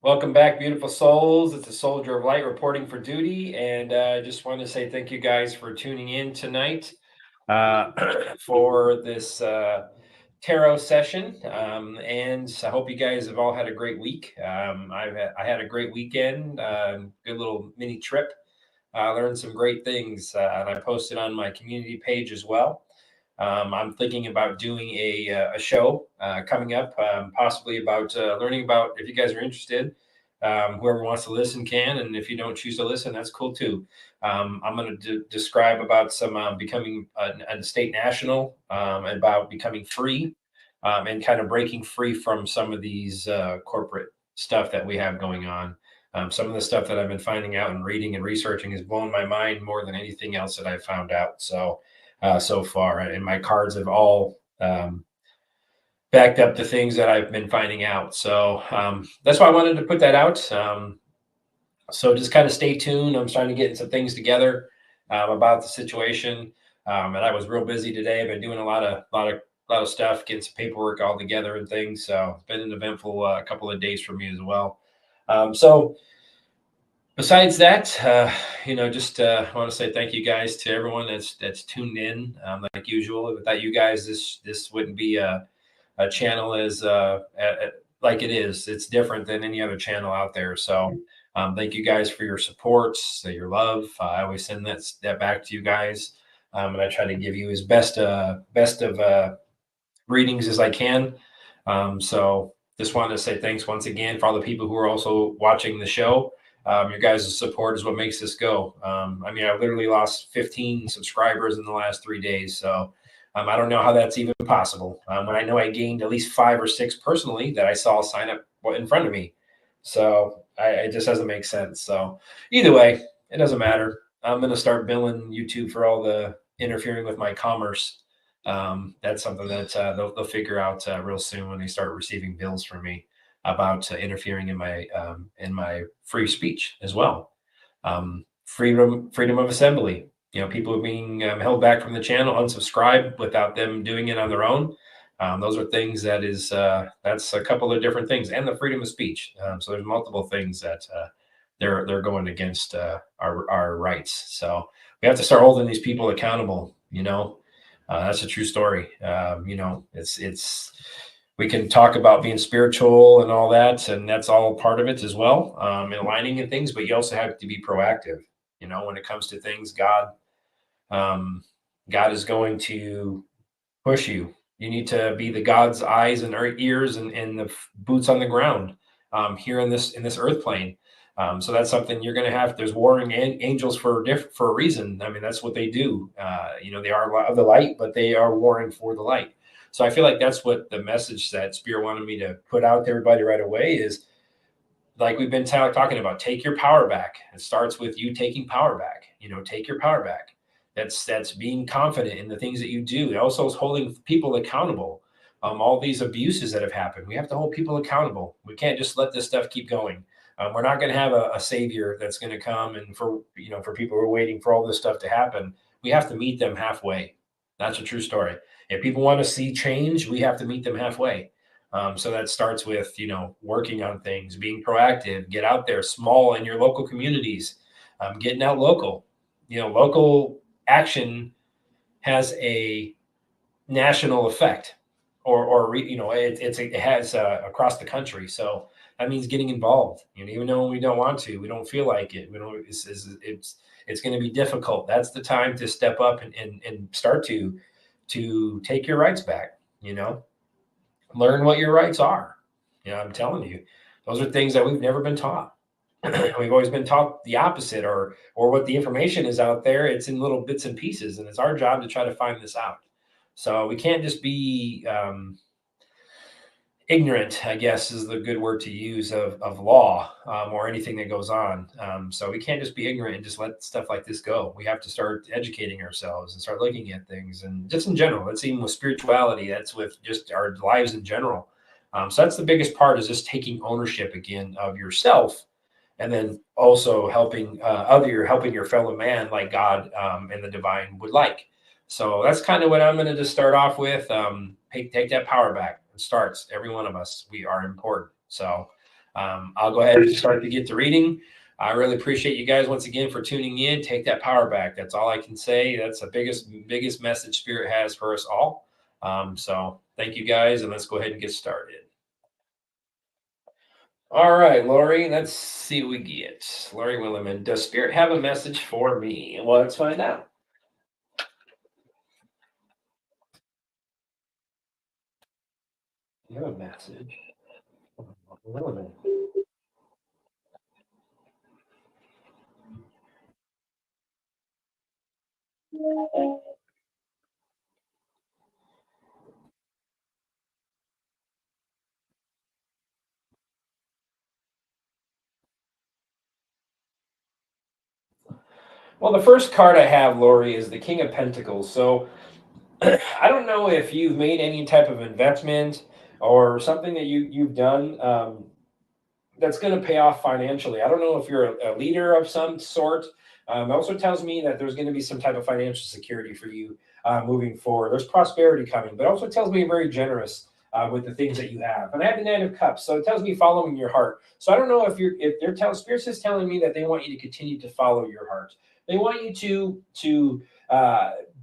Welcome back, beautiful souls. It's a soldier of light reporting for duty. And I just want to say thank you guys for tuning in tonight for this tarot session. And I hope you guys have all had a great week. I had a great weekend, good little mini trip. I learned some great things, and I posted on my community page as well. I'm thinking about doing a show coming up, possibly about learning about, if you guys are interested, whoever wants to listen can, and if you don't choose to listen, that's cool too. I'm going to describe about some becoming a state national, about becoming free, and kind of breaking free from some of these corporate stuff that we have going on. Some of the stuff that I've been finding out and reading and researching has blown my mind more than anything else that I've found out. So far, and my cards have all backed up the things that I've been finding out. So that's why I wanted to put that out. So just kind of stay tuned. I'm starting to get some things together about the situation, and I was real busy today. I've been doing a lot of stuff, getting some paperwork all together and things. So it's been an eventful couple of days for me as well. So besides that, just I want to say thank you guys to everyone that's tuned in. Like usual, without you guys, this wouldn't be a channel as like it is. It's different than any other channel out there. So thank you guys for your support, your love. I always send that back to you guys, and I try to give you as best of readings as I can. So just wanted to say thanks once again for all the people who are also watching the show. Your guys' support is what makes this go. I literally lost 15 subscribers in the last 3 days. So I don't know how that's even possible. When I know I gained at least 5 or 6 personally that I saw sign up in front of me. So it just doesn't make sense. So either way, it doesn't matter. I'm going to start billing YouTube for all the interfering with my commerce. That's something that they'll figure out real soon when they start receiving bills from me about interfering in my free speech as well. Freedom of assembly. People are being held back from the channel, unsubscribed without them doing it on their own. Those are things that's a couple of different things, and the freedom of speech. So there's multiple things that they're going against our rights. So we have to start holding these people accountable. That's a true story. It's we can talk about being spiritual and all that, and that's all part of it as well, and aligning and things, but you also have to be proactive. When it comes to things, God is going to push you. You need to be the God's eyes and ears and the boots on the ground here in this earth plane. So that's something you're going to have. There's warring angels for a reason. That's what they do. They are of the light, but they are warring for the light. So I feel like that's what the message that Spirit wanted me to put out to everybody right away is, like we've been talking about, take your power back. It starts with you taking power back. Take your power back. That's being confident in the things that you do. It also is holding people accountable. All these abuses that have happened, we have to hold people accountable. We can't just let this stuff keep going. We're not going to have a savior that's going to come, and for people who are waiting for all this stuff to happen, we have to meet them halfway. That's a true story. If people want to see change, we have to meet them halfway. So that starts with, working on things, being proactive, get out there small in your local communities, getting out local. Local action has a national effect, or it has across the country. So that means getting involved. Even though we don't want to, we don't feel like it. We don't. It's going to be difficult. That's the time to step up and start to take your rights back. Learn what your rights are. I'm telling you, those are things that we've never been taught. We've always been taught the opposite, or what the information is out there. It's in little bits and pieces, and it's our job to try to find this out. So we can't just be ignorant, I guess is the good word to use, of law or anything that goes on. So we can't just be ignorant and just let stuff like this go. We have to start educating ourselves and start looking at things, and just in general. That's even with spirituality. That's with just our lives in general. So that's the biggest part, is just taking ownership again of yourself, and then also helping your fellow man like God and the divine would like. So that's kind of what I'm going to just start off with. Take that power back. It starts, every one of us, we are important. So I'll go ahead and start to get to reading. I really appreciate you guys once again for tuning in. Take that power back. That's all I can say. That's the biggest message Spirit has for us all. So thank you guys, and let's go ahead and get started. All right, Lori, let's see what we get. Lori Williman, does Spirit have a message for me? Well, let's find out. You have a message. Williman. Well, the first card I have, Lori, is the King of Pentacles. So I don't know if you've made any type of investment or something that you've done that's going to pay off financially. I don't know if you're a leader of some sort. It also tells me that there's going to be some type of financial security for you moving forward. There's prosperity coming, but also tells me you're very generous with the things that you have. And I have the Knight of Cups, so it tells me following your heart. So I don't know if they're telling Spirits is telling me that they want you to continue to follow your heart. They want you to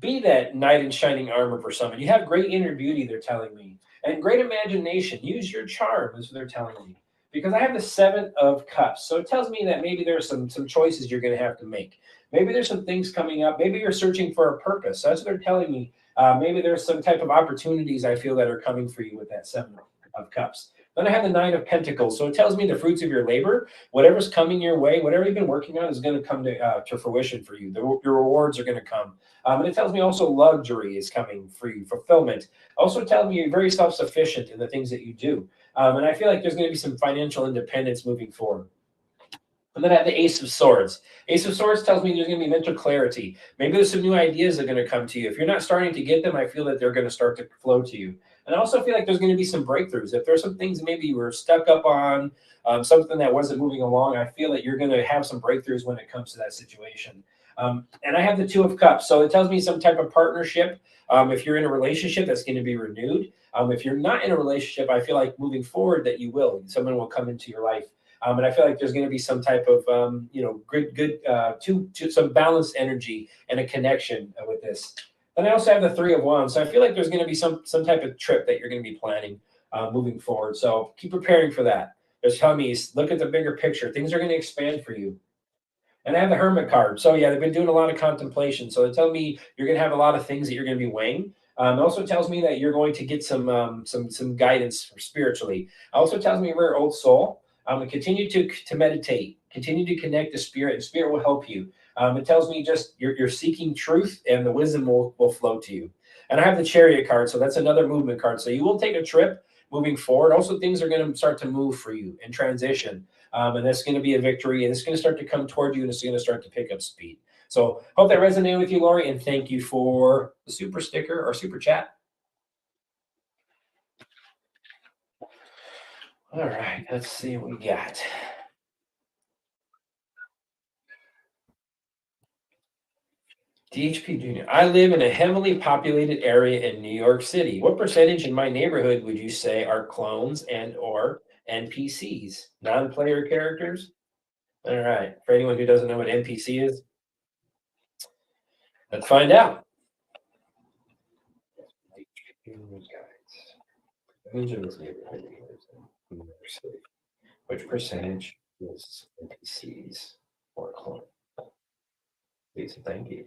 be that knight in shining armor for someone. You have great inner beauty, they're telling me, and great imagination. Use your charm, is what they're telling me. Because I have the Seven of Cups. So it tells me that maybe there's some choices you're going to have to make. Maybe there's some things coming up. Maybe you're searching for a purpose. That's what they're telling me. Maybe there's some type of opportunities I feel that are coming for you with that Seven of Cups. Then I have the Nine of Pentacles. So it tells me the fruits of your labor, whatever's coming your way, whatever you've been working on is going to come to fruition for you. Your rewards are going to come. And it tells me also luxury is coming for you, fulfillment. Also tells me you're very self-sufficient in the things that you do. And I feel like there's going to be some financial independence moving forward. And then I have the Ace of Swords. Ace of Swords tells me there's going to be mental clarity. Maybe there's some new ideas that are going to come to you. If you're not starting to get them, I feel that they're going to start to flow to you. And I also feel like there's going to be some breakthroughs. If there's some things maybe you were stuck up on, something that wasn't moving along, I feel that you're going to have some breakthroughs when it comes to that situation. And I have the Two of Cups. So it tells me some type of partnership. If you're in a relationship, that's going to be renewed. If you're not in a relationship, I feel like moving forward that you will. Someone will come into your life. And I feel like there's going to be some type of, some balanced energy and a connection with this. Then I also have the Three of Wands. So I feel like there's going to be some type of trip that you're going to be planning moving forward. So keep preparing for that. There's telling me, look at the bigger picture. Things are going to expand for you. And I have the Hermit card. So yeah, they've been doing a lot of contemplation. So they tell me you're going to have a lot of things that you're going to be weighing. It also tells me that you're going to get some guidance spiritually. It also tells me you're a very old soul. Continue to meditate, continue to connect to Spirit, and Spirit will help you. It tells me just you're seeking truth, and the wisdom will flow to you. And I have the Chariot card, so that's another movement card. So you will take a trip moving forward. Also, things are going to start to move for you and transition. And that's going to be a victory, and it's going to start to come toward you, and it's going to start to pick up speed. So hope that resonated with you, Lori, and thank you for the super sticker or super chat. All right, let's see what we got. DHP Jr. I live in a heavily populated area in New York City. What percentage in my neighborhood would you say are clones and or NPCs, non-player characters? All right. For anyone who doesn't know what NPC is, let's find out. Which percentage is NPCs or clone? Please, thank you.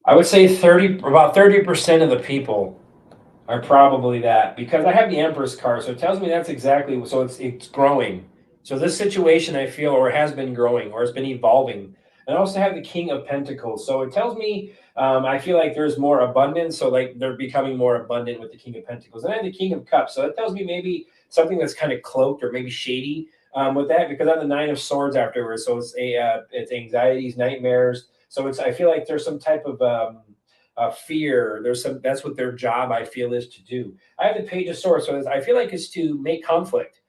I would say about 30% of the people are probably that, because I have the Empress card, so it tells me that's exactly, so it's growing. So this situation I feel, or has been growing, or it's been evolving. And I also have the King of Pentacles, so it tells me I feel like there's more abundance, so like they're becoming more abundant with the King of Pentacles. And I have the King of Cups, so it tells me maybe something that's kind of cloaked or maybe shady with that, because I have the Nine of Swords afterwards. So it's anxieties, nightmares. So I feel like there's some type of fear. That's what their job, I feel, is to do. I have the Page of Swords, so I feel like it's to make conflict.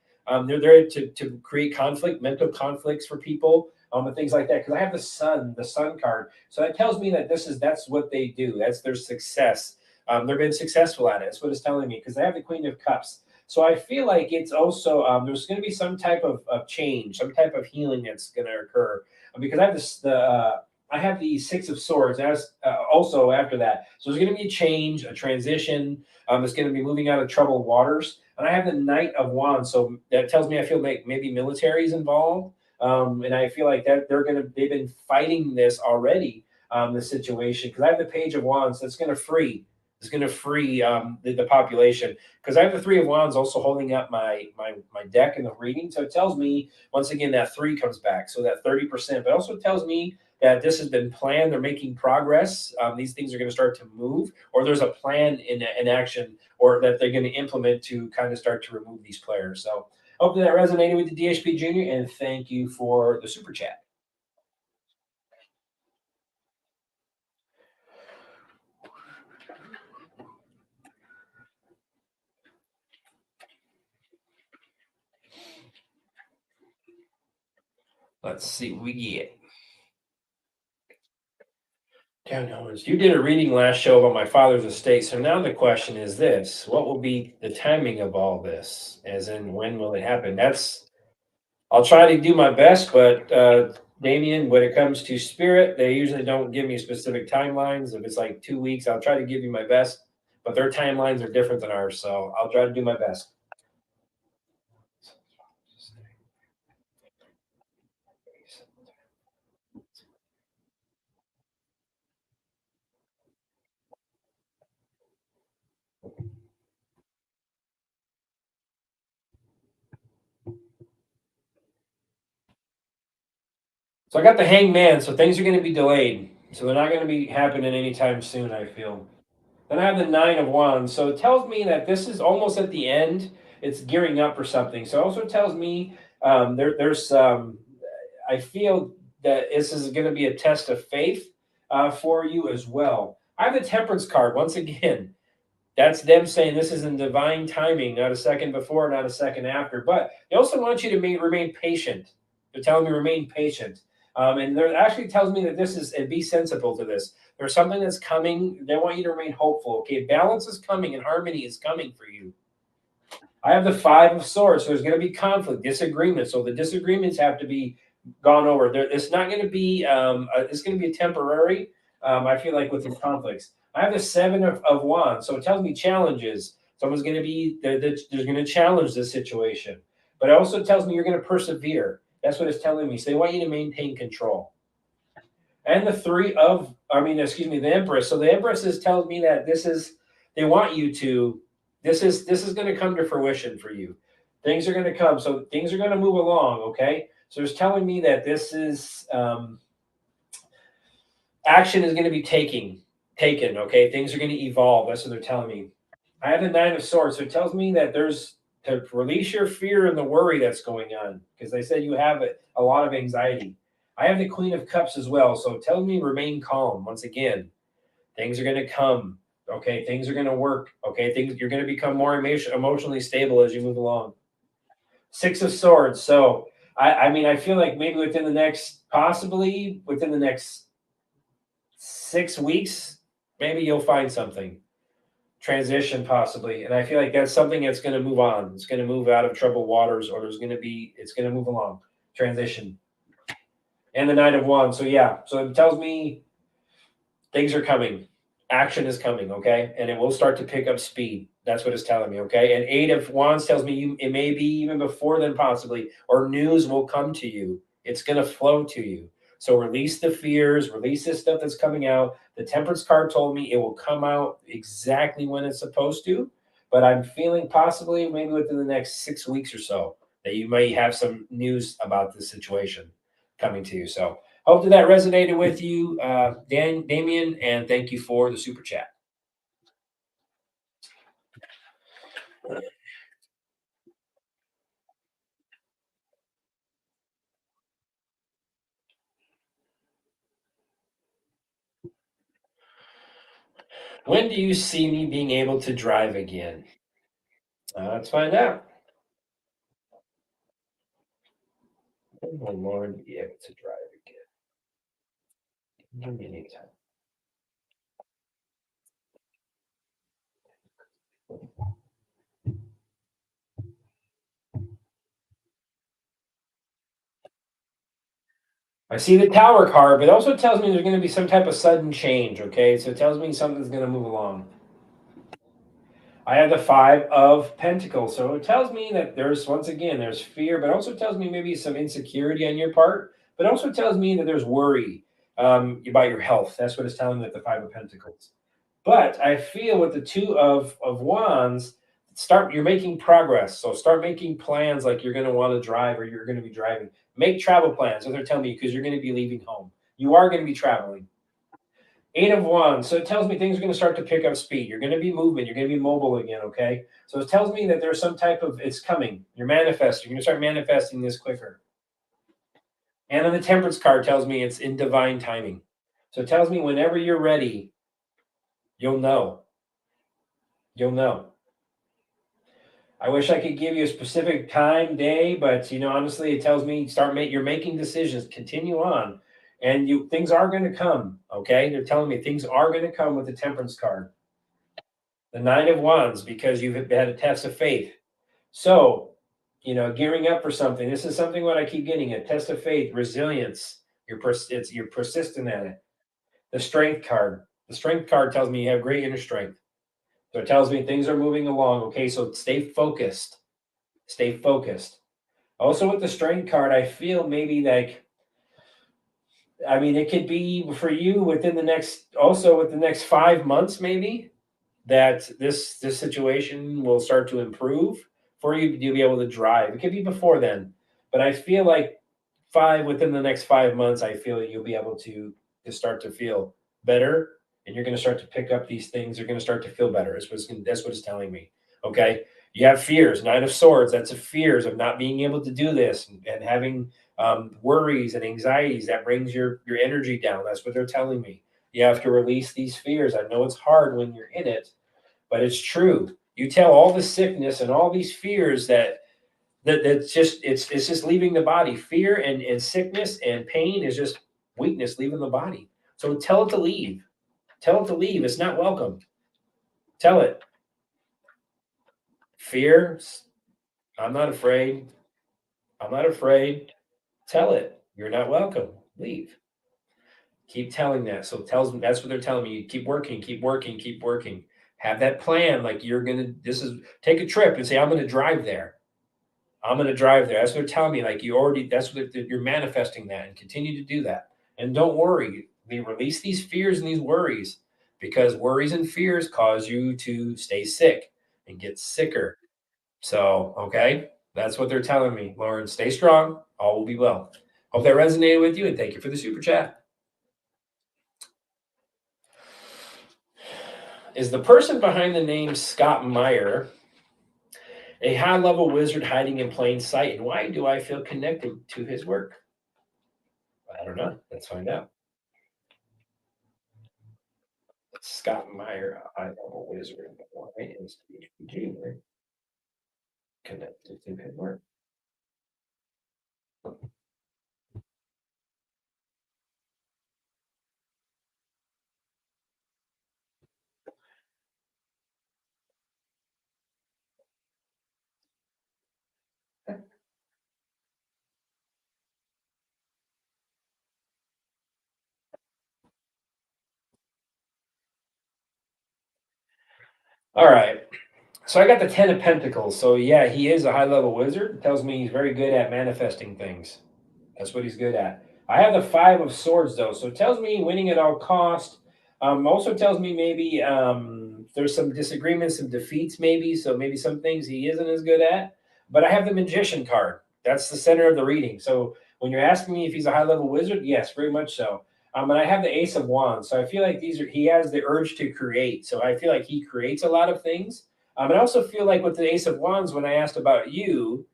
They're there to create conflict, mental conflicts for people, and things like that. Because I have the Sun card, so that tells me that that's what they do. That's their success. They've been successful at it. That's what it's telling me, because they have the Queen of Cups. So I feel like it's also there's going to be some type of change, some type of healing that's going to occur, because I have the Six of Swords as also after that. So there's going to be a change, a transition. It's going to be moving out of troubled waters. And I have the Knight of Wands. So that tells me I feel like maybe military is involved. And I feel like that they've been fighting this already, the situation. Because I have the Page of Wands that's going to free. It's going to free the population, because I have the Three of Wands also holding up my deck in the reading. So it tells me once again that 3 comes back, so that 30%. But also tells me that this has been planned. They're making progress. These things are going to start to move, or there's a plan in action, or that they're going to implement to kind of start to remove these players. So hopefully that resonated with the DHP Junior, and thank you for the super chat. Let's see what we get. You did a reading last show about my father's estate. So now the question is this: what will be the timing of all this? As in, when will it happen? I'll try to do my best, but Damien, when it comes to spirit, they usually don't give me specific timelines. If it's like 2 weeks, I'll try to give you my best, but their timelines are different than ours. So I'll try to do my best. So I got the Hangman, so things are going to be delayed. So they're not going to be happening anytime soon, I feel. Then I have the Nine of Wands. So it tells me that this is almost at the end. It's gearing up for something. So it also tells me there's I feel that this is going to be a test of faith for you as well. I have the Temperance card once again. That's them saying this is in divine timing, not a second before, not a second after. But they also want you to remain patient. They're telling me remain patient. And they're actually tells me that this is, and be sensible to this. There's something that's coming. They want you to remain hopeful. Okay, balance is coming and harmony is coming for you. I have the Five of Swords. So there's going to be conflict, disagreement. So the disagreements have to be gone over. It's not going to be. It's going to be temporary. I feel like with the conflicts. I have the Seven of Wands. So it tells me challenges. Someone's going to be. There's going to challenge this situation. But it also tells me you're going to persevere. That's what it's telling me. So they want you to maintain control. And the the Empress. So the Empress is telling me that they want you to, this is going to come to fruition for you. Things are going to come. So things are going to move along. Okay. So it's telling me that this is, action is going to be taken. Okay. Things are going to evolve. That's what they're telling me. I have the Nine of Swords. So it tells me that there's to release your fear and the worry that's going on, because they said you have a lot of anxiety. I have the Queen of Cups as well. So tell me remain calm. Once again, things are going to come. Okay, things are going to work. Okay, you're going to become more emotionally stable as you move along. Six of Swords. So I feel like maybe possibly within the next 6 weeks, maybe you'll find something. Transition possibly, and I feel like that's something that's going to move on. It's going to move out of troubled waters, or it's going to move along. Transition. And the Knight of Wands. So yeah, so it tells me things are coming. Action is coming, okay? And it will start to pick up speed. That's what it's telling me, okay? And Eight of Wands tells me it may be even before then, possibly, or news will come to you. It's going to flow to you. So release the fears, release this stuff that's coming out. The Temperance card told me it will come out exactly when it's supposed to, but I'm feeling possibly maybe within the next 6 weeks or so that you may have some news about this situation coming to you. So hope that resonated with you, Damien, and thank you for the super chat. When do you see me being able to drive again? Let's find out. When will Lauren be able to drive again? Give me any time. I see the tower card, but it also tells me there's going to be some type of sudden change. Okay, so it tells me something's going to move along. I have the Five of Pentacles, so it tells me that there's once again there's fear, but also tells me maybe some insecurity on your part, but also tells me that there's worry about your health. That's what it's telling me with the Five of Pentacles. But I feel with the Two of Wands, you're making progress. So start making plans like you're going to want to drive or you're going to be driving. Make travel plans, as they're telling me, because you're going to be leaving home. You are going to be traveling. Eight of Wands. So it tells me things are going to start to pick up speed. You're going to be moving. You're going to be mobile again, okay? So it tells me that there's some type of, it's coming. You're manifesting. You're going to start manifesting this quicker. And then the Temperance card tells me it's in divine timing. So it tells me whenever you're ready, you'll know. You'll know. I wish I could give you a specific time, day, but honestly, it tells me you're making decisions, continue on. And things are going to come, okay? They're telling me things are going to come with the Temperance card. The Nine of Wands, because you've had a test of faith. So, gearing up for something. This is something what I keep getting, a test of faith, resilience. You're persistent at it. The Strength card. The Strength card tells me you have great inner strength. So it tells me things are moving along. Okay, so stay focused. Stay focused. Also with the Strength card, I feel maybe it could be for you within the next 5 months, maybe, that this situation will start to improve for you to be able to drive. It could be before then, but I feel like within the next 5 months, I feel that you'll be able to start to feel better, and you're going to start to pick up these things. You're going to start to feel better. That's what it's telling me. Okay, you have fears. Nine of Swords. That's the fears of not being able to do this and having worries and anxieties that brings your energy down. That's what they're telling me. You have to release these fears. I know it's hard when you're in it, but it's true. You tell all the sickness and all these fears that's just it's just leaving the body. Fear and sickness and pain is just weakness leaving the body. So tell it to leave. Tell it to leave. It's not welcome. Tell it. Fear. I'm not afraid. I'm not afraid. Tell it. You're not welcome. Leave. Keep telling that. So that's what they're telling me. Keep working, keep working, keep working. Have that plan. Like take a trip and say, I'm gonna drive there. I'm gonna drive there. That's what they're telling me. Like you're manifesting that, and continue to do that. And don't worry. We release these fears and these worries, because worries and fears cause you to stay sick and get sicker. So, okay, that's what they're telling me. Lauren, stay strong. All will be well. Hope that resonated with you, and thank you for the super chat. Is the person behind the name Scott Meyer a high-level wizard hiding in plain sight? And why do I feel connected to his work? I don't know. Let's find out. Scott Meyer, a high-level wizard. Why is HPG connected to his work? All right. So I got the 10 of Pentacles. So yeah, he is a high-level wizard. It tells me he's very good at manifesting things. That's what he's good at. I have the 5 of Swords, though. So it tells me winning at all cost. Also tells me maybe there's some disagreements, some defeats, maybe. So maybe some things he isn't as good at. But I have the Magician card. That's the center of the reading. So when you're asking me if he's a high-level wizard, yes, very much so. And I have the Ace of Wands. So I feel like he has the urge to create. So I feel like he creates a lot of things. And I also feel like with the Ace of Wands, when I asked about you,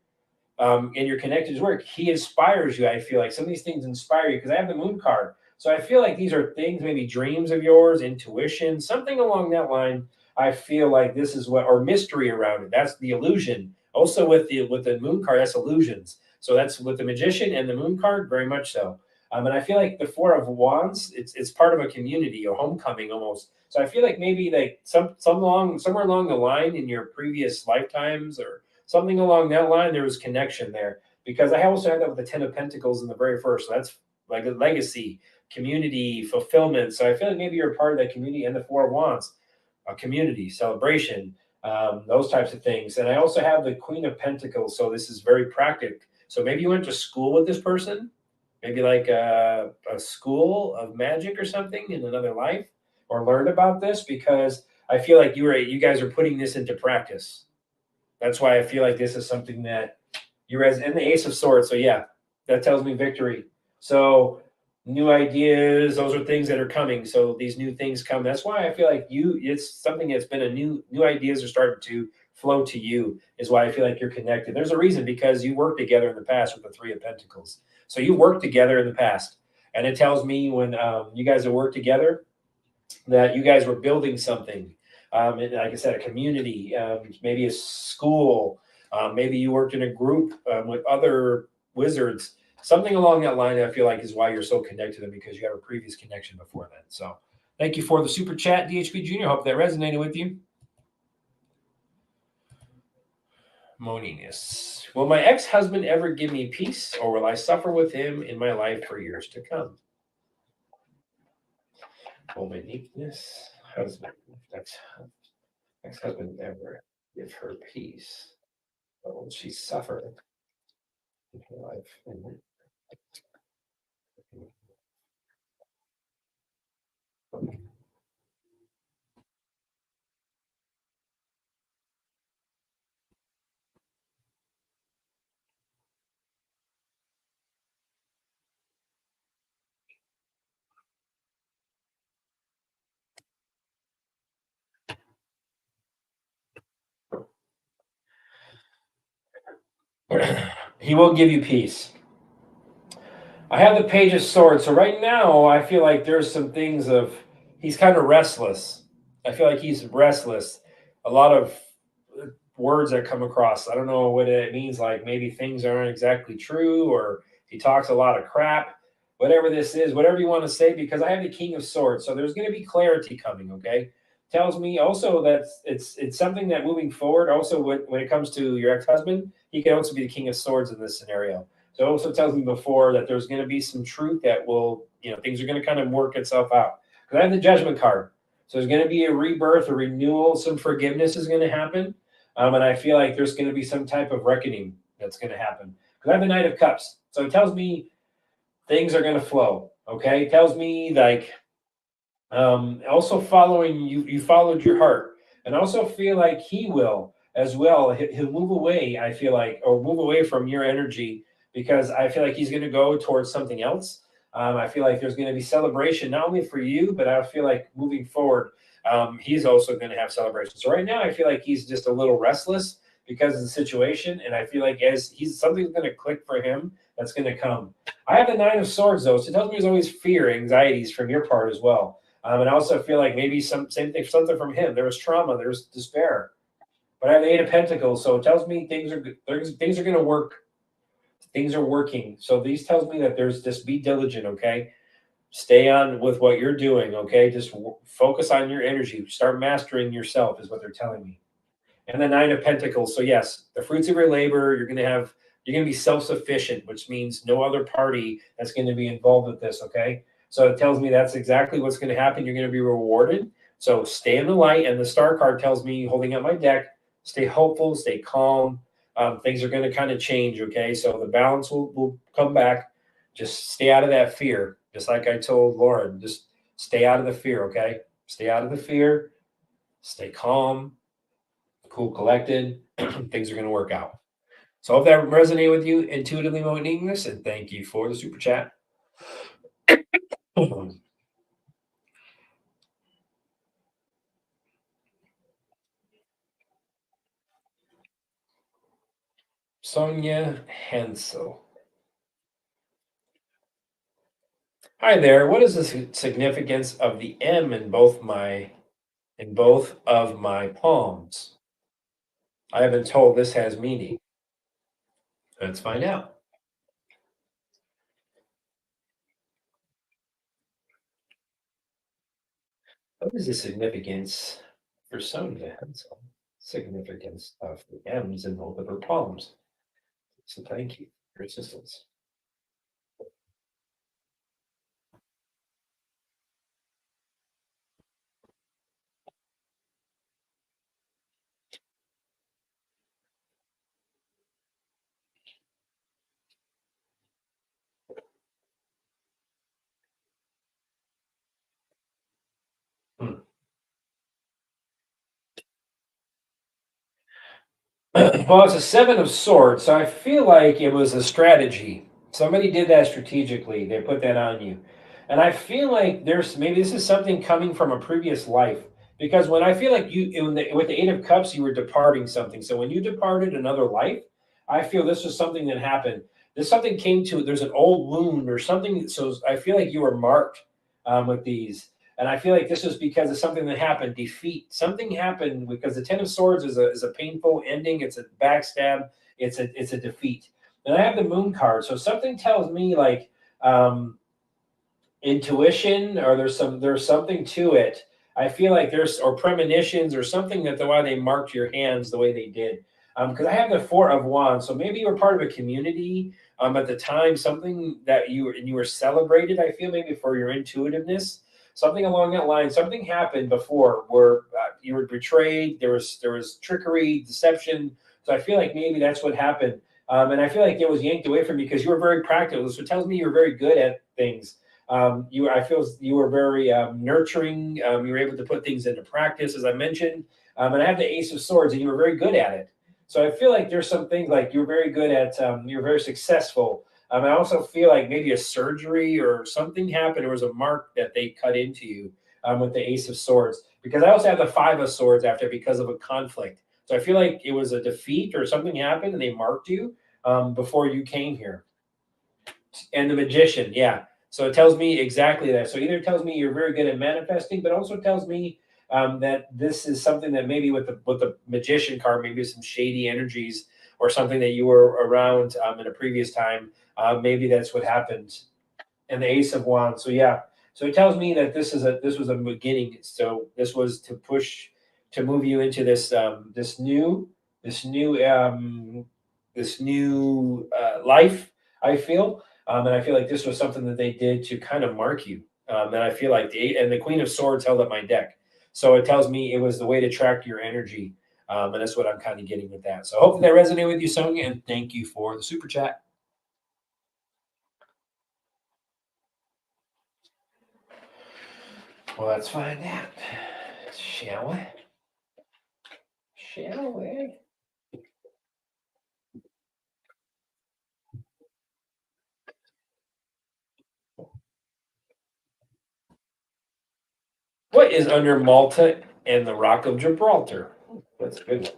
and you're connected to his work, he inspires you. I feel like some of these things inspire you, because I have the Moon card. So I feel like these are things, maybe dreams of yours, intuition, something along that line. I feel like this is what, or mystery around it. That's the illusion. Also with the moon card, that's illusions. So that's with the magician and the moon card, very much so. And I feel like the Four of Wands, it's part of a community, a homecoming almost. So I feel like maybe like somewhere along the line in your previous lifetimes or something along that line, there was connection there. Because I also had that with the Ten of Pentacles in the very first. So that's like a legacy, community, fulfillment. So I feel like maybe you're a part of that community, and the Four of Wands, a community, celebration, those types of things. And I also have the Queen of Pentacles. So this is very practical. So maybe you went to school with this person, maybe like a school of magic or something in another life, or learned about this, because I feel like you guys are putting this into practice. That's why I feel like this is something that you're as in the Ace of Swords. So yeah, that tells me victory. So new ideas, those are things that are coming. So these new things come. That's why I feel like it's something that's been a new ideas are starting to flow to you, is why I feel like you're connected. There's a reason, because you worked together in the past with the Three of Pentacles. So you worked together in the past. And it tells me when you guys have worked together, that you guys were building something. Like I said, a community, maybe a school, maybe you worked in a group with other wizards, something along that line. I feel like is why you're so connected to them, because you have a previous connection before then. So thank you for the super chat, DHB Jr. Hope that resonated with you. Moninus. Will my ex-husband ever give me peace, or will I suffer with him in my life for years to come? Will my meekness husband, that's ex-husband, ever give her peace, or will she suffer in her life? He will give you peace. I have the Page of Swords. So right now, I feel like there's some things of he's kind of restless. I feel like he's restless. A lot of words that come across. I don't know what it means. Like maybe things aren't exactly true, or he talks a lot of crap. Whatever this is, whatever you want to say, because I have the King of Swords. So there's going to be clarity coming. Okay, tells me also that it's something that moving forward. Also, when it comes to your ex-husband, he can also be the King of Swords in this scenario. So it also tells me before that there's going to be some truth that will, things are going to kind of work itself out. Because I have the Judgment card. So there's going to be a rebirth, a renewal, some forgiveness is going to happen. And I feel like there's going to be some type of reckoning that's going to happen. Because I have the Knight of Cups. So it tells me things are going to flow. Okay. It tells me like also following you followed your heart. And also feel like he will as well. He'll move away, I feel like, or move away from your energy, because I feel like he's going to go towards something else. I feel like there's going to be celebration, not only for you, but I feel like moving forward, he's also going to have celebration. So right now, I feel like he's just a little restless because of the situation. And I feel like as something's going to click for him, that's going to come. I have the Nine of Swords, though. So it tells me there's always fear, anxieties from your part as well. And I also feel like maybe same thing, something from him. There was trauma, there was despair. But I have the Eight of Pentacles, so it tells me things are going to work. Things are working. So these tells me that there's just be diligent, okay? Stay on with what you're doing, okay? Just focus on your energy. Start mastering yourself is what they're telling me. And the Nine of Pentacles. So yes, the fruits of your labor, you're going to be self-sufficient, which means no other party that's going to be involved with this, okay? So it tells me that's exactly what's going to happen. You're going to be rewarded. So stay in the light. And the Star card tells me, holding up my deck, stay hopeful, stay calm. Things are going to kind of change, okay? So the balance will come back. Just stay out of that fear. Just like I told Lauren, just stay out of the fear, okay? Stay out of the fear. Stay calm, cool, collected. Things are going to work out. So I hope that resonated with you, intuitively modeling this, and thank you for the super chat. Sonia Hansel. Hi there. What is the significance of the M in both of my palms? I have been told this has meaning. Let's find out. What is the significance for Sonia? Significance of the M's in both of her palms. So thank you for your assistance. Hmm. Well, it's a seven of swords, so I feel like it was a strategy. Somebody did that strategically. They put that on you. And I feel like there's maybe this is something coming from a previous life. Because when I feel like with the Eight of Cups, you were departing something. So when you departed another life, I feel this was something that happened. This something came to, there's an old wound or something. So I feel like you were marked with these. And I feel like this was because of something that happened, defeat. Something happened because the Ten of Swords is a painful ending. It's a backstab. It's a defeat. And I have the Moon card, so something tells me like um, intuition, or there's something to it. I feel like there's or premonitions or something that the why they marked your hands the way they did. Because I have the Four of Wands, so maybe you were part of a community at the time, something that you were celebrated. I feel maybe for your intuitiveness, something along that line. Something happened before where you were betrayed. There was trickery, deception. So I feel like maybe that's what happened. And I feel like it was yanked away from you because you were very practical. So it tells me you were very good at things. I feel you were very nurturing. You were able to put things into practice, as I mentioned. And I have the Ace of Swords, and you were very good at it. So I feel like there's some things like you're very good at. You're very successful. I also feel like maybe a surgery or something happened. There was a mark that they cut into you with the Ace of Swords. Because I also have the Five of Swords after because of a conflict. So I feel like it was a defeat or something happened, and they marked you before you came here. And the Magician, yeah. So it tells me exactly that. So either it tells me you're very good at manifesting, but also tells me that this is something that maybe with the Magician card, maybe some shady energies or something that you were around in a previous time. Maybe that's what happened. And the Ace of Wands. So yeah. So it tells me that this was a beginning. So this was to push to move you into this new life. I feel. And I feel like this was something that they did to kind of mark you. And I feel like the Queen of Swords held up my deck. So it tells me it was the way to track your energy. And that's what I'm kind of getting with that. So hopefully that resonated with you, Sonia. And thank you for the super chat. Well, let's find out. Shall we? Shall we? What is under Malta and the Rock of Gibraltar? That's a good one.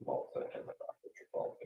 Malta and the Rock of Gibraltar.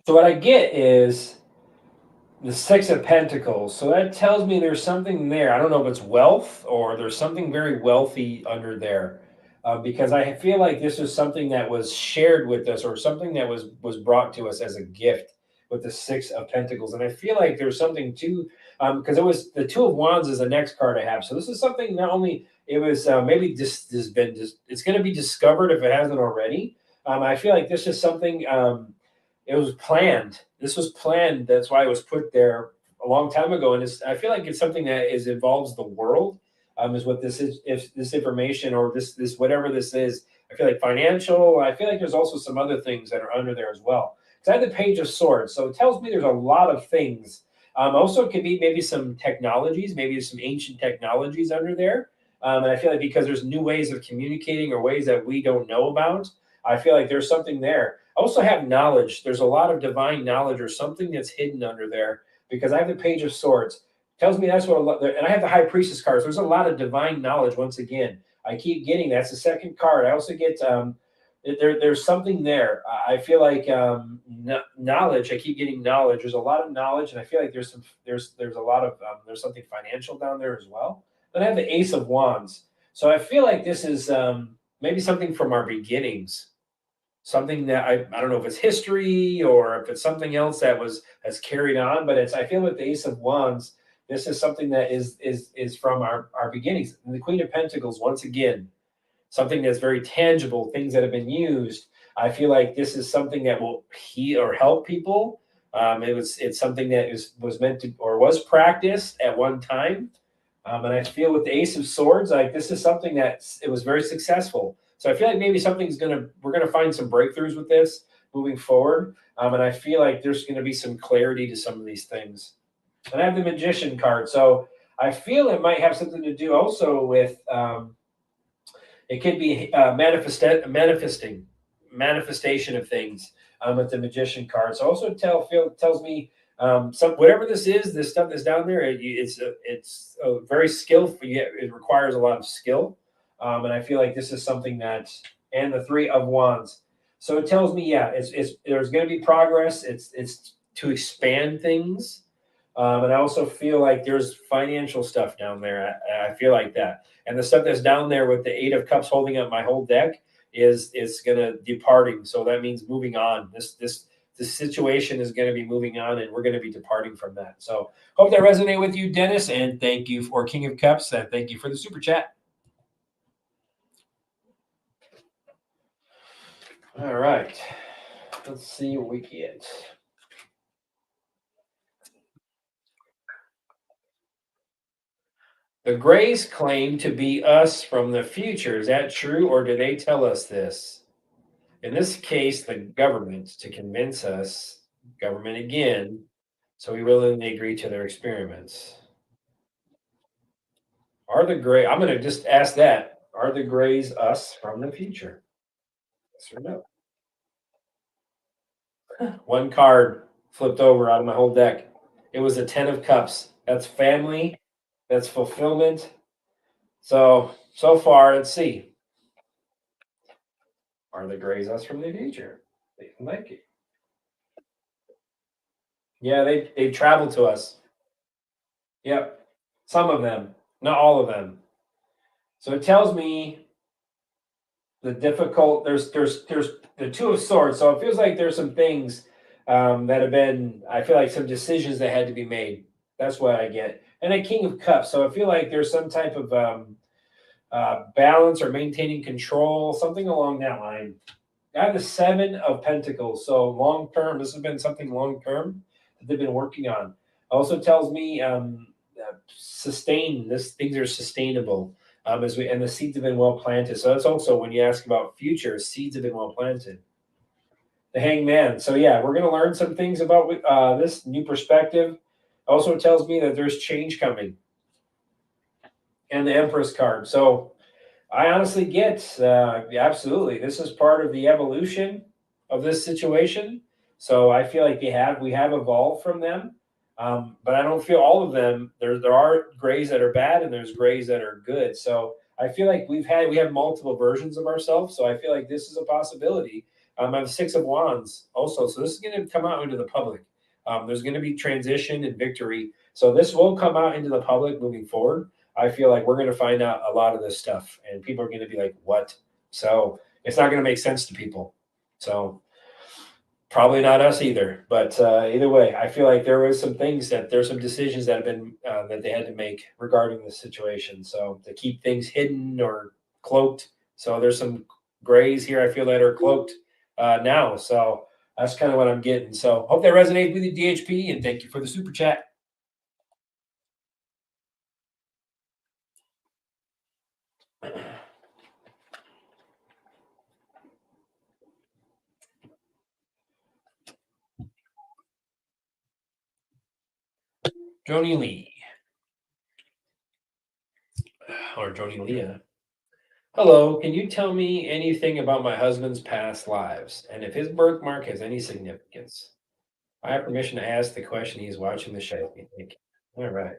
So what I get is the Six of Pentacles. So that tells me there's something there. I don't know if it's wealth or there's something very wealthy under there. Because I feel like this is something that was shared with us or something that was brought to us as a gift with the Six of Pentacles. And I feel like there's something to because it was the Two of Wands is the next card I have. So this is something not only it was maybe it's going to be discovered if it hasn't already. I feel like this is something. It was planned. This was planned. That's why it was put there a long time ago. And I feel like it's something that involves the world. Is what this is. If this information or this whatever this is, I feel like financial. I feel like there's also some other things that are under there as well. because I have the Page of Swords. So it tells me there's a lot of things. Also, it could be maybe some technologies, maybe some ancient technologies under there. And I feel like because there's new ways of communicating or ways that we don't know about, I feel like there's something there. I also have knowledge. There's a lot of divine knowledge or something that's hidden under there because I have the Page of Swords. Tells me that's what a lot, and I have the High Priestess cards. There's a lot of divine knowledge once again. I keep getting that's the second card. I also get there's something there. I feel like knowledge. I keep getting knowledge. There's a lot of knowledge, and I feel like there's a lot of there's something financial down there as well. Then I have the Ace of Wands. So I feel like this is maybe something from our beginnings, something that I don't know if it's history or if it's something else that was has carried on, but it's I feel with the Ace of Wands, this is something that is from our beginnings. And the Queen of Pentacles, once again, something that's very tangible, things that have been used. I feel like this is something that will heal or help people. It's something that was meant to or was practiced at one time. And I feel with the Ace of Swords, like this is something that it was very successful. So I feel like maybe we're gonna find some breakthroughs with this moving forward. And I feel like there's gonna be some clarity to some of these things. And I have the Magician card, so I feel it might have something to do also with. It could be manifestation of things with the Magician card. So also tells me some whatever this is, this stuff that's down there. It's very skillful. It requires a lot of skill, and I feel like this is something that and the Three of Wands. So it tells me, yeah, it's there's going to be progress. It's to expand things. And I also feel like there's financial stuff down there. I feel like that. And the stuff that's down there with the Eight of Cups holding up my whole deck is gonna departing. So that means moving on. This situation is gonna be moving on, and we're gonna be departing from that. So hope that resonated with you, Dennis. And thank you for King of Cups, and thank you for the super chat. All right, let's see what we get. The Greys claim to be us from the future. Is that true, or do they tell us this? In this case, the government to convince us, government again, so we willingly agree to their experiments. Are the gray? I'm going to just ask that. Are the Greys us from the future? Yes or no? One card flipped over out of my whole deck. It was a Ten of Cups. That's family. That's fulfillment. So far, let's see. Are the Greys us from the future? They like it. Yeah, they traveled to us. Yep. Some of them, not all of them. So it tells me the difficult. There's the Two of Swords. So it feels like there's some things that have been. I feel like some decisions that had to be made. That's what I get. And a King of Cups. So I feel like there's some type of balance or maintaining control, something along that line. I have the Seven of Pentacles. So long term. This has been something long term that they've been working on. Also tells me sustain. This things are sustainable. And the seeds have been well planted. So that's also when you ask about future, seeds have been well planted. The Hangman. So yeah, we're going to learn some things about this new perspective. Also tells me that there's change coming. And the Empress card. So I honestly get absolutely. This is part of the evolution of this situation. So I feel like we have evolved from them, but I don't feel all of them. There are Greys that are bad, and there's Greys that are good. So I feel like we have multiple versions of ourselves. So I feel like this is a possibility. I have Six of Wands also, so this is going to come out into the public. There's going to be transition and victory. So this will come out into the public moving forward. I feel like we're going to find out a lot of this stuff, and people are going to be like, "What?" So it's not going to make sense to people. So probably not us either. But either way, I feel like there's some decisions that have been that they had to make regarding the situation. So to keep things hidden or cloaked. So there's some Greys here I feel that are cloaked now. So that's kind of what I'm getting. So hope that resonates with you, DHP, and thank you for the super chat. Joni Lee or Joni Leah. Hello, can you tell me anything about my husband's past lives and if his birthmark has any significance? I have permission to ask the question. He's watching the show. Thank you. All right.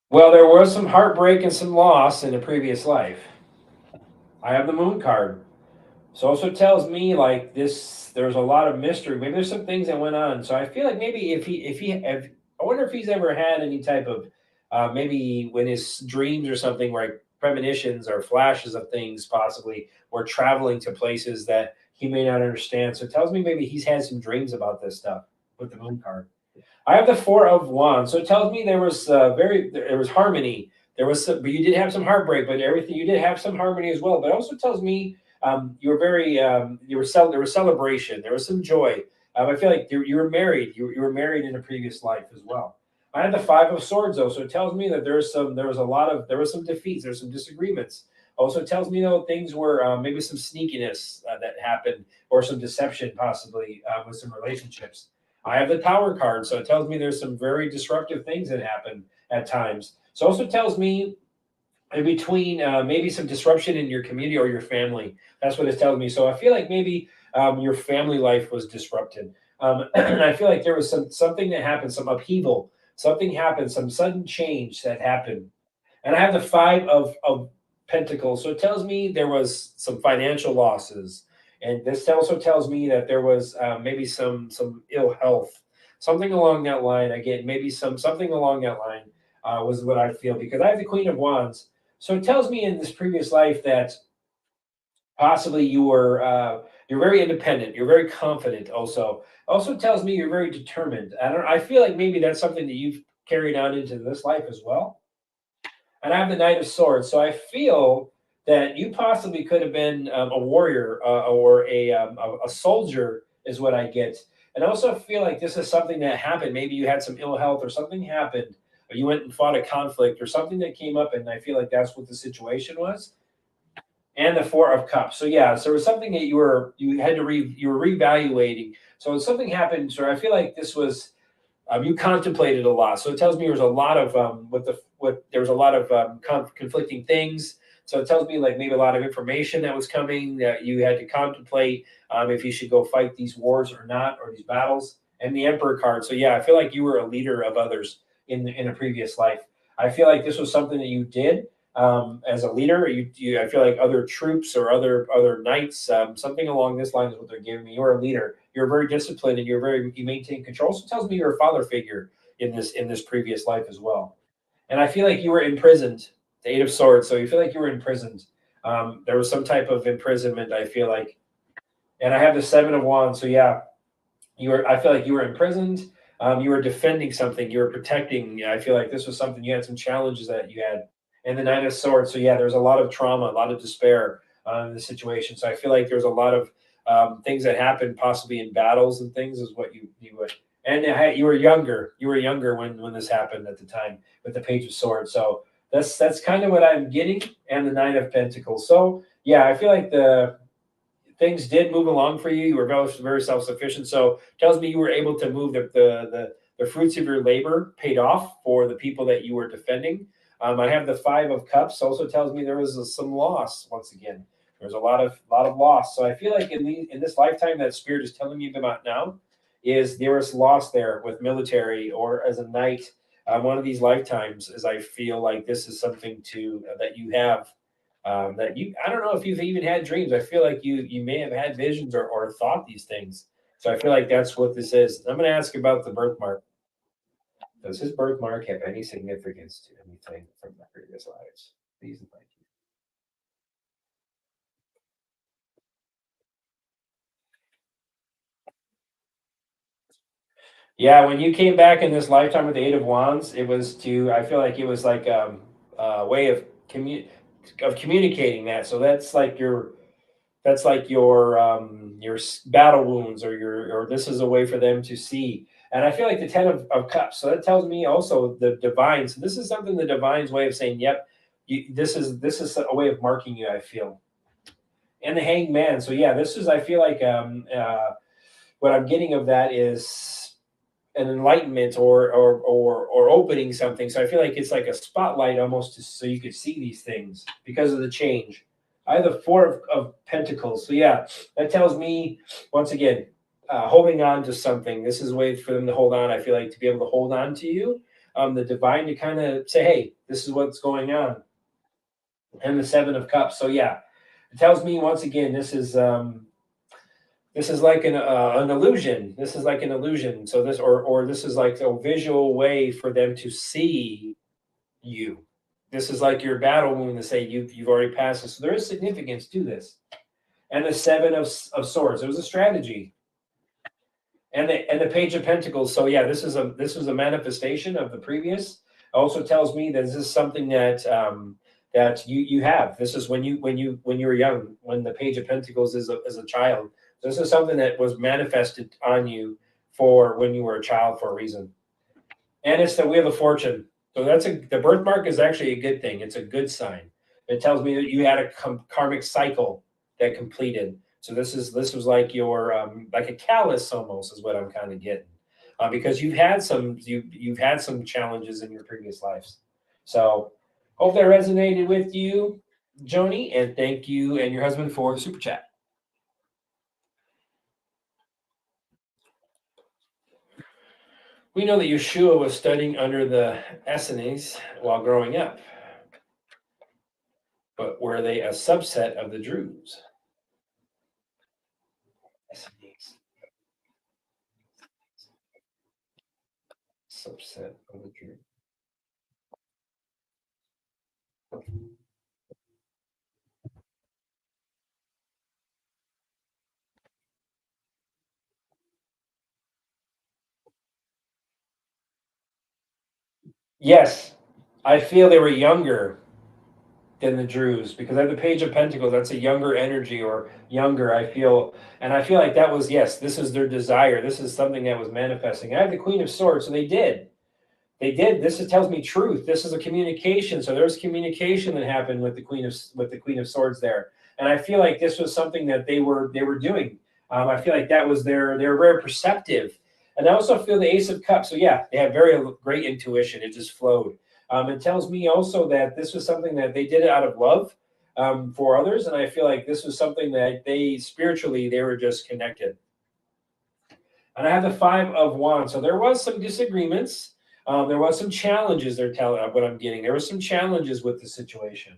Well, there was some heartbreak and some loss in a previous life. I have the moon card. So also tells me like this, there's a lot of mystery. Maybe there's some things that went on. So I feel like maybe if I wonder if he's ever had any type of maybe when his dreams or something, like premonitions or flashes of things, possibly, or traveling to places that he may not understand. So it tells me maybe he's had some dreams about this stuff with the moon card. I have the Four of Wands, so it tells me there was harmony. There was some, but you did have some heartbreak, but everything you did have some harmony as well. But it also tells me you were very there was celebration, there was some joy. I feel like you were married. You were married in a previous life as well. I had the Five of Swords though, so it tells me that there was some defeats, there's some disagreements. Also tells me though things were maybe some sneakiness that happened or some deception possibly with some relationships. I have the Tower card, so it tells me there's some very disruptive things that happen at times. So it also tells me in between maybe some disruption in your community or your family. That's what it's telling me. So I feel like maybe your family life was disrupted. And I feel like there was something that happened, some upheaval, something happened, some sudden change that happened. And I have the Five of Pentacles. So it tells me there was some financial losses. And this also tells me that there was maybe some ill health, something along that line. Again, maybe something along that line was what I feel because I have the Queen of Wands. So it tells me in this previous life that possibly you're very independent, you're very confident. Also tells me you're very determined. I feel like maybe that's something that you've carried on into this life as well. And I have the Knight of Swords. So I feel that you possibly could have been a warrior or a soldier, is what I get. And I also feel like this is something that happened. Maybe you had some ill health or something happened, or you went and fought a conflict or something that came up. And I feel like that's what the situation was. And the Four of Cups. So yeah, so it was something that you were reevaluating. So something happened. So I feel like this was you contemplated a lot, so it tells me there was a lot of there was a lot of conflicting things. So it tells me like maybe a lot of information that was coming that you had to contemplate if you should go fight these wars or not, or these battles. And the Emperor card. So yeah, I feel like you were a leader of others in a previous life. I feel like this was something that you did as a leader. I feel like other troops or other knights, something along this line is what they're giving me. You're a leader. You're very disciplined, and you maintain control. So it tells me you're a father figure in this previous life as well. And I feel like you were imprisoned. The Eight of Swords. So you feel like you were imprisoned. There was some type of imprisonment. I feel like, and I have the Seven of Wands. So yeah, you were. I feel like you were imprisoned. You were defending something. You were protecting. I feel like this was something you had some challenges that you had. And the Nine of Swords. So yeah, there's a lot of trauma, a lot of despair in the situation. So I feel like there's a lot of things that happened, possibly in battles and things, is what you would. And you were younger. You were younger when this happened at the time with the Page of Swords. So that's kind of what I'm getting. And the Nine of Pentacles. So yeah, I feel like the things did move along for you. You were very self sufficient. So it tells me you were able to move the fruits of your labor paid off for the people that you were defending. I have the Five of Cups. Also tells me there was some loss once again. There's a lot of loss. So I feel like in this lifetime that Spirit is telling me about now is there was loss there with military or as a knight. One of these lifetimes, as I feel like this is something to that you have that you I don't know if you've even had dreams. I feel like you may have had visions or thought these things. So I feel like that's what this is. I'm going to ask about the birthmark. Does his birthmark have any significance to anything from the previous lives? Please and thank you. Yeah, when you came back in this lifetime with the Eight of Wands, it was to I feel like it was like a way of of communicating that. So that's like your your battle wounds, or this is a way for them to see. And I feel like the 10 of cups, so that tells me also the divine. So this is something, the divine's way of saying, yep, this is a way of marking you, I feel. And the hanged man, so yeah, this is, I feel like, what I'm getting of that is an enlightenment, or opening something. So I feel like it's like a spotlight almost, so you could see these things because of the change. I have the 4 of Pentacles. So yeah, that tells me, once again, holding on to something. This is a way for them to hold on. I feel like, to be able to hold on to you, the divine, to kind of say, hey, this is what's going on. And the 7 of Cups. So yeah, it tells me, once again, this is like an illusion. This is like an illusion. So this, or this is like a visual way for them to see you. This is like your battle wound to say you've already passed this. So there is significance to this. And the 7 of Swords. It was a strategy. And the Page of Pentacles. So yeah, this was a manifestation of the previous. It also tells me that this is something that that you have. This is when you were young, when the Page of Pentacles is a child. This is something that was manifested on you for when you were a child, for a reason. And it's the Wheel of Fortune. So the birthmark is actually a good thing. It's a good sign. It tells me that you had a karmic cycle that completed. So this was like your like a callus almost, is what I'm kind of getting, because you've had some challenges in your previous lives. So hope that resonated with you, Joni, and thank you and your husband for the super chat. We know that Yeshua was studying under the Essenes while growing up, but were they a subset of the Druze? Essenes, subset of the Druze. Yes, I feel they were younger than the Druze, because I have the Page of Pentacles. That's a younger energy, or younger, I feel. And I feel like that was, yes, this is their desire. This is something that was manifesting. I have the Queen of Swords, and they did. They did. Tells me truth. This is a communication. So there's communication that happened with the Queen of Swords there. And I feel like this was something that they were doing. I feel like that was they're very perceptive. And I also feel the Ace of Cups. So yeah, they have very great intuition. It just flowed. It tells me also that this was something that they did out of love, for others. And I feel like this was something that they spiritually, they were just connected. And I have the 5 of Wands. So there was some disagreements. There was some challenges. They're telling what I'm getting. There was some challenges with the situation.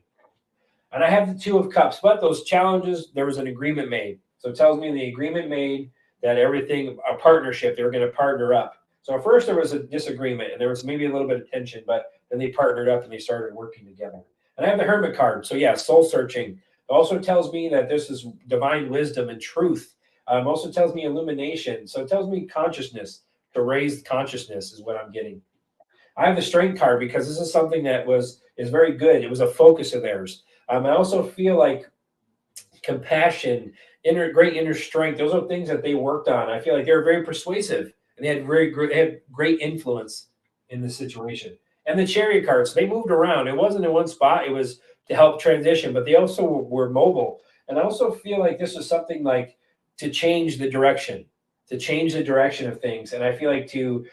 And I have the 2 of Cups, but those challenges, there was an agreement made. So it tells me the agreement made that everything, a partnership, they were going to partner up. So at first there was a disagreement, and there was maybe a little bit of tension, but then they partnered up and they started working together. And I have the Hermit card. So yeah, soul searching. It also tells me that this is divine wisdom and truth. Also tells me illumination. So it tells me consciousness, to raise consciousness is what I'm getting. I have the Strength card because this is something that is very good. It was a focus of theirs. I also feel like compassion, great inner strength. Those are things that they worked on. I feel like they were very persuasive, and they had great influence in the situation. And the Chariot cards, they moved around. It wasn't in one spot. It was to help transition, but they also were mobile. And I also feel like this was something like to change the direction, of things. And I feel like to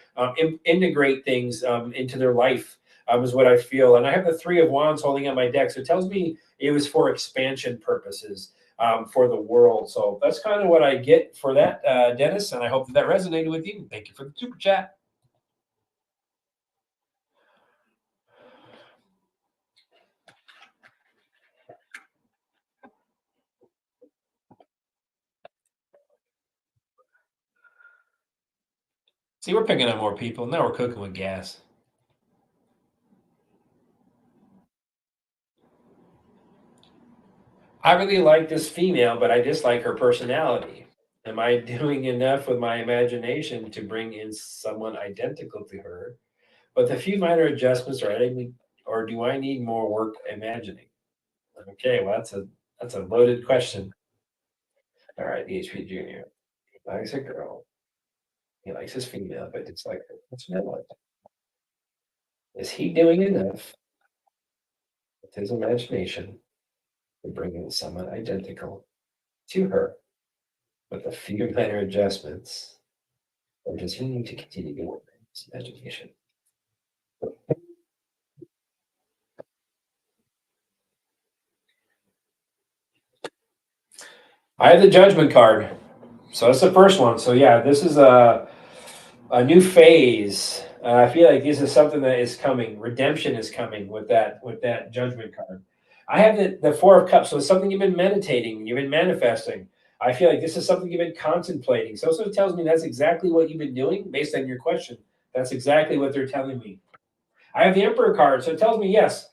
integrate things into their life, is what I feel. And I have the 3 of Wands holding on my deck. So it tells me it was for expansion purposes, for the world. So that's kind of what I get for that, Dennis. And I hope that resonated with you. Thank you for the super chat. See, we're picking up more people. Now we're cooking with gas. I really like this female, but I dislike her personality. Am I doing enough with my imagination to bring in someone identical to her? But the few minor adjustments are adding me, or do I need more work imagining? Okay, well, that's a loaded question. All right, the HP Junior. He likes a girl. He likes his female, but it's like, what's that like? Is he doing enough with his imagination to bring in someone identical to her with a few minor adjustments? Or does he need to continue to work on his imagination? I have the judgment card. So that's the first one. So yeah, this is a new phase. I feel like this is something that is coming. Redemption is coming with that judgment card. I have the Four of Cups. So it's something you've been meditating, you've been manifesting. I feel like this is something you've been contemplating. So it tells me that's exactly what you've been doing based on your question. That's exactly what they're telling me. I have the Emperor card. So it tells me, yes,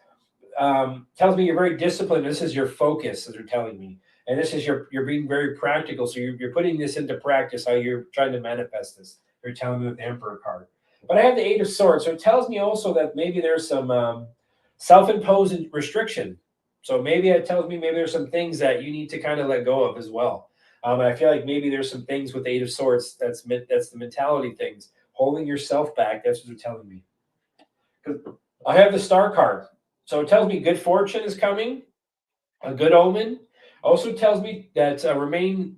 tells me you're very disciplined. This is your focus, as they're telling me. And this is you're being very practical. So you're putting this into practice, how you're trying to manifest this. They're telling me with the Emperor card. But I have the Eight of Swords. So it tells me also that maybe there's some self-imposed restriction. So maybe it tells me maybe there's some things that you need to kind of let go of as well. I feel like maybe there's some things with the Eight of Swords that's the mentality things, holding yourself back. That's what they're telling me. Because I have the Star card. So it tells me good fortune is coming, a good omen. Also tells me that remain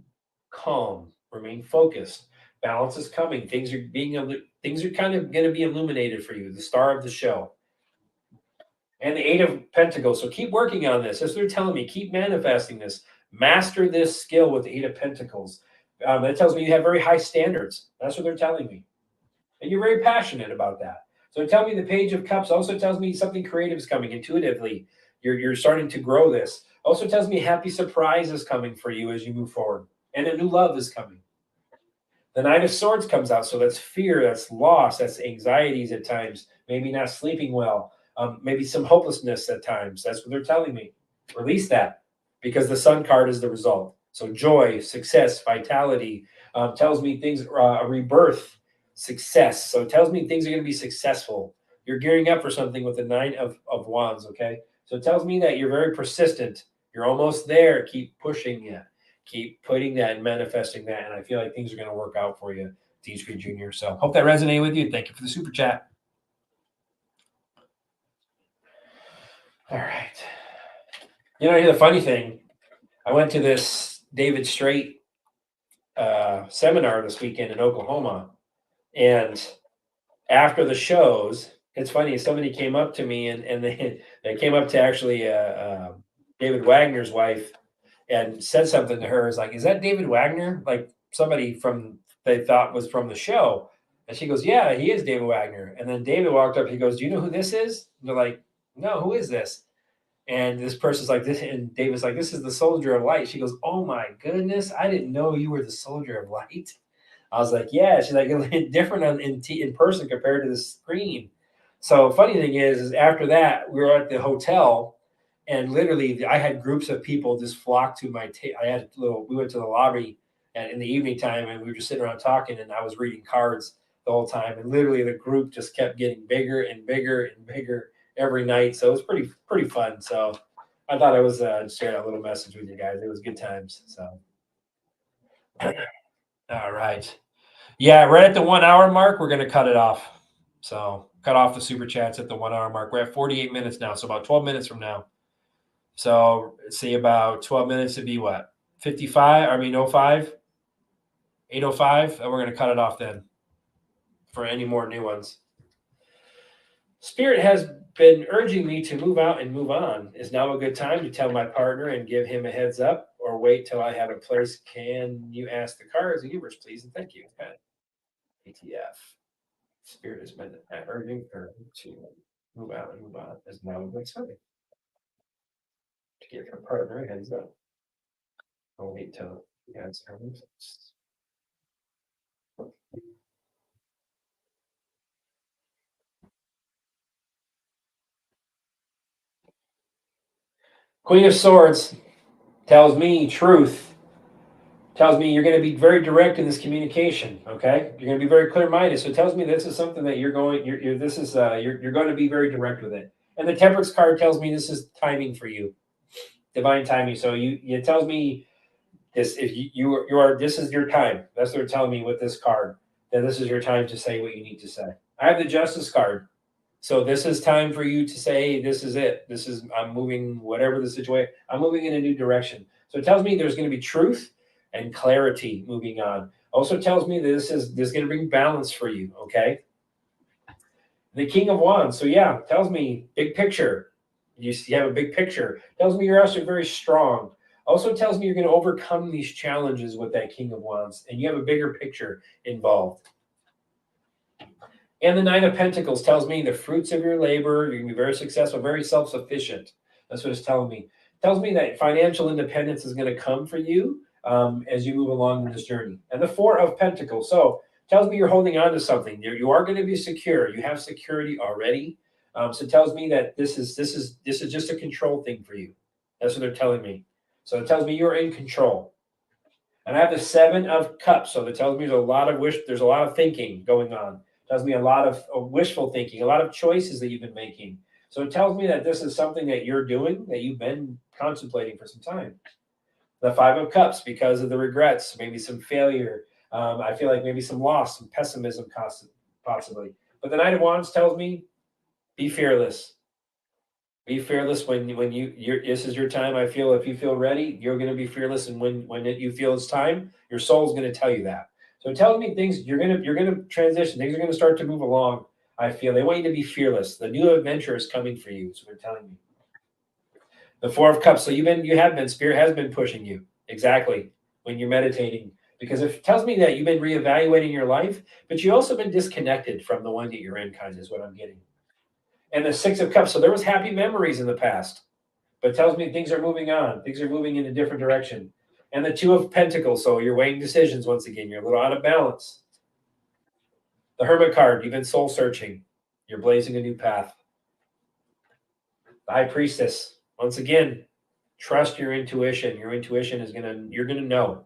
calm, remain focused. Balance is coming. Things are kind of going to be illuminated for you. The star of the show, and the Eight of Pentacles. So keep working on this. That's what they're telling me. Keep manifesting this. Master this skill with the Eight of Pentacles. That tells me you have very high standards. That's what they're telling me, and you're very passionate about that. So tell me the Page of Cups also tells me something creative is coming intuitively. You're starting to grow this. Also tells me happy surprise is coming for you as you move forward, and a new love is coming. The Knight of Swords comes out, so that's fear, that's loss, that's anxieties at times, maybe not sleeping well, maybe some hopelessness at times. That's what they're telling me. Release that, because the Sun card is the result. So joy, success, vitality, tells me things, a rebirth, success. So it tells me things are going to be successful. You're gearing up for something with the Nine of Wands, okay? So it tells me that you're very persistent. You're almost there. Keep pushing it. Keep putting that and manifesting that. And I feel like things are going to work out for you, DHP Jr. So hope that resonated with you. Thank you for the super chat. All right. You know, the funny thing, I went to this David Straight seminar this weekend in Oklahoma. And after the shows, it's funny, somebody came up to me and they came up to actually David Wagner's wife and said something to her. Is like, is that David Wagner? Like somebody from they thought was from the show. And she goes, yeah, he is David Wagner. And then David walked up. He goes, do you know who this is? And they're like, no, who is this? And this person's like this, and David's like, this is the Soldier of Light. She goes, oh my goodness, I didn't know you were the Soldier of Light. I was like, yeah. She's like, it's different in person compared to the screen. So funny thing is after that, we were at the hotel, and literally I had groups of people just flock to my we went to the lobby and in the evening time, and we were just sitting around talking, and I was reading cards the whole time. And literally the group just kept getting bigger and bigger and bigger every night. So it was pretty fun. So I thought I was sharing a little message with you guys. It was good times. So all right. Yeah, right at the 1 hour mark, we're going to cut it off. So cut off the super chats at the 1 hour mark. We're at 48 minutes now. So about 12 minutes from now. So see about 12 minutes to be what? 55, I mean 05, 8:05. And we're going to cut it off then for any more new ones. Spirit has been urging me to move out and move on. Is now a good time to tell my partner and give him a heads up, or wait till I have a place? Can you ask the cards and universe, please? And thank you. Okay. ATF. Spirit has been urging her to move out and move on. Is now a good time to give her partner a heads up. I'll wait till he has her place. Queen of Swords tells me truth. Tells me you're going to be very direct in this communication. Okay, you're going to be very clear-minded. So it tells me this is something that you're going to be very direct with it. And the Temperance card tells me this is timing for you. divine timing. So it tells me this, if you are, this is your time. That's what they're telling me with this card, that this is your time to say what you need to say. I have the Justice card. So this is time for you to say, this is it. I'm moving, whatever the situation, I'm moving in a new direction. So it tells me there's going to be truth and clarity moving on. Also tells me that this is going to bring balance for you, okay? The King of Wands. So yeah, tells me big picture. You have a big picture. Tells me you're also very strong. Also tells me you're going to overcome these challenges with that King of Wands, and you have a bigger picture involved. And the Nine of Pentacles tells me the fruits of your labor, you're going to be very successful, very self-sufficient. That's what it's telling me. It tells me that financial independence is going to come for you as you move along in this journey. And the Four of Pentacles. So it tells me you're holding on to something. You are going to be secure. You have security already. So it tells me that this is just a control thing for you. That's what they're telling me. So it tells me you're in control. And I have the Seven of Cups. So it tells me there's a lot of thinking going on. Tells me a lot of wishful thinking, a lot of choices that you've been making. So it tells me that this is something that you're doing, that you've been contemplating for some time. The Five of Cups, because of the regrets, maybe some failure. I feel like maybe some loss, some pessimism, possibly. But the Knight of Wands tells me, be fearless. Be fearless when this is your time. I feel if you feel ready, you're going to be fearless, and when you feel it's time, your soul's going to tell you that. So it tells me things you're gonna transition. Things are gonna start to move along. I feel they want you to be fearless. The new adventure is coming for you. So they're telling me. The Four of Cups. So Spirit has been pushing you exactly when you're meditating, because it tells me that you've been reevaluating your life, but you also been disconnected from the one that you're in. Kind of is what I'm getting. And the Six of Cups. So there was happy memories in the past, but it tells me things are moving on. Things are moving in a different direction. And the Two of Pentacles. So you're weighing decisions once again. You're a little out of balance. The Hermit card. You've been soul searching. You're blazing a new path. The High Priestess. Once again, trust your intuition. Your intuition you're gonna know.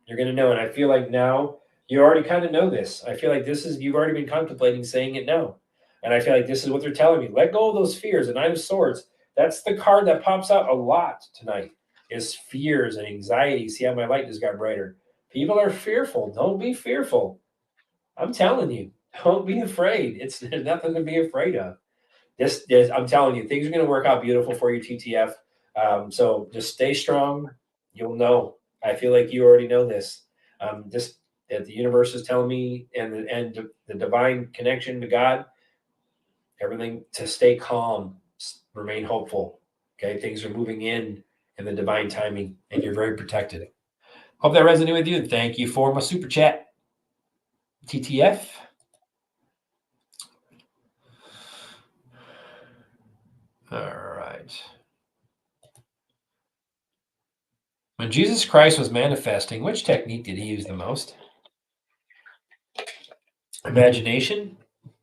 You're gonna know. And I feel like now you already kind of know this. I feel like you've already been contemplating saying it now. And I feel like this is what they're telling me. Let go of those fears. The Nine of Swords. That's the card that pops out a lot tonight. Is fears and anxiety. See how my light just got brighter. People are fearful. Don't be fearful. I'm telling you, don't be afraid. There's nothing to be afraid of. I'm telling you, things are going to work out beautiful for you, TTF. So just stay strong. You'll know. I feel like you already know this. Just that the universe is telling me, and the divine connection to God, everything, to stay calm, remain hopeful. Okay, things are moving in the divine timing, and you're very protected. Hope that resonated with you. Thank you for my super chat, TTF. All right. When Jesus Christ was manifesting, which technique did he use the most? Imagination,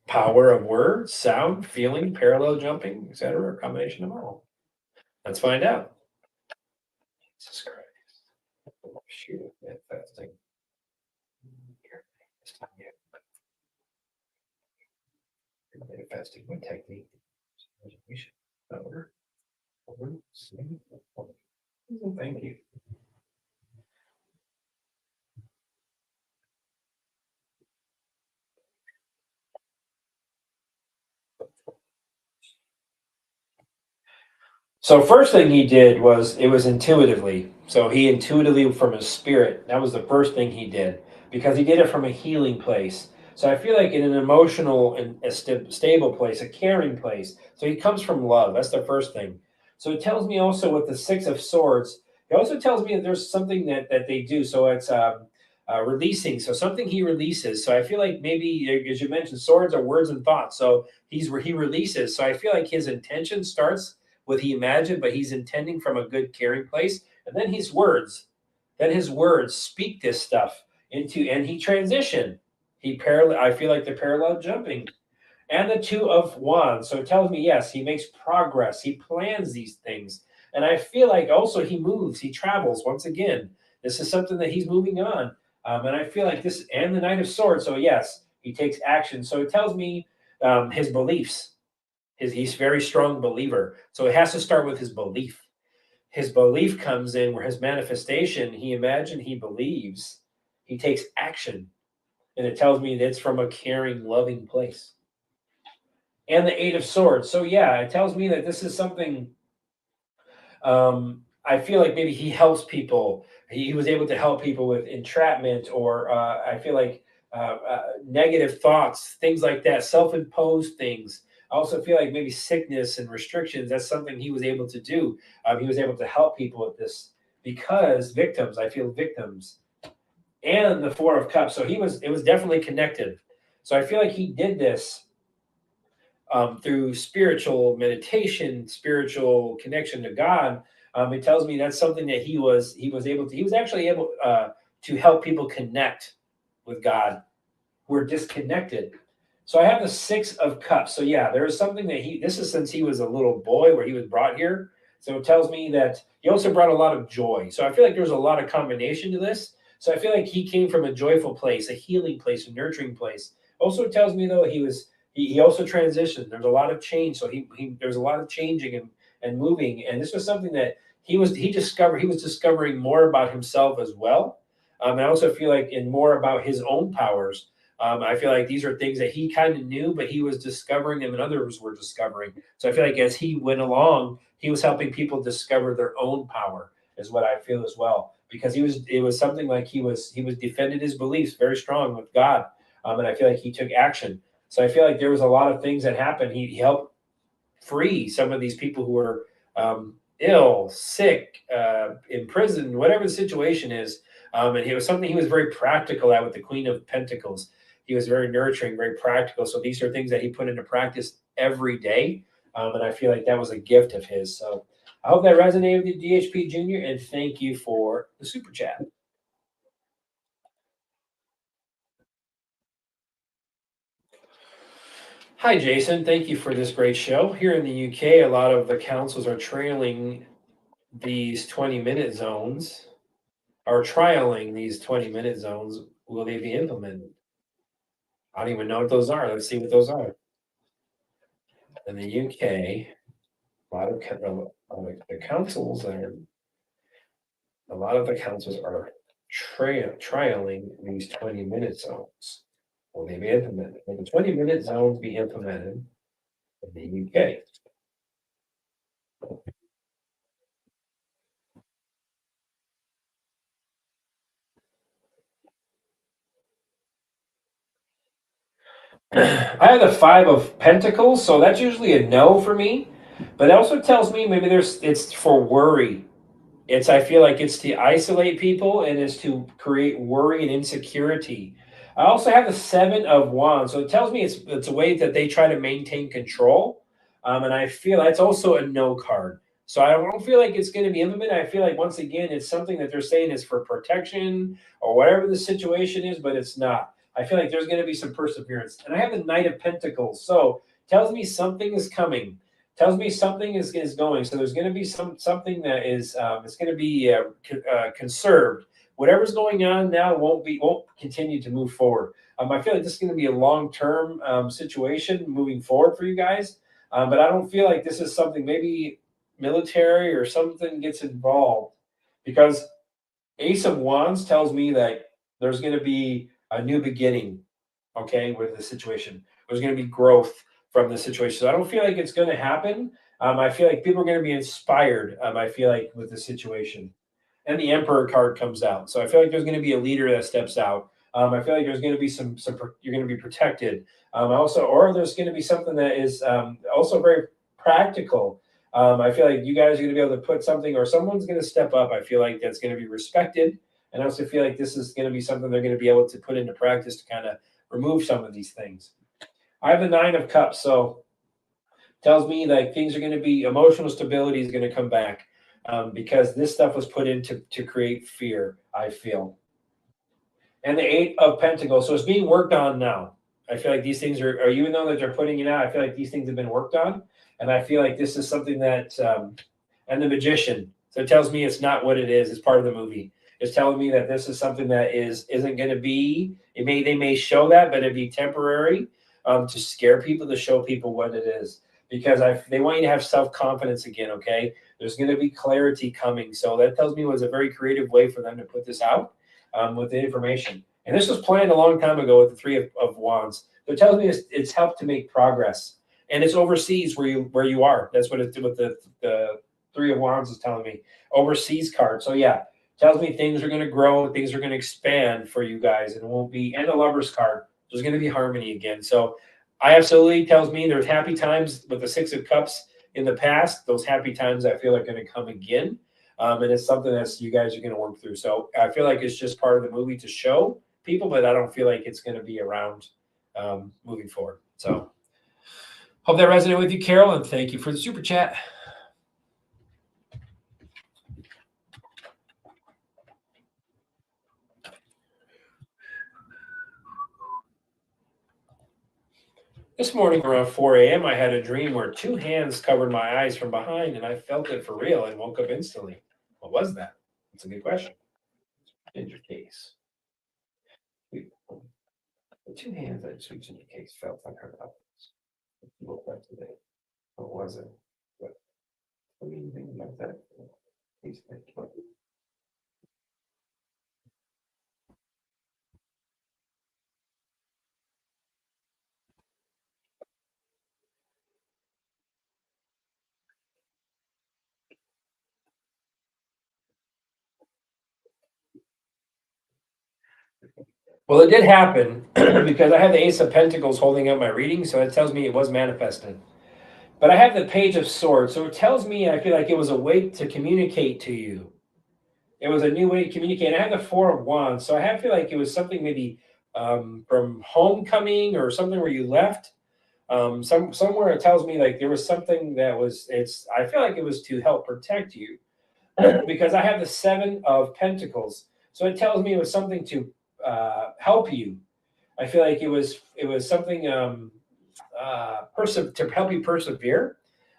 power of words, sound, feeling, parallel jumping, etc., a combination of all. Let's find out. Jesus Christ. Shoot, manifesting. Manifesting, what technique? Imagination, power, words, thank you. So first thing he did was intuitively. So he intuitively from his spirit. That was the first thing he did, because he did it from a healing place. So I feel like in an emotional and a stable place, a caring place. So he comes from love. That's the first thing. So it tells me also with the Six of Swords, it also tells me that there's something that they do. So it's releasing. So something he releases. So I feel like maybe, as you mentioned, swords are words and thoughts. So he releases. So I feel like his intention starts with he imagined, but he's intending from a good caring place. And then his words speak this stuff into, and he transitioned. I feel like the parallel jumping. And the Two of Wands. So it tells me, yes, he makes progress. He plans these things. And I feel like also he moves, he travels. Once again, this is something that he's moving on. And I feel like this, and the Knight of Swords. So yes, he takes action. So it tells me his beliefs. He's a very strong believer. So it has to start with his belief. his belief comes in, where his manifestation, he believes, he takes action. And it tells me that it's from a caring, loving place. And the Eight of Swords. So yeah, it tells me that this is something, I feel like maybe he helps people. He was able to help people with entrapment, or I feel like negative thoughts, things like that, self-imposed things. I also feel like maybe sickness and restrictions. That's something he was able to do. He was able to help people with this, because victims. I feel victims, and the Four of Cups. So he was. It was definitely connected. So I feel like he did this through spiritual meditation, spiritual connection to God. It tells me that's something that he was able to. He was actually able to help people connect with God who are disconnected. So I have the Six of Cups. So yeah, there is something that this is since he was a little boy where he was brought here. So it tells me that he also brought a lot of joy. So I feel like there's a lot of combination to this. So I feel like he came from a joyful place, a healing place, a nurturing place. Also tells me though he also transitioned. There's a lot of change. So there's a lot of changing and moving. And this was something that he was discovering more about himself as well. I also feel like in more about his own powers. I feel like these are things that he kind of knew, but he was discovering them and others were discovering. So I feel like as he went along, he was helping people discover their own power, is what I feel as well. Because it was something like he defended his beliefs very strong with God. And I feel like he took action. So I feel like there was a lot of things that happened. He helped free some of these people who were ill, sick, imprisoned, whatever the situation is. And it was something he was very practical at with the Queen of Pentacles. He was very nurturing, very practical. So these are things that he put into practice every day. And I feel like that was a gift of his. So I hope that resonated with you, DHP Jr., and thank you for the super chat. Hi, Jason. Thank you for this great show. Here in the UK, a lot of the councils are trailing these 20-minute zones, or trialing these 20-minute zones. Will they be implemented? I don't even know what those are. Let's see what those are. In the UK, a lot of the councils are trialing these 20-minute zones. Will they be implemented? Will the 20-minute zones be implemented in the UK? I have the Five of Pentacles, so that's usually a no for me. But it also tells me maybe it's for worry. I feel like it's to isolate people and it's to create worry and insecurity. I also have the Seven of Wands, so it tells me it's a way that they try to maintain control. And I feel that's also a no card. So I don't feel like it's going to be implemented. I feel like once again it's something that they're saying is for protection or whatever the situation is, but it's not. I feel like there's going to be some perseverance. And I have the Knight of Pentacles, so tells me something is coming. Tells me something is going. So there's going to be something that is it's going to be conserved. Whatever's going on now won't continue to move forward. I feel like this is going to be a long-term situation moving forward for you guys. But I don't feel like this is something maybe military or something gets involved, because Ace of Wands tells me that there's going to be a new beginning, okay, with the situation. There's going to be growth from the situation. So I don't feel like it's going to happen. I feel like people are going to be inspired, I feel like, with the situation. And the Emperor card comes out. So I feel like there's going to be a leader that steps out. I feel like there's going to be you're going to be protected. Or there's going to be something that is also very practical. I feel like you guys are going to be able to put something, or someone's going to step up. I feel like that's going to be respected. And I also feel like this is going to be something they're going to be able to put into practice to kind of remove some of these things. I have the Nine of Cups, so tells me like things are going to be, emotional stability is going to come back, because this stuff was put in to create fear, I feel. And the Eight of Pentacles, so it's being worked on now. I feel like these things are even though that they're putting it out, I feel like these things have been worked on. And I feel like this is something that, and the Magician, so it tells me it's not what it is. It's part of the movie. It's telling me that this is something that isn't going to be, they may show that, but it'd be temporary, to scare people, to show people what it is. because they want you to have self-confidence again, okay? There's going to be clarity coming. So that tells me it was a very creative way for them to put this out with the information. And this was planned a long time ago with the Three of Wands. So it tells me it's helped to make progress. And it's overseas where you are. That's what it's with the Three of Wands is telling me. Overseas card. So yeah, tells me things are going to grow, things are going to expand for you guys, and it won't be. And the Lover's card. There's going to be harmony again. So I absolutely tells me there's happy times with the Six of Cups in the past. Those happy times I feel are going to come again. And it's something that you guys are going to work through. So I feel like it's just part of the movie to show people, but I don't feel like it's going to be around moving forward. So hope that resonated with you, Carol, and thank you for the super chat. This morning around 4 a.m., I had a dream where two hands covered my eyes from behind, and I felt it for real and woke up instantly. What was that? That's a good question. In your case. The two hands I switched in your case felt like her up. Woke up today. What was it? What do you think about that? Please think about it. Well, it did happen because I have the Ace of Pentacles holding up my reading, so it tells me it was manifested. But I have the Page of Swords, so it tells me I feel like it was a way to communicate to you. It was a new way to communicate. I have the Four of Wands, so I feel like it was something maybe from homecoming or something where you left. Somewhere it tells me like there was something that was. I feel like it was to help protect you because I have the Seven of Pentacles, so it tells me it was something to help you. I feel like it was something to help you persevere.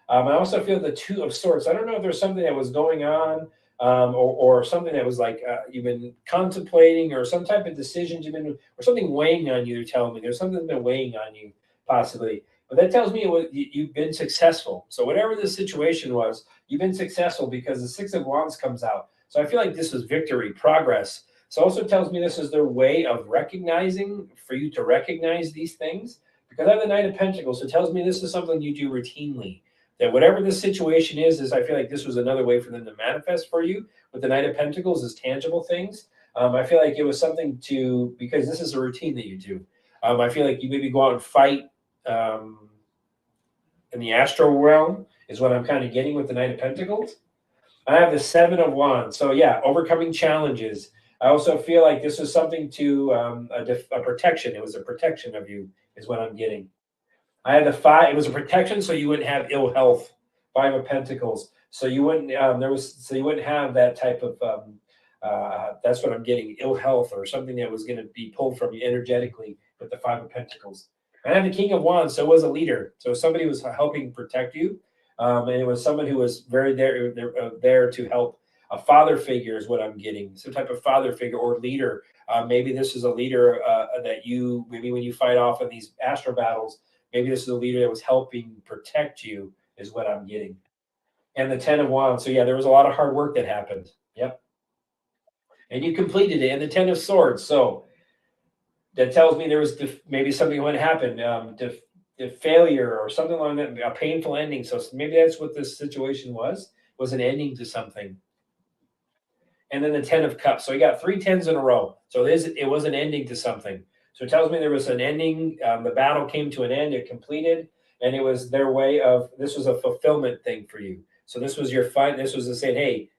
I also feel the Two of Swords. I don't know if there's something that was going on or something that was like you've been contemplating or some type of decisions you've been or something weighing on you. They're telling me there's something that's been weighing on you possibly. But that tells me you've been successful. So whatever the situation was, you've been successful because the Six of Wands comes out. So I feel like this was victory, progress. So also tells me this is their way of recognizing, for you to recognize these things. Because I have the Knight of Pentacles, so it tells me this is something you do routinely. That whatever the situation is I feel like this was another way for them to manifest for you. With the Knight of Pentacles is tangible things. I feel like it was something to, because this is a routine that you do. I feel like you maybe go out and fight in the astral realm is what I'm kind of getting with the Knight of Pentacles. I have the Seven of Wands. So yeah, overcoming challenges. I also feel like this is something to a protection. It was a protection of you is what I'm getting. I had the Five. It was a protection so you wouldn't have ill health. Five of Pentacles. So you wouldn't you wouldn't have that type of that's what I'm getting, ill health or something that was going to be pulled from you energetically with the Five of Pentacles. I had the King of Wands, so it was a leader. So somebody was helping protect you. And it was someone who was very there to help. A father figure is what I'm getting, some type of father figure or leader. Maybe this is a leader that you, maybe when you fight off in these astral battles, maybe this is a leader that was helping protect you is what I'm getting. And the Ten of Wands. So yeah, there was a lot of hard work that happened. Yep. And you completed it. And the Ten of Swords. So that tells me there was maybe something would happen, the failure or something along that, a painful ending. So maybe that's what this situation was an ending to something. And then the Ten of Cups. So you got 3 tens in a row. So it was an ending to something. So it tells me there was an ending. The battle came to an end. It completed. And it was their way of, this was a fulfillment thing for you. So this was your fight. This was to say, hey,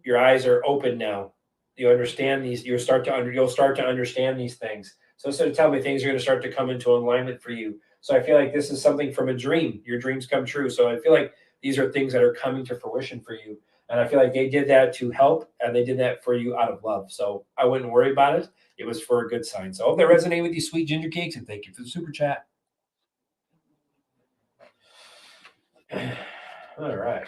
your eyes are open now. You understand these. You'll start to understand these things. So instead of telling me things are going to start to come into alignment for you. So I feel like this is something from a dream. Your dreams come true. So I feel like these are things that are coming to fruition for you. And I feel like they did that to help, and they did that for you out of love. So I wouldn't worry about it. It was for a good sign. So I hope that resonated with you, sweet ginger cakes, and thank you for the super chat. All right.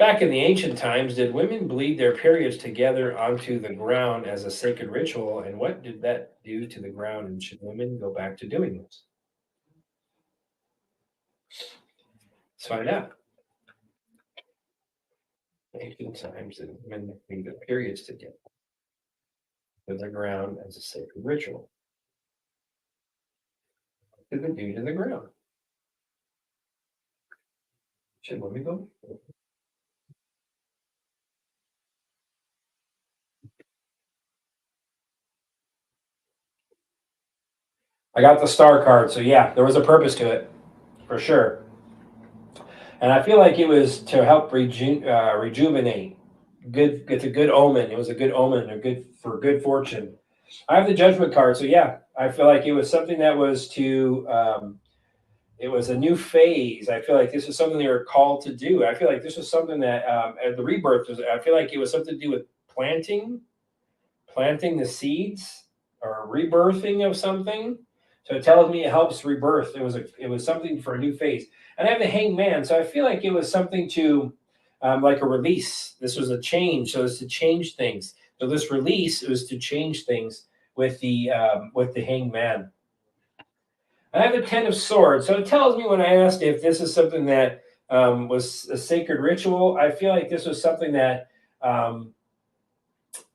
Back in the ancient times, did women bleed their periods together onto the ground as a sacred ritual? And what did that do to the ground? And should women go back to doing this? Let's find out. Ancient times, did women bleed their periods together to the ground as a sacred ritual? What did they do to the ground? Should women go? I got the star card, so yeah, there was a purpose to it, for sure. And I feel like it was to help rejuvenate. Good, it's a good omen. It was a good omen, a good for good fortune. I have the judgment card, so yeah, I feel like it was something that was to. It was a new phase. I feel like this is something they were called to do. I feel like this was something that the rebirth was. I feel like it was something to do with planting the seeds or rebirthing of something. So it tells me it helps rebirth. It was something for a new phase. And I have the hangman, so I feel like it was something to like a release. This was a change, so it's to change things. So this release was to change things with the hangman. I have the Ten of Swords, so it tells me when I asked if this is something that was a sacred ritual. I feel like this was something that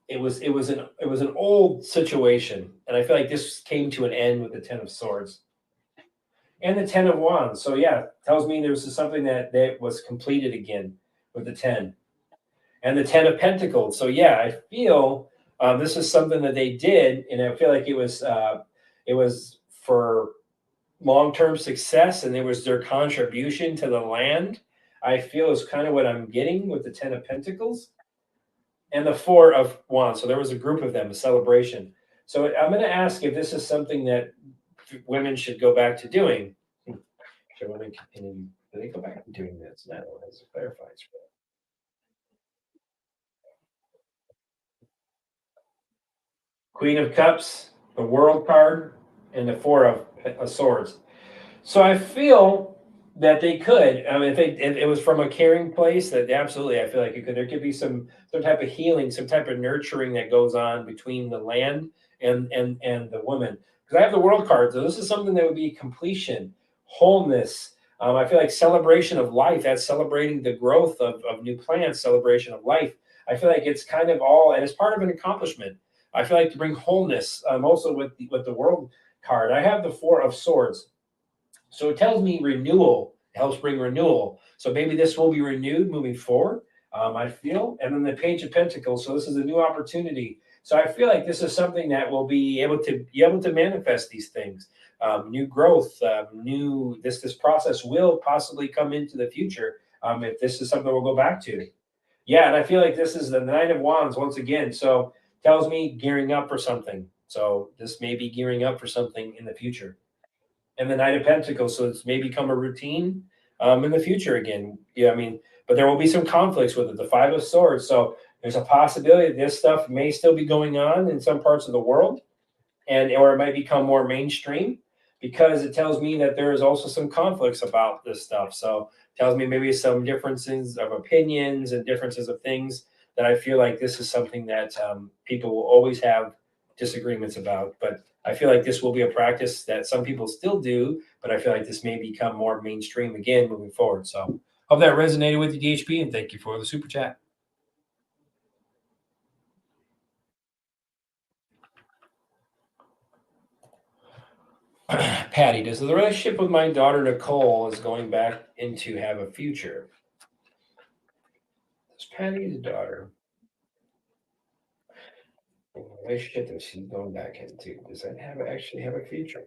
it was an old situation, and I feel like this came to an end with the Ten of Swords and the Ten of Wands. So yeah, tells me there was something that was completed again with the 10 and the 10 of Pentacles. So yeah, I feel this is something that they did, and I feel like it was for long-term success, and it was their contribution to the land. I feel is kind of what I'm getting with the 10 of Pentacles and the Four of Wands. So there was a group of them, a celebration. So I'm going to ask if this is something that women should go back to doing. Should women continue? Do they go back to doing this? No, as it clarifies. Queen of Cups, the World card, and the Four of Swords. So I feel that they could. I mean, if it was from a caring place, that absolutely, I feel like it could. There could be some type of healing, some type of nurturing that goes on between the land and the woman. Because I have the World card, so this is something that would be completion, wholeness. I feel like celebration of life. That's celebrating the growth of new plants, celebration of life. I feel like it's kind of all, and it's part of an accomplishment. I feel like to bring wholeness. Also with the World card, I have the Four of Swords. So it tells me renewal, helps bring renewal. So maybe this will be renewed moving forward, I feel. And then the Page of Pentacles. So this is a new opportunity. So I feel like this is something that will be able to manifest these things. New growth, this process will possibly come into the future if this is something we'll go back to. Yeah, and I feel like this is the Nine of Wands once again. So tells me gearing up for something. So this may be gearing up for something in the future. And the Knight of Pentacles, so it's may become a routine in the future again. Yeah, I mean, but there will be some conflicts with it. The Five of Swords, so there's a possibility this stuff may still be going on in some parts of the world, or it might become more mainstream because it tells me that there is also some conflicts about this stuff. So it tells me maybe some differences of opinions and differences of things that I feel like this is something that people will always have disagreements about. But I feel like this will be a practice that some people still do, but I feel like this may become more mainstream again moving forward. So hope that resonated with you, DHP, and thank you for the super chat. Patty, does the relationship with my daughter Nicole is going back into have a future? Does Patty's daughter the relationship that she's going back into, does that actually have a future?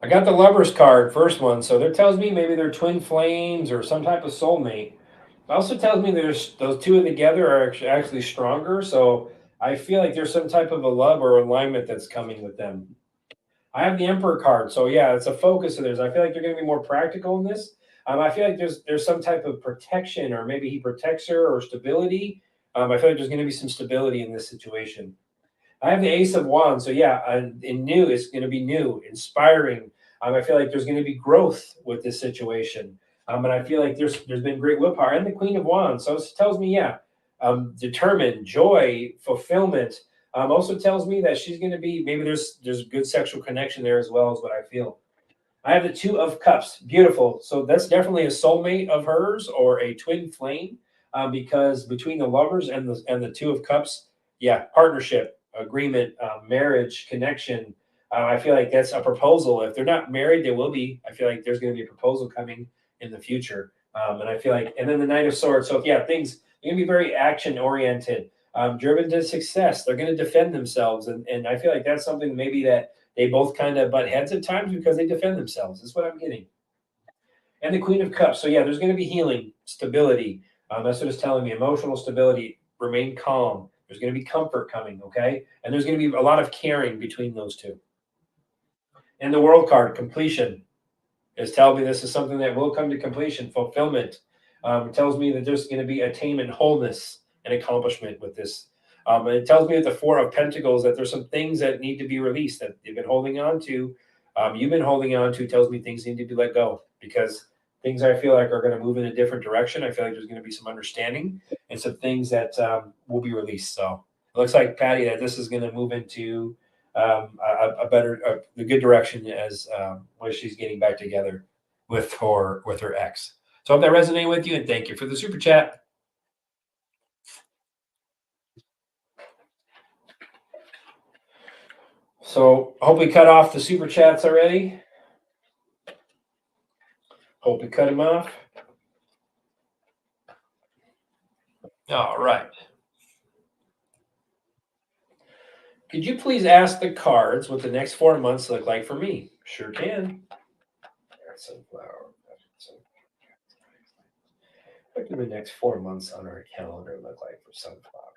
I got the Lovers card, first one, so that tells me maybe they're twin flames or some type of soulmate. It also tells me there's those two together are actually stronger, so I feel like there's some type of a love or alignment that's coming with them. I have the Emperor card, so yeah, it's a focus of theirs. I feel like they're going to be more practical in this. I feel like there's some type of protection, or maybe he protects her, or stability I feel like there's going to be some stability in this situation. I have the Ace of Wands, so yeah, in new, it's going to be new, inspiring. I feel like there's going to be growth with this situation, and I feel like there's been great willpower, and the Queen of Wands. So it tells me, yeah, determined, joy, fulfillment. Also tells me that she's going to be, maybe there's good sexual connection there as well, as what I feel. I have the Two of Cups, beautiful. So that's definitely a soulmate of hers or a twin flame, because between the Lovers and the Two of Cups, yeah, partnership, agreement, marriage, connection. I feel like that's a proposal. If they're not married, they will be. I feel like there's going to be a proposal coming in the future, and I feel like, and then the Knight of Swords. So yeah, things are going to be very action oriented, driven to success. They're going to defend themselves, and I feel like that's something maybe that they both kind of butt heads at times because they defend themselves. That's what I'm getting. And the Queen of Cups. So yeah, there's going to be healing, stability. That's what it's telling me. Emotional stability. Remain calm. There's going to be comfort coming. Okay, and there's going to be a lot of caring between those two. And the World card, completion, is telling me this is something that will come to completion, fulfillment. It tells me that there's going to be attainment, wholeness, and accomplishment with this. It tells me at the Four of Pentacles that there's some things that need to be released that you've been holding on to. You've been holding on to. Tells me things need to be let go, because things I feel like are going to move in a different direction. I feel like there's going to be some understanding and some things that will be released. So it looks like, Patty, that this is going to move into a better, the good direction as when she's getting back together with her ex. So I hope that resonated with you, and thank you for the super chat. So hope we cut off the super chats already. Hope we cut them off. All right. Could you please ask the cards what the next 4 months look like for me? Sure can. Sunflower. What do the next 4 months on our calendar look like for sunflower?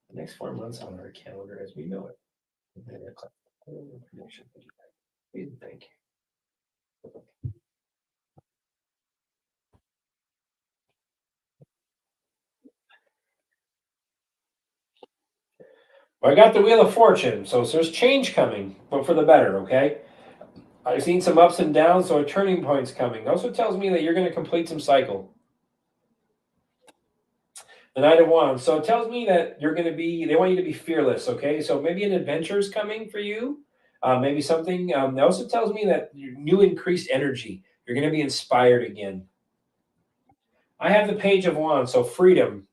The next 4 months on our calendar as we know it. Please, thank you. I got the Wheel of Fortune, so there's change coming, but for the better, okay? I've seen some ups and downs, so a turning point's coming. It also tells me that you're going to complete some cycle. The Knight of Wands. So it tells me that you're going to be, they want you to be fearless, okay? So maybe an adventure is coming for you. Maybe something. It also tells me that new increased energy. You're going to be inspired again. I have the Page of Wands, so freedom.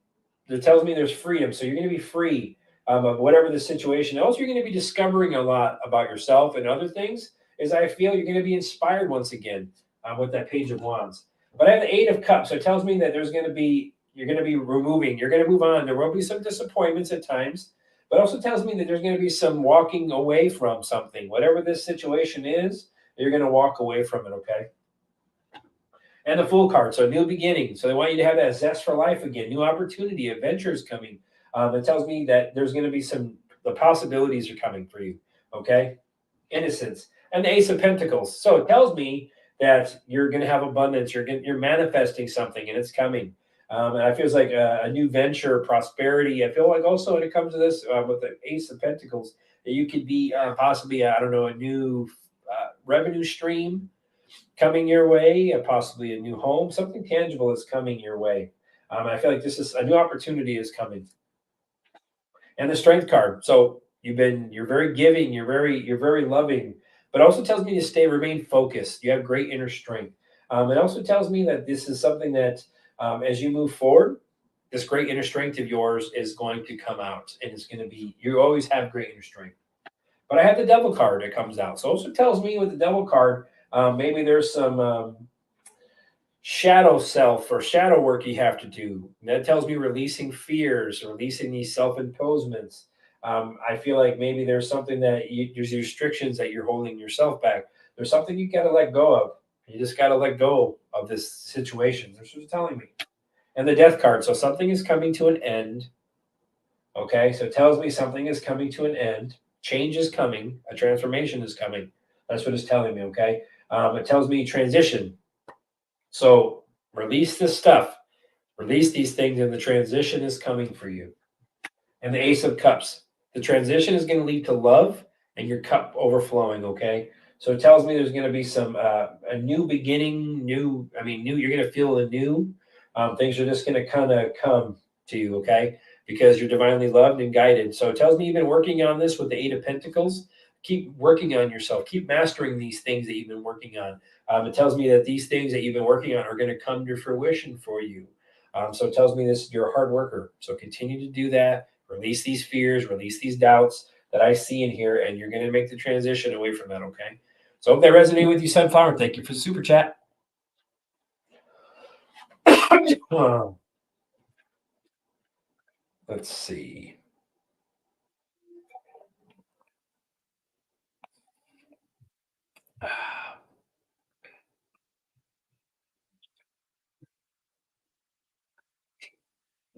It tells me there's freedom. So you're going to be free of whatever the situation. Also, you're going to be discovering a lot about yourself and other things. As I feel you're going to be inspired once again with that Page of Wands. But I have the Eight of Cups. So it tells me that there's going to be, you're going to be removing, you're going to move on. There will be some disappointments at times, but also tells me that there's going to be some walking away from something. Whatever this situation is, you're going to walk away from it, okay? And the Fool card, so new beginning. So they want you to have that zest for life again, new opportunity, adventures coming. It tells me that there's going to be the possibilities are coming for you, okay? Innocence. And the Ace of Pentacles. So it tells me that you're going to have abundance. You're manifesting something, and it's coming. And I feel like a new venture, prosperity. I feel like also when it comes to this with the Ace of Pentacles, that you could be possibly, I don't know, a new revenue stream coming your way, possibly a new home, something tangible is coming your way. I feel like this is a new opportunity is coming. And the Strength card. So you're very giving, you're very loving, but also tells me to remain focused. You have great inner strength. It also tells me that this is something that as you move forward, this great inner strength of yours is going to come out, and it's going to be, you always have great inner strength. But I have the Devil card that comes out. So it also tells me with the Devil card, maybe there's some shadow self or shadow work you have to do. And that tells me releasing fears, releasing these self-imposements. I feel like maybe there's something that there's restrictions that you're holding yourself back. There's something you got to let go of. You just got to let go of this situation. That's what it's telling me. And the Death card. So something is coming to an end. Okay. So it tells me something is coming to an end. Change is coming. A transformation is coming. That's what it's telling me. Okay. It tells me transition. So release this stuff. Release these things, and the transition is coming for you. And the Ace of Cups. The transition is going to lead to love and your cup overflowing, okay? So it tells me there's going to be some a new beginning, you're going to feel anew. Things are just going to kind of come to you, okay? Because you're divinely loved and guided. So it tells me you've been working on this with the Eight of Pentacles. Keep working on yourself. Keep mastering these things that you've been working on. It tells me that these things that you've been working on are going to come to fruition for you. So it tells me this, you're a hard worker. So continue to do that. Release these fears, release these doubts that I see in here, and you're going to make the transition away from that, okay? So I hope that resonated with you, Sunflower. Thank you for the super chat. Let's see.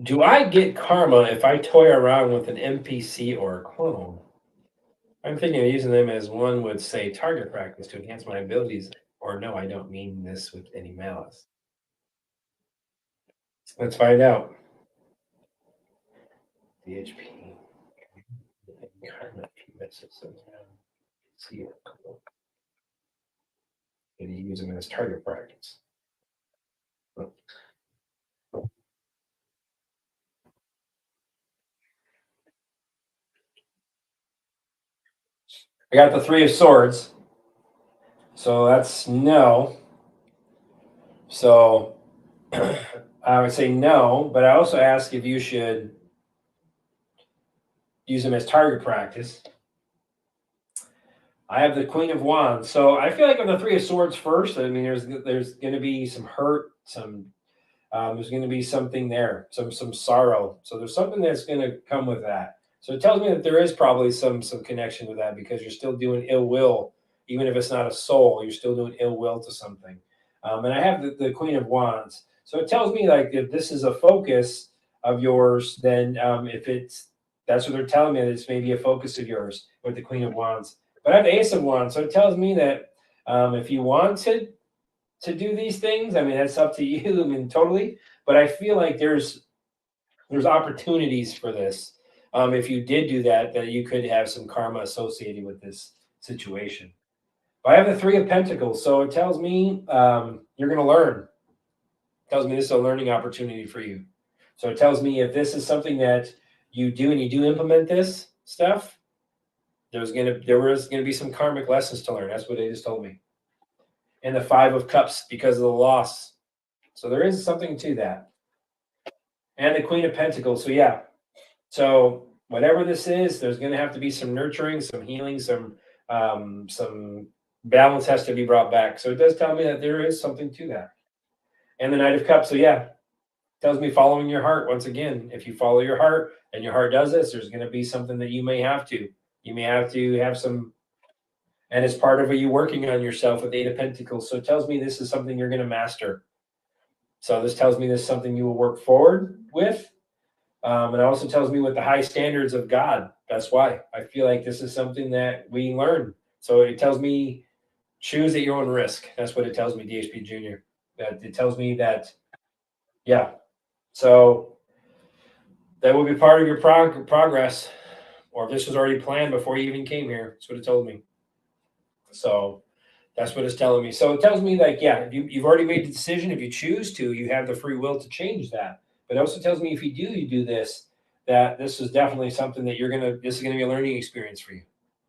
Do I get karma if I toy around with an NPC or a clone? I'm thinking of using them as one would say target practice to enhance my abilities. Or no, I don't mean this with any malice. Let's find out. DHP. Karmic messages. See it. And you use them as target practice. I got the Three of Swords. So that's no. So I would say no, but I also ask if you should use them as target practice. I have the Queen of Wands. So I feel like on the Three of Swords first, I mean, there's going to be some hurt, there's going to be something there, some sorrow. So there's something that's going to come with that. So it tells me that there is probably some connection with that, because you're still doing ill will, even if it's not a soul, you're still doing ill will to something. And I have the Queen of Wands. So it tells me, like, if this is a focus of yours, then that's what they're telling me, that it's maybe a focus of yours with the Queen of Wands. But I have the Ace of Wands, so it tells me that if you want to do these things, I mean, that's up to you. I mean, totally. But I feel like there's opportunities for this. If you did do that, that you could have some karma associated with this situation. But I have the Three of Pentacles, so it tells me you're going to learn. It tells me this is a learning opportunity for you. So it tells me if this is something that you do and you do implement this stuff, there was going to be some karmic lessons to learn. That's what they just told me. And the Five of Cups, because of the loss. So there is something to that. And the Queen of Pentacles. So yeah. So whatever this is, there's going to have to be some nurturing, some healing, some balance has to be brought back. So it does tell me that there is something to that. And the Knight of Cups. So yeah, tells me following your heart. Once again, if you follow your heart and your heart does this, there's going to be something that you may have to. You may have to have some, and it's part of you working on yourself with Eight of Pentacles. So it tells me this is something you're going to master. So this tells me this is something you will work forward with. And it also tells me with the high standards of God. That's why I feel like this is something that we learn. So it tells me choose at your own risk. That's what it tells me, DHP Jr. That it tells me that, yeah. So that will be part of your progress, or if this was already planned before you even came here. That's what it told me. So that's what it's telling me. So it tells me, like, yeah, if you've already made the decision. If you choose to, you have the free will to change that. But it also tells me if you do this, that this is definitely something that this is going to be a learning experience for you.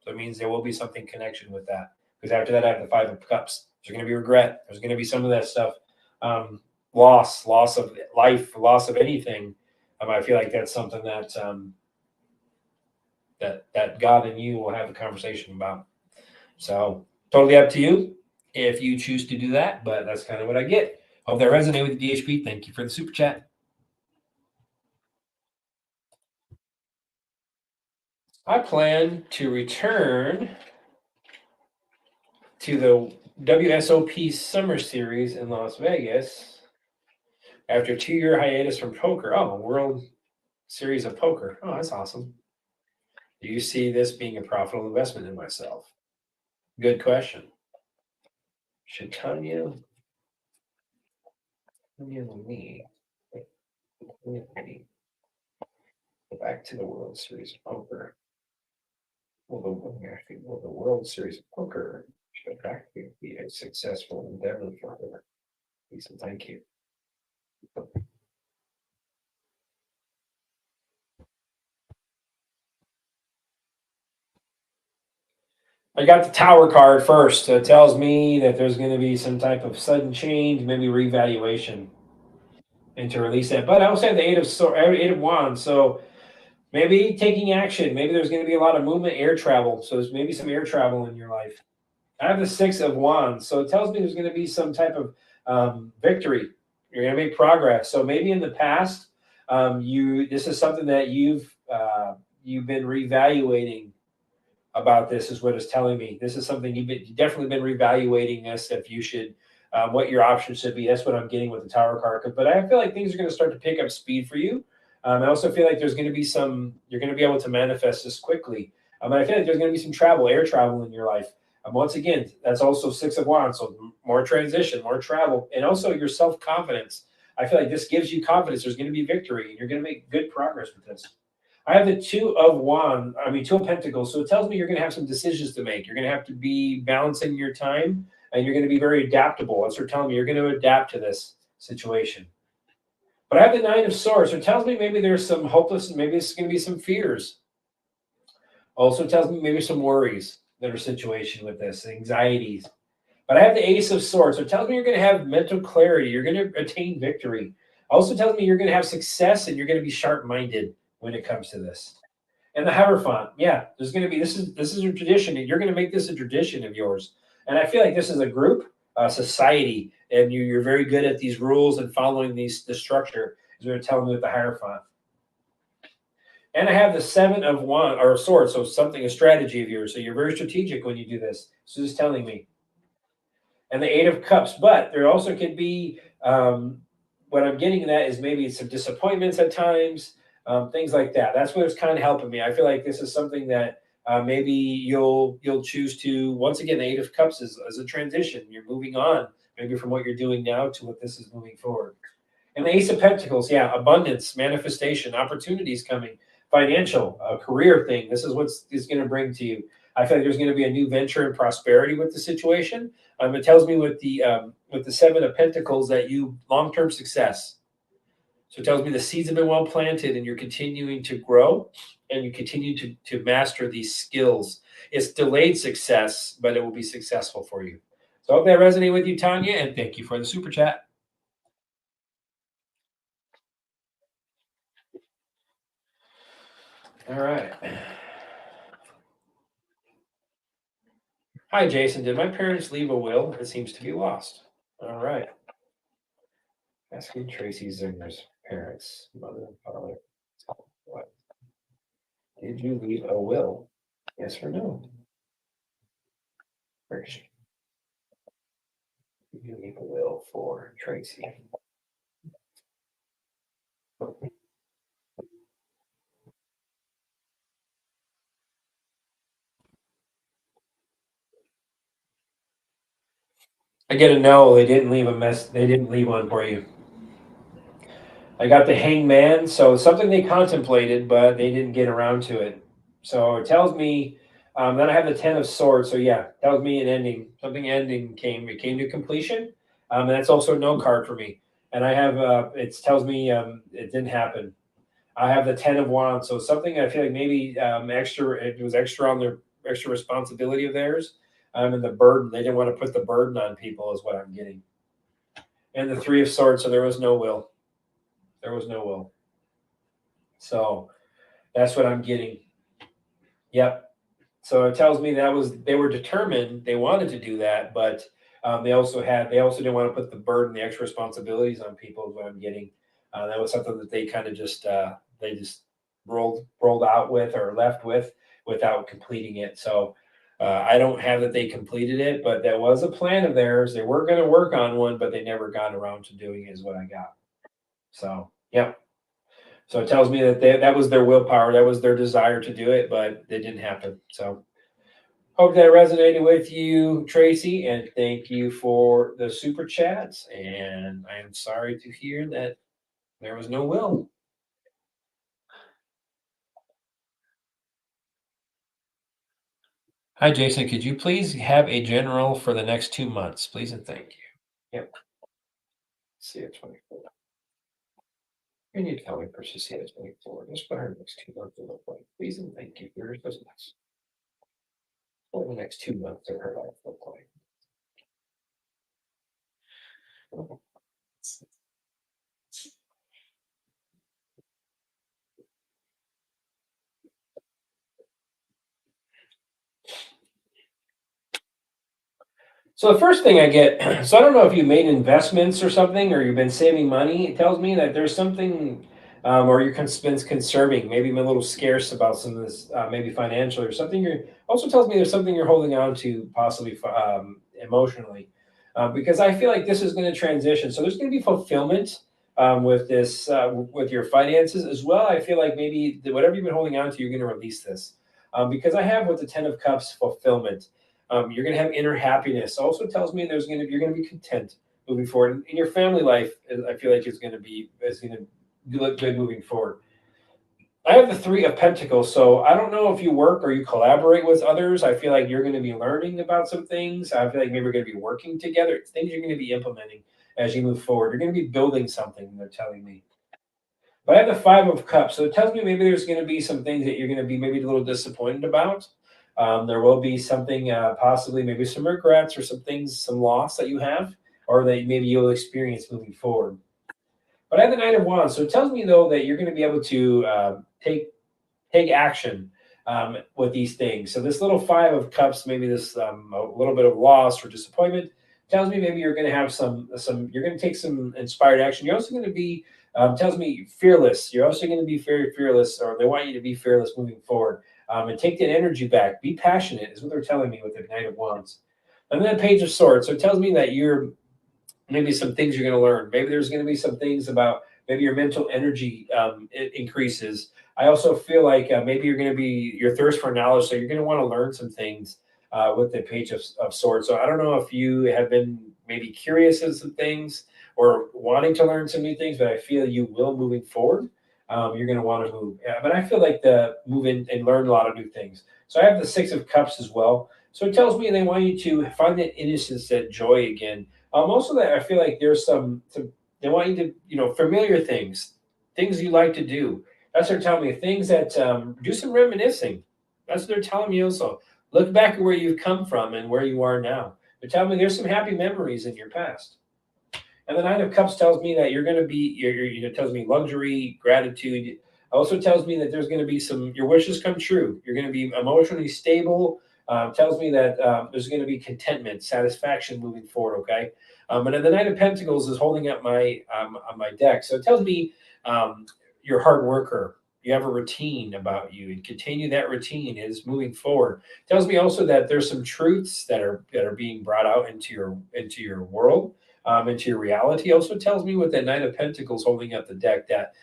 So it means there will be something connection with that. Because after that, I have the Five of Cups. There's going to be regret. There's going to be some of that stuff. Loss of life, loss of anything. I feel like that's something that that God and you will have a conversation about. So totally up to you if you choose to do that, but that's kind of what I get. Hope that resonated with the DHP. Thank you for the super chat. I plan to return to the WSOP Summer Series in Las Vegas after a 2-year hiatus from poker. Oh, World Series of Poker. Oh, that's awesome. Do you see this being a profitable investment in myself? Good question. Should Tanya me? Go back to the World Series of Poker. Will the World Series of Poker in fact be a successful endeavor for her? Please and thank you. I got the Tower card first. It tells me that there's going to be some type of sudden change, maybe revaluation, and to release that. But I also have the Eight of Wands, so maybe taking action. Maybe there's going to be a lot of movement, air travel. So there's maybe some air travel in your life. I have the Six of Wands, so it tells me there's going to be some type of victory. You're going to make progress. So maybe in the past, this is something that you've been reevaluating about. This is what it's telling me. This is something you've definitely been reevaluating this, if you should, what your options should be. That's what I'm getting with the Tower card. But I feel like things are going to start to pick up speed for you. I also feel like there's going to be you're going to be able to manifest this quickly. And I feel like there's going to be some travel, air travel in your life. Once again, that's also Six of Wands. So more transition, more travel, and also your self-confidence. I feel like this gives you confidence. There's going to be victory, and you're going to make good progress with this. I have the Two of Pentacles. So it tells me you're going to have some decisions to make. You're going to have to be balancing your time, and you're going to be very adaptable. That's what telling me you're going to adapt to this situation. But I have the Nine of Swords. So it tells me maybe there's some hopelessness. Maybe it's going to be some fears. Also tells me maybe some worries that are situation with this, anxieties. But I have the Ace of Swords. So it tells me you're going to have mental clarity. You're going to attain victory. Also tells me you're going to have success, and you're going to be sharp-minded when it comes to this. And the Hierophant, yeah, there's going to be this is a tradition, and you're going to make this a tradition of yours. And I feel like this is a group, society, and you're very good at these rules and following the structure. Is what they're telling me with the Hierophant. And I have the Seven of Swords, so something, a strategy of yours. So you're very strategic when you do this. So just telling me. And the Eight of Cups, but there also could be what I'm getting at is maybe some disappointments at times, things like that. That's what it's kind of helping me. I feel like this is something that maybe you'll choose to. Once again, the Eight of Cups is a transition. You're moving on, maybe from what you're doing now to what this is moving forward. And the Ace of Pentacles, yeah, abundance, manifestation, opportunities coming, financial, career thing. This is what it's going to bring to you. I feel like there's going to be a new venture and prosperity with the situation. It tells me with the Seven of Pentacles that you long-term success. So it tells me the seeds have been well planted, and you're continuing to grow, and you continue to master these skills. It's delayed success, but it will be successful for you. So I hope that resonated with you, Tanya, and thank you for the super chat. All right. Hi, Jason. Did my parents leave a will? It seems to be lost. All right. Asking Tracy Zinger's parents, mother and father, what? Did you leave a will? Yes or no? Where is she? Did you leave a will for Tracy? I get a no. They didn't leave a mess. They didn't leave one for you. I got the Hangman, so something they contemplated, but they didn't get around to it. So it tells me. Then I have the Ten of Swords. So yeah, tells me an ending. Something ending came. It came to completion. And that's also a no card for me. And I have. It tells me it didn't happen. I have the Ten of Wands. So something I feel like maybe extra. It was extra on their extra responsibility of theirs. And the burden. They didn't want to put the burden on people, is what I'm getting. And the Three of Swords. So there was no will. There was no will. So that's what I'm getting. Yep. So it tells me they were determined, they wanted to do that, but they also didn't want to put the burden, the extra responsibilities on people. Is what I'm getting. That was something that they kind of just rolled out with or left with without completing it. So I don't have that they completed it, but that was a plan of theirs. They were going to work on one, but they never got around to doing it. Is what I got. So yeah. So it tells me that that was their willpower, that was their desire to do it, but it didn't happen. So hope that resonated with you, Tracy, and thank you for the super chats. And I am sorry to hear that There was no will. Hi, Jason. Could you please have a general for the next 2 months, please and thank you. Yep. See it 24. You need to tell me versus see it 24. Just what our next 2 months will look like, please and thank you for your business. What the next 2 months of her life look like. So the first thing I get, so I don't know if you made investments or something, or you've been saving money. It tells me that there's something, or you're been conserving, maybe a little scarce about some of this, maybe financially or something. You're also tells me there's something you're holding on to, possibly emotionally, because I feel like this is going to transition. So there's going to be fulfillment with this, with your finances as well. I feel like maybe whatever you've been holding on to, you're going to release this, because I have with the Ten of Cups fulfillment. You're going to have inner happiness. Also tells me you're going to be content moving forward. In your family life, I feel like is going to look good moving forward. I have the Three of Pentacles, so I don't know if you work or you collaborate with others. I feel like you're going to be learning about some things. I feel like maybe we're going to be working together. It's things you're going to be implementing as you move forward. You're going to be building something, they're telling me. But I have the Five of Cups, so it tells me maybe there's going to be some things that you're going to be maybe a little disappointed about. There will be something, possibly maybe some regrets or some things, some loss that you have, or that maybe you'll experience moving forward. But I have the Knight of Wands, so it tells me though that you're going to be able to take action with these things. So this little Five of Cups, maybe this a little bit of loss or disappointment, tells me maybe you're going to have you're going to take some inspired action. You're also going to be tells me fearless. You're also going to be very fearless, or they want you to be fearless moving forward, and take that energy back. Be passionate is what they're telling me with the Knight of Wands. And then Page of Swords. So it tells me that you're maybe some things you're going to learn. Maybe there's going to be some things about maybe your mental energy it increases. I also feel like maybe you're going to be your thirst for knowledge, so you're going to want to learn some things with the Page of Swords. So I don't know if you have been maybe curious in some things or wanting to learn some new things, but I feel you will moving forward. You're going to want to move, yeah, but I feel like the move in and learn a lot of new things. So I have the Six of Cups as well. So it tells me they want you to find that innocence, that joy again. Also, that I feel like there's some they want you to familiar things you like to do. That's what they're telling me. Things that do some reminiscing. That's what they're telling me. Also, look back at where you've come from and where you are now. They're telling me there's some happy memories in your past. And the Nine of Cups tells me that you're going to be. Tells me luxury, gratitude. Also tells me that there's going to be some your wishes come true. You're going to be emotionally stable. Tells me that there's going to be contentment, satisfaction moving forward. Okay, and then the Knight of Pentacles is holding up my on my deck, so it tells me you're a hard worker. You have a routine about you, and continue that routine is moving forward. It tells me also that there's some truths that are being brought out into your world, into your reality. Also tells me with that Knight of Pentacles holding up the deck that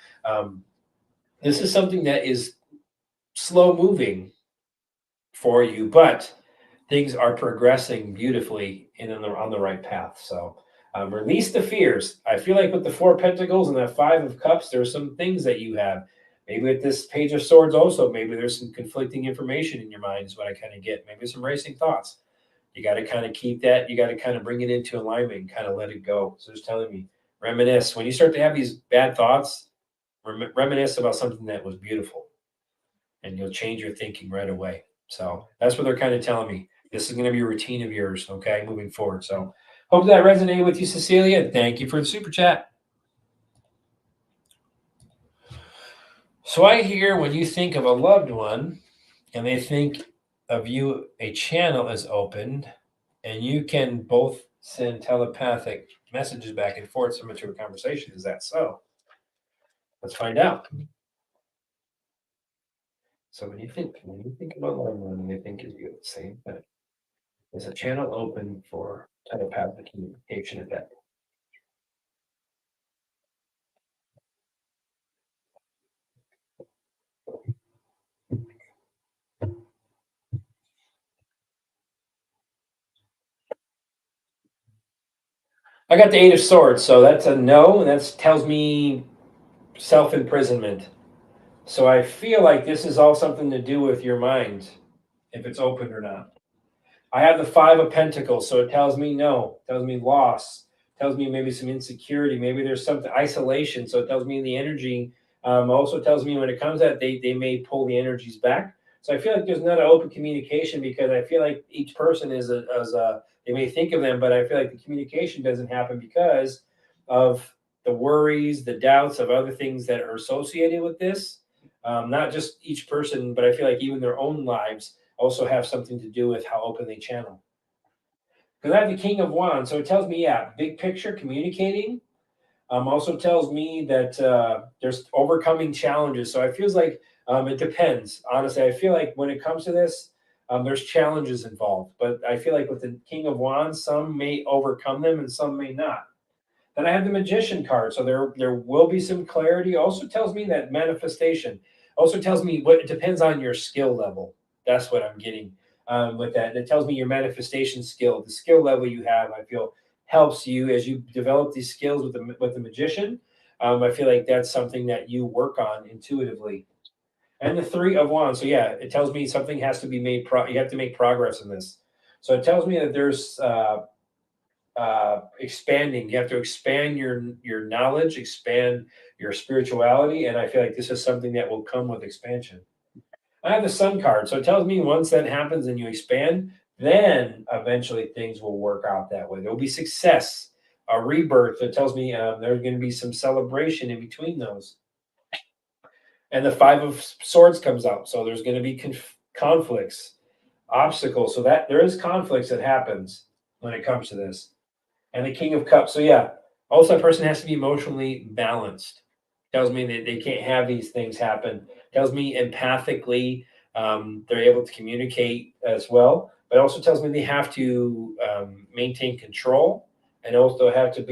this is something that is slow moving for you, but things are progressing beautifully and on the right path. So release the fears. I feel like with the Four of Pentacles and that Five of Cups, there are some things that you have. Maybe with this Page of Swords also, maybe there's some conflicting information in your mind is what I kind of get. Maybe some racing thoughts. You got to kind of keep that. You got to kind of bring it into alignment and kind of let it go. So it's telling me, reminisce. When you start to have these bad thoughts, reminisce about something that was beautiful, and you'll change your thinking right away. So that's what they're kind of telling me. This is going to be a routine of yours, okay, moving forward. So hope that resonated with you, Cecilia. Thank you for the super chat. So I hear when you think of a loved one and they think of you, a channel is opened and you can both send telepathic messages back and forth similar to a conversation. Is that so? Let's find out. So when you think about a loved one and they think of you, the same thing. Is a channel open for telepathic communication at that? I got the Eight of Swords, so that's a no, and that tells me self-imprisonment. So I feel like this is all something to do with your mind, if it's open or not. I have the Five of Pentacles, so it tells me no, it tells me loss, it tells me maybe some insecurity, maybe there's something, isolation. So it tells me the energy. Also tells me when it comes to that, they may pull the energies back. So I feel like there's not an open communication, because I feel like each person is they may think of them, but I feel like the communication doesn't happen because of the worries, the doubts of other things that are associated with this. Not just each person, but I feel like even their own lives also have something to do with how open they channel. Because I have the King of Wands, so it tells me, yeah, big picture communicating. Also tells me that there's overcoming challenges. So it feels like it depends. Honestly, I feel like when it comes to this, there's challenges involved. But I feel like with the King of Wands, some may overcome them and some may not. Then I have the Magician card, so there will be some clarity. Also tells me that manifestation. Also tells me what it depends on your skill level. That's what I'm getting with that. And it tells me your manifestation skill, the skill level you have. I feel helps you as you develop these skills with the Magician. I feel like that's something that you work on intuitively. And the Three of Wands. So yeah, it tells me something has to be made. You have to make progress in this. So it tells me that there's expanding. You have to expand your knowledge, expand your spirituality, and I feel like this is something that will come with expansion. I have the Sun card, so it tells me once that happens and you expand, then eventually things will work out that way. There will be success, a rebirth. It tells me there's going to be some celebration in between those. And the Five of Swords comes out, so there's going to be conflicts, obstacles. So that there is conflicts that happens when it comes to this. And the King of Cups. So yeah, also that person has to be emotionally balanced. Tells me that they can't have these things happen. Tells me empathically they're able to communicate as well, but also tells me they have to maintain control and also have to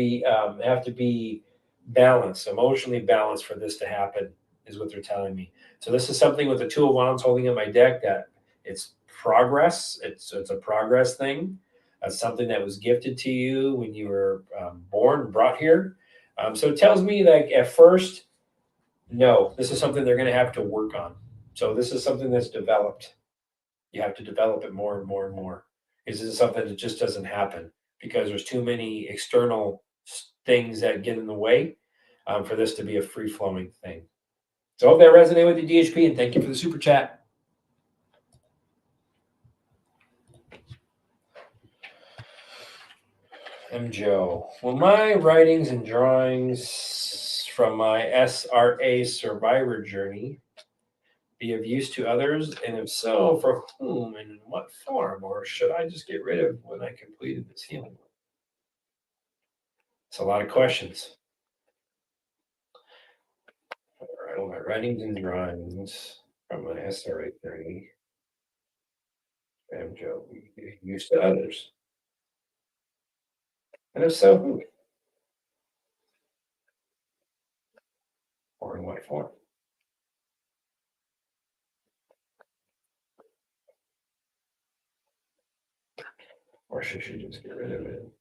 be balanced, emotionally balanced for this to happen. Is what they're telling me. So this is something with the Two of Wands holding in my deck that it's progress. It's a progress thing. Something that was gifted to you when you were born and brought here. So it tells me like at first, no, this is something they're going to have to work on. So this is something that's developed. You have to develop it more and more and more. This is something that just doesn't happen because there's too many external things that get in the way for this to be a free flowing thing. So I hope that resonated with you, DHP, and thank you for the super chat. M. Joe. Will my writings and drawings from my SRA survivor journey be of use to others? And if so, for whom and in what form? Or should I just get rid of when I completed this healing? It's a lot of questions. All right, all my writings and drawings from my SRA journey. M. Joe, be of use to others. And if so, who? Or in what form? Or should she just get rid of it?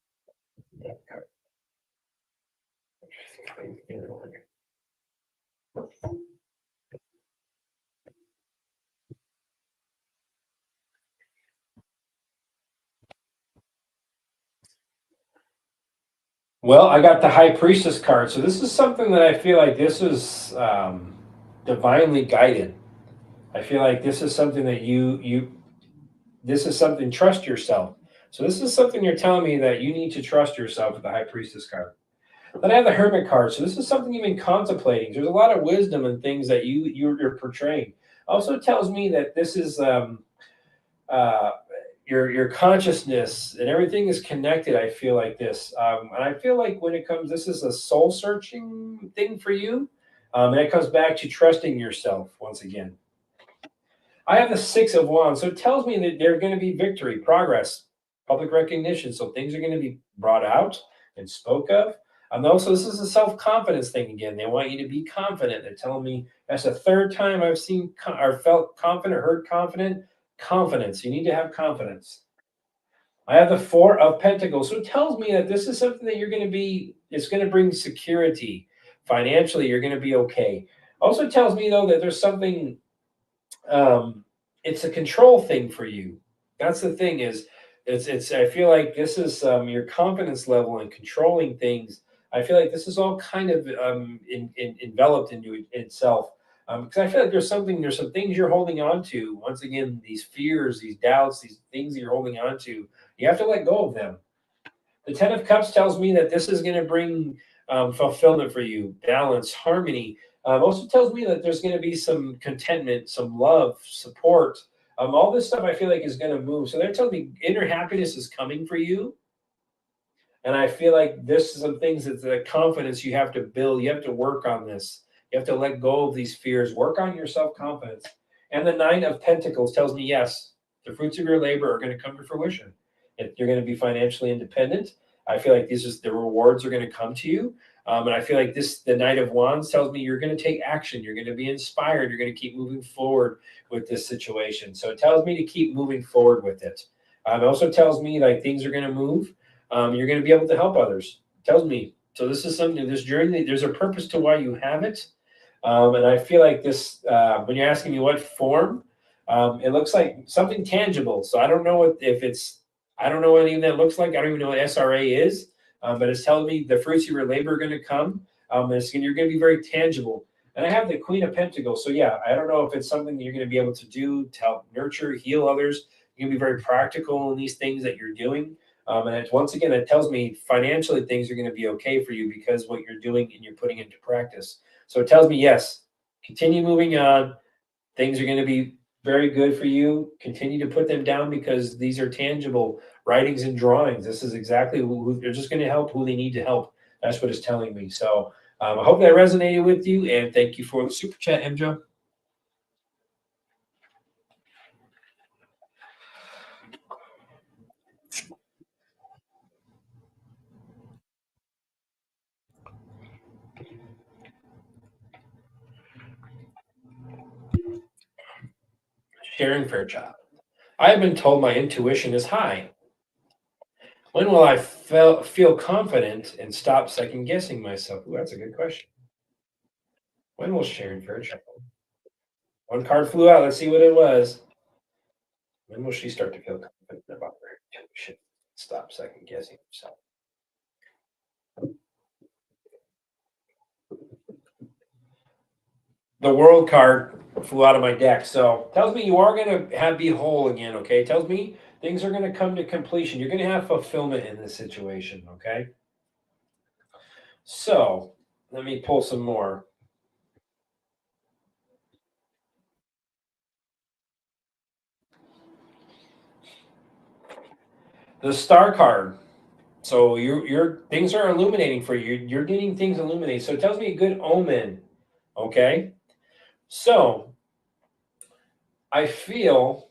Well, I got the High Priestess card. So this is something that I feel like this is divinely guided. I feel like this is something that this is something, trust yourself. So this is something you're telling me that you need to trust yourself with the High Priestess card. Then I have the Hermit card. So this is something you've been contemplating. There's a lot of wisdom and things that you're portraying. Also tells me that this is your consciousness and everything is connected. I feel like this, and I feel like when it comes, this is a soul searching thing for you, and it comes back to trusting yourself once again. I have the Six of Wands, so it tells me that there's going to be victory, progress, public recognition. So things are going to be brought out and spoke of. And also, this is a self-confidence thing again. They want you to be confident. They're telling me that's the third time I've seen or felt confident, heard confident. Confidence. You need to have confidence. I have the Four of Pentacles. So it tells me that this is something that you're going to be, it's going to bring security Financially, you're going to be okay. Also tells me though that there's something, it's a control thing for you. That's the thing is, it's I feel like this is your confidence level and controlling things. I feel like this is all kind of enveloped into itself. Because I feel like there's some things you're holding on to. Once again, these fears, these doubts, these things that you're holding on to, you have to let go of them. The Ten of Cups tells me that this is going to bring fulfillment for you, balance, harmony. Also tells me that there's going to be some contentment, some love, support. All this stuff I feel like is going to move. So they're telling me inner happiness is coming for you. And I feel like this is some things that the confidence you have to build. You have to work on this. You have to let go of these fears. Work on your self-confidence. And the Nine of Pentacles tells me, yes, the fruits of your labor are going to come to fruition. If you're going to be financially independent, I feel like the rewards are going to come to you. And I feel like the Knight of Wands tells me you're going to take action. You're going to be inspired. You're going to keep moving forward with this situation. So it tells me to keep moving forward with it. It also tells me like things are going to move. You're going to be able to help others. It tells me. So this is something, this journey, there's a purpose to why you have it. And I feel like this, when you're asking me what form, it looks like something tangible. So I don't know I don't know what even that looks like. I don't even know what SRA is, but it's telling me the fruits of your labor are going to come. You're going to be very tangible. And I have the Queen of Pentacles. So yeah, I don't know if it's something that you're going to be able to do to help nurture, heal others. You're going to be very practical in these things that you're doing. Once again, it tells me financially things are going to be okay for you because what you're doing and you're putting into practice. So it tells me, yes, continue moving on. Things are going to be very good for you. Continue to put them down because these are tangible writings and drawings. This is exactly who they're just going to help who they need to help. That's what it's telling me. So I hope that resonated with you. And thank you for the super chat, Emja. Sharon Fairchild. I have been told my intuition is high. When will I feel confident and stop second guessing myself? Ooh, that's a good question. When will Sharon Fairchild? One card flew out. Let's see what it was. When will she start to feel confident about her intuition? Stop second guessing herself. The World card flew out of my deck. So tells me you are going to be whole again, okay? Tells me things are going to come to completion. You're going to have fulfillment in this situation, okay? So let me pull some more. The Star card. So your things are illuminating for you. You're getting things illuminated. So it tells me a good omen, okay? So I feel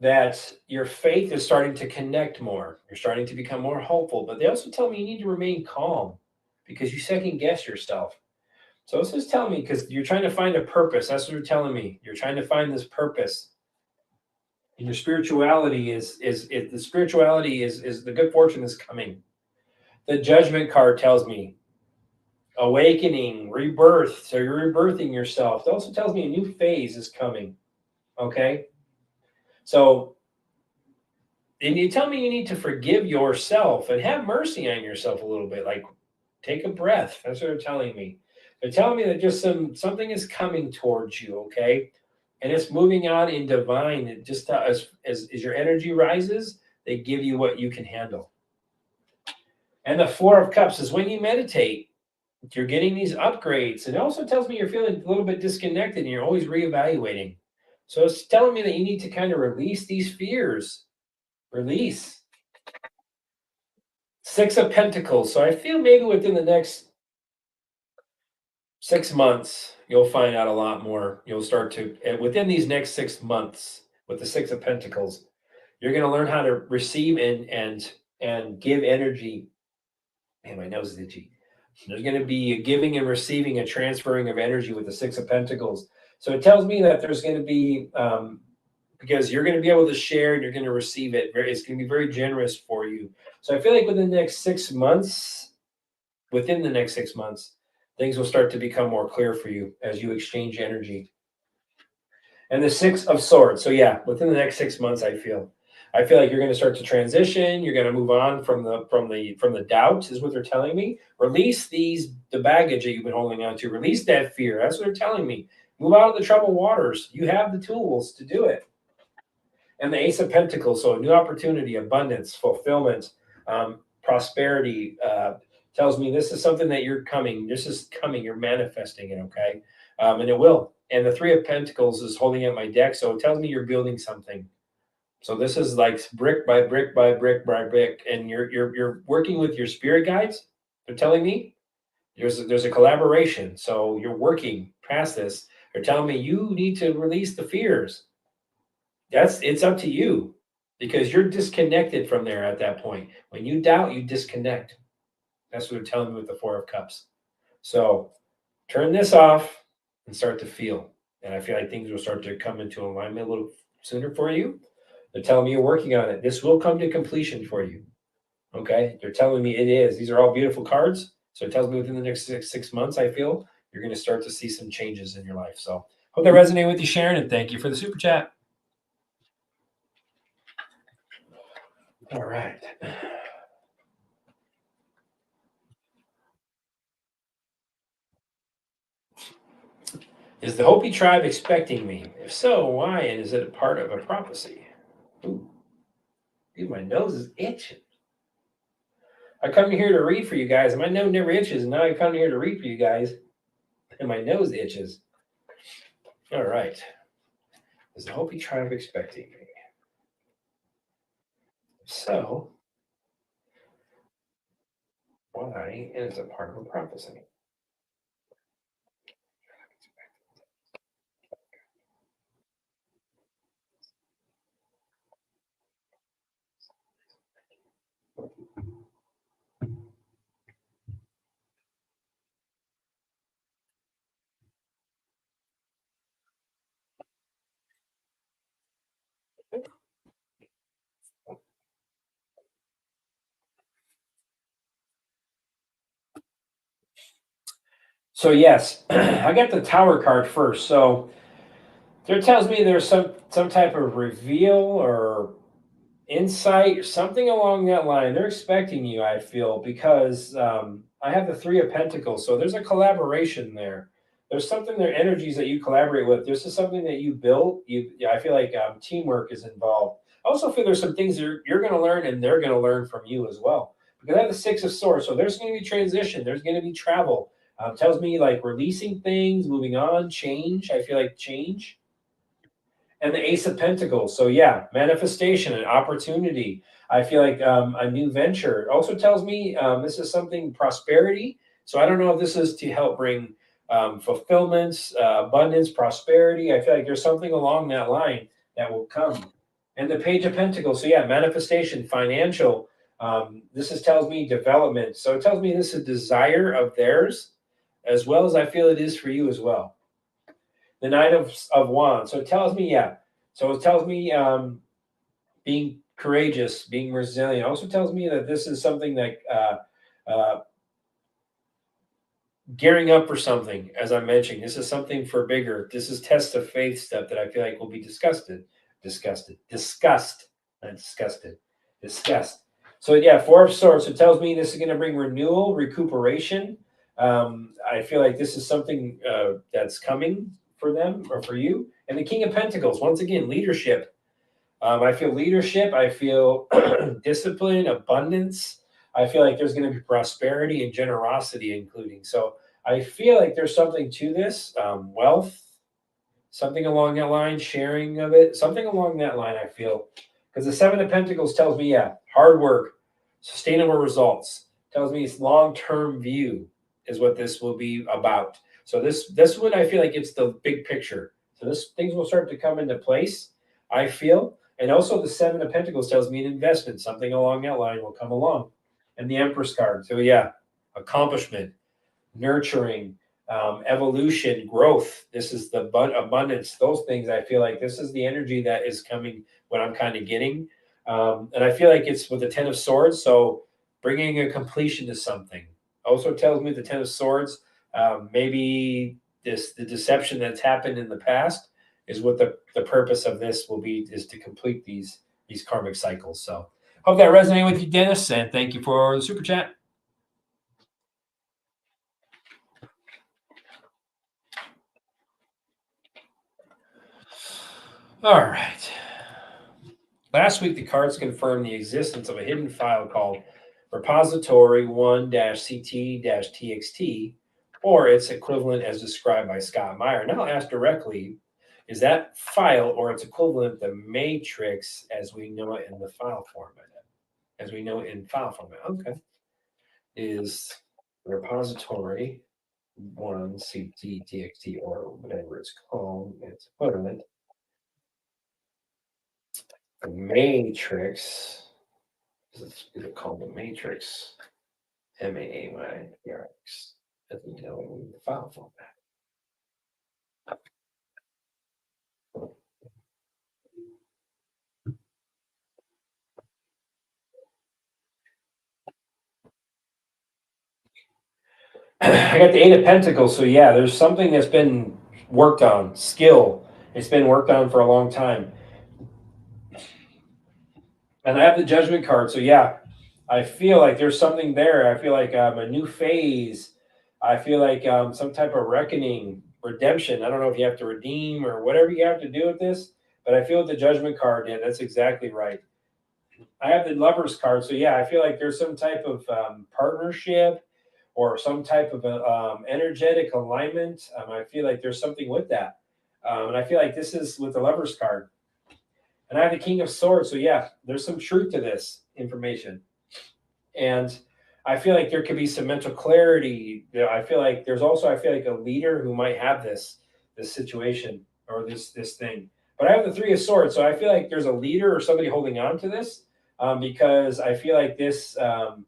that your faith is starting to connect more. You're starting to become more hopeful. But they also tell me you need to remain calm because you second guess yourself. So this is telling me because you're trying to find a purpose. That's what you're telling me. You're trying to find this purpose. And your spirituality is the good fortune is coming. The Judgment card tells me awakening, rebirth. So you're rebirthing yourself. It also tells me a new phase is coming. Okay. So, and you tell me you need to forgive yourself and have mercy on yourself a little bit. Like take a breath. That's what they're telling me. They're telling me that just something is coming towards you. Okay. And it's moving on in divine. It just as your energy rises, they give you what you can handle. And the Four of Cups is when you meditate, you're getting these upgrades. And it also tells me you're feeling a little bit disconnected and you're always reevaluating. So it's telling me that you need to kind of release these fears. Release. Six of Pentacles. So I feel maybe within the next 6 months, you'll find out a lot more. You'll start to, within these next 6 months with the Six of Pentacles, you're going to learn how to receive and give energy. Man, my nose is itchy. There's going to be a giving and receiving, a transferring of energy with the Six of Pentacles. So it tells me that there's going to be, because you're going to be able to share and you're going to receive it. It's going to be very generous for you. So I feel like within the next 6 months, Things will start to become more clear for you as you exchange energy. And the Six of Swords. So yeah, within the next 6 months, I feel like you're going to start to transition. You're going to move on from the doubt, is what they're telling me. Release the baggage that you've been holding on to. Release that fear. That's what they're telling me. Move out of the troubled waters. You have the tools to do it. And the Ace of Pentacles. So a new opportunity, abundance, fulfillment, prosperity. Tells me this is something that you're coming. This is coming. You're manifesting it. Okay, and it will. And the Three of Pentacles is holding up my deck, so it tells me you're building something. So this is like brick by brick by brick by brick, and you're working with your spirit guides. They're telling me there's a collaboration. So you're working past this. They're telling me you need to release the fears. It's up to you, because you're disconnected from there at that point. When you doubt, you disconnect. That's what they're telling me with the Four of Cups. So turn this off and start to feel. And I feel like things will start to come into alignment a little sooner for you. They're telling me you're working on it. This will come to completion for you. Okay. They're telling me it is. These are all beautiful cards. So it tells me within the next six months, I feel you're going to start to see some changes in your life. So hope that resonated with you, Sharon, and thank you for the super chat. All right. Is the Hopi tribe expecting me? If so, why? And is it a part of a prophecy? Ooh. Dude, my nose is itching. I come here to read for you guys, and my nose never itches. And now I come here to read for you guys, and my nose itches. All right. Is the Hopi tribe expecting me? So, why? And it's a part of a prophecy. So yes, I got the Tower card first. So there tells me there's some type of reveal or insight or something along that line. They're expecting you, I feel, because I have the Three of Pentacles. So there's a collaboration there. There's something there, energies that you collaborate with. This is something that you built. I feel like teamwork is involved. I also feel there's some things you're going to learn, and they're going to learn from you as well. Because I have the Six of Swords. So there's going to be transition. There's going to be travel. Tells me like releasing things, moving on, change. I feel like change. And the Ace of Pentacles. So yeah, manifestation and opportunity. I feel like a new venture. It also tells me this is something prosperity. So I don't know if this is to help bring fulfillments, abundance, prosperity. I feel like there's something along that line that will come. And the Page of Pentacles. So yeah, manifestation, financial. Tells me development. So it tells me this is a desire of theirs, as well as I feel it is for you as well. The Knight of Wands. So it tells me, yeah. So it tells me being courageous, being resilient. It also tells me that this is something like gearing up for something, as I'm mentioning. This is something for bigger. This is test of faith stuff that I feel like will be discussed. So yeah, Four of Swords. It tells me this is going to bring renewal, recuperation. I feel like this is something that's coming for them or for you. And the King of Pentacles, once again, leadership. I feel leadership. I feel discipline, abundance. I feel like there's going to be prosperity and generosity including. So I feel like there's something to this, wealth, something along that line, sharing of it, something along that line, I feel. Because the Seven of Pentacles tells me, yeah, hard work, sustainable results. Tells me it's long-term view is what this will be about. So this one, I feel like it's the big picture. So things will start to come into place, I feel. And also the Seven of Pentacles tells me an investment, something along that line will come along. And the Empress card. So yeah, accomplishment, nurturing, evolution, growth. This is the abundance. Those things, I feel like this is the energy that is coming, what I'm kind of getting. And I feel like it's with the Ten of Swords. So bringing a completion to something. Also tells me the Ten of Swords, Maybe the deception that's happened in the past is what the purpose of this will be, is to complete these karmic cycles. So hope that resonated with you, Dennis, and thank you for the super chat. All right. Last week, the cards confirmed the existence of a hidden file called Repository 1-CT-TXT, or its equivalent as described by Scott Meyer. Now I'll ask directly, is that file or its equivalent the matrix as we know it in the file format? As we know it in file format. Okay. Is Repository 1-CT-TXT, or whatever it's called, its equivalent, the matrix? Is it called the matrix? MAAYRX, as we know in the file format. I got the Eight of Pentacles, so yeah, there's something that's been worked on, skill. It's been worked on for a long time. And I have the Judgment card, so yeah, I feel like there's something there. I feel like a new phase. I feel like some type of reckoning, redemption. I don't know if you have to redeem or whatever you have to do with this, but I feel with the Judgment card, yeah, that's exactly right. I have the Lovers card, so yeah, I feel like there's some type of partnership or some type of energetic alignment. I feel like there's something with that, and I feel like this is with the Lovers card. And I have the King of Swords, so yeah, there's some truth to this information, and I feel like there could be some mental clarity. I feel like there's also a leader who might have this situation or this thing. But I have the Three of Swords, so I feel like there's a leader or somebody holding on to this, because I feel like this. The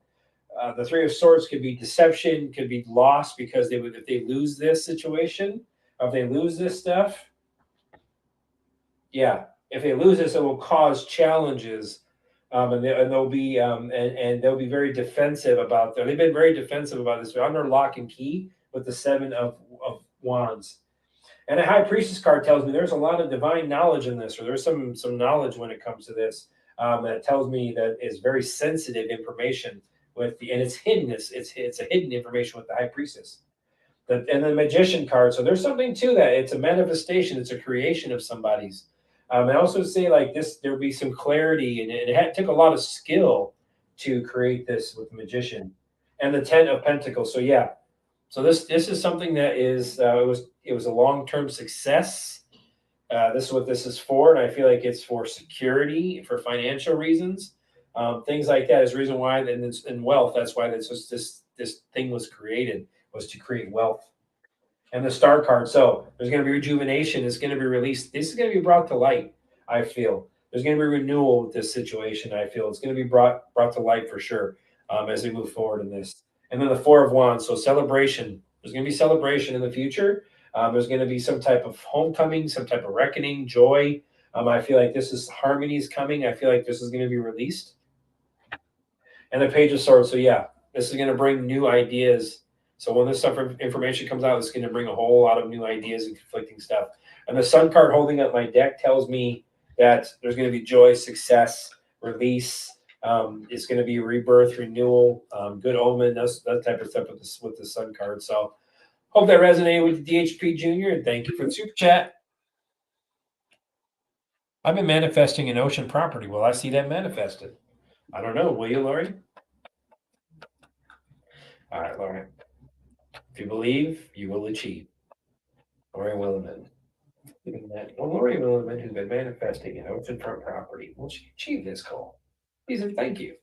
Three of Swords could be deception, could be loss, because if they lose this situation, if they lose this stuff, yeah, if they lose this, it will cause challenges, and they'll be and they'll be very defensive about that. They've been very defensive about this. They're under lock and key with the Seven of Wands. And a High Priestess card tells me there's a lot of divine knowledge in this, or there's some knowledge when it comes to this, that tells me that is very sensitive information and it's hidden. It's a hidden information with the High Priestess. And the Magician card. So there's something to that. It's a manifestation. It's a creation of somebody's. I also say like this, there'll be some clarity, and it took a lot of skill to create this with the Magician and the Ten of Pentacles. So yeah, so this is something that is it was a long-term success. This is what this is for, and I feel like it's for security, for financial reasons, things like that. Is the reason why, and wealth. That's why this thing was created, was to create wealth. And the Star card. So there's going to be rejuvenation. It's going to be released. This is going to be brought to light. I feel there's going to be renewal with this situation. I feel it's going to be brought to light for sure, as we move forward in this. And then the Four of Wands. So celebration. There's going to be celebration in the future. There's going to be some type of homecoming, some type of reckoning, joy. I feel like this is harmony is coming. I feel like this is going to be released. And the Page of Swords. So yeah, this is going to bring new ideas. So when this stuff information comes out, it's going to bring a whole lot of new ideas and conflicting stuff. And the Sun card holding up my deck tells me that there's going to be joy, success, release. It's going to be rebirth, renewal, good omen, that type of stuff with the Sun card. So hope that resonated with the DHP Junior, and thank you for the super chat. I've been manifesting an ocean property. Will I see that manifested? I don't know. Will you, Lori? All right, Lori. If you believe, you will achieve. Lori Williman. Lori Williman, who's been manifesting an oceanfront property, will she achieve this goal? Please and thank you.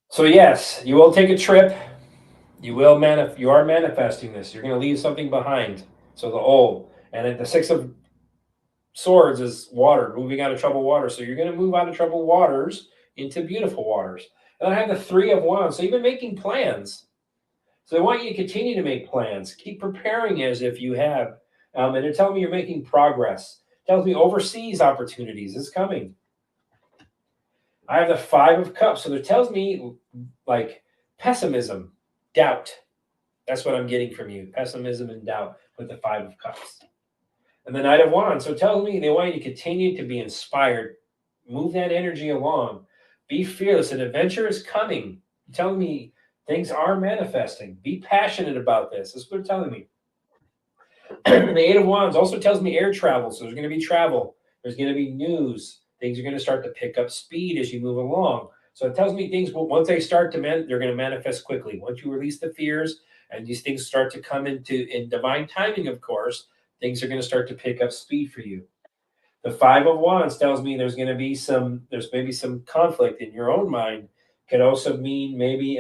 So yes, you will take a trip. You are manifesting this. You're going to leave something behind. So the old, and then the Six of Swords is water, moving out of troubled waters. So you're going to move out of troubled waters into beautiful waters. And I have the Three of Wands. So you've been making plans. So I want you to continue to make plans. Keep preparing as if you have. And they're telling me you're making progress. Tells me overseas opportunities is coming. I have the 5 of Cups, so it tells me like pessimism, doubt. That's what I'm getting from you, pessimism and doubt with the 5 of Cups. And the Knight of Wands, so it tells me they want you to continue to be inspired, move that energy along, be fearless. An adventure is coming. You're telling me things are manifesting. Be passionate about this. That's what they're telling me. The 8 of Wands also tells me air travel. So there's going to be travel. There's going to be news. Things are going to start to pick up speed as you move along. So it tells me things, once they start to they're going to manifest quickly. Once you release the fears and these things start to come in divine timing, of course, things are going to start to pick up speed for you. The 5 of Wands tells me there's maybe some conflict in your own mind. Could also mean maybe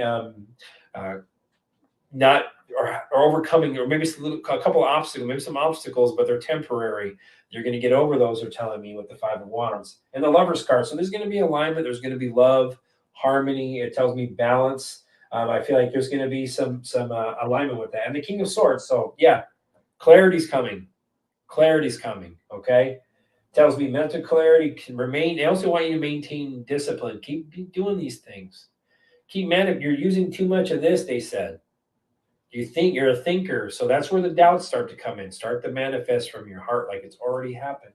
not or overcoming, or maybe a couple of obstacles, maybe some obstacles, but they're temporary. You're going to get over those, they're telling me, with the 5 of Wands. And the Lover's card. So there's going to be alignment. There's going to be love, harmony. It tells me balance. I feel like there's going to be some alignment with that. And the King of Swords. So yeah, clarity's coming. Clarity's coming. Okay. Tells me mental clarity can remain. They also want you to maintain discipline. Keep doing these things. You're using too much of this, they said. You think you're a thinker. So that's where the doubts start to come in, start to manifest from your heart like it's already happened.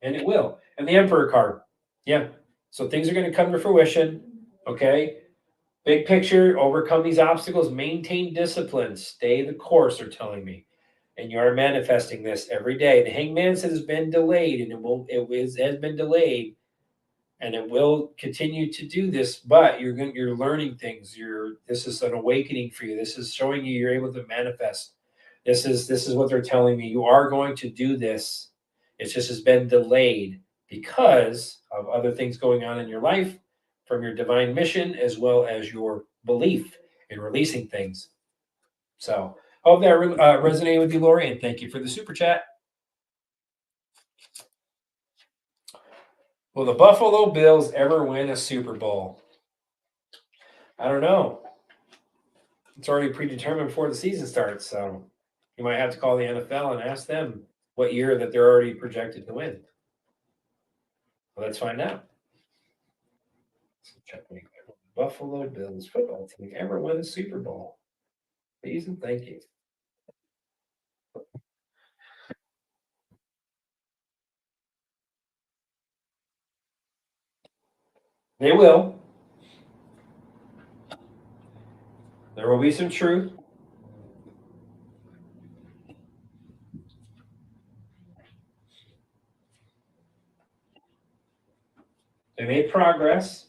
And it will. And the Emperor card. Yeah. So things are going to come to fruition. Okay. Big picture, overcome these obstacles, maintain discipline, stay the course, they're telling me. And you are manifesting this every day. The Hangman says it's been delayed, and it has been delayed, and it will continue to do this. But you're learning things. This is an awakening for you. This is showing you you're able to manifest. This is what they're telling me. You are going to do this. It just has been delayed because of other things going on in your life, from your divine mission, as well as your belief in releasing things. So hope that resonated with you, Lori, and thank you for the super chat. Will the Buffalo Bills ever win a Super Bowl? I don't know. It's already predetermined before the season starts, so you might have to call the NFL and ask them what year that they're already projected to win. Well, let's find out. Check me. Buffalo Bills football team ever win a Super Bowl? Please and thank you. They will. There will be some truth. They made progress.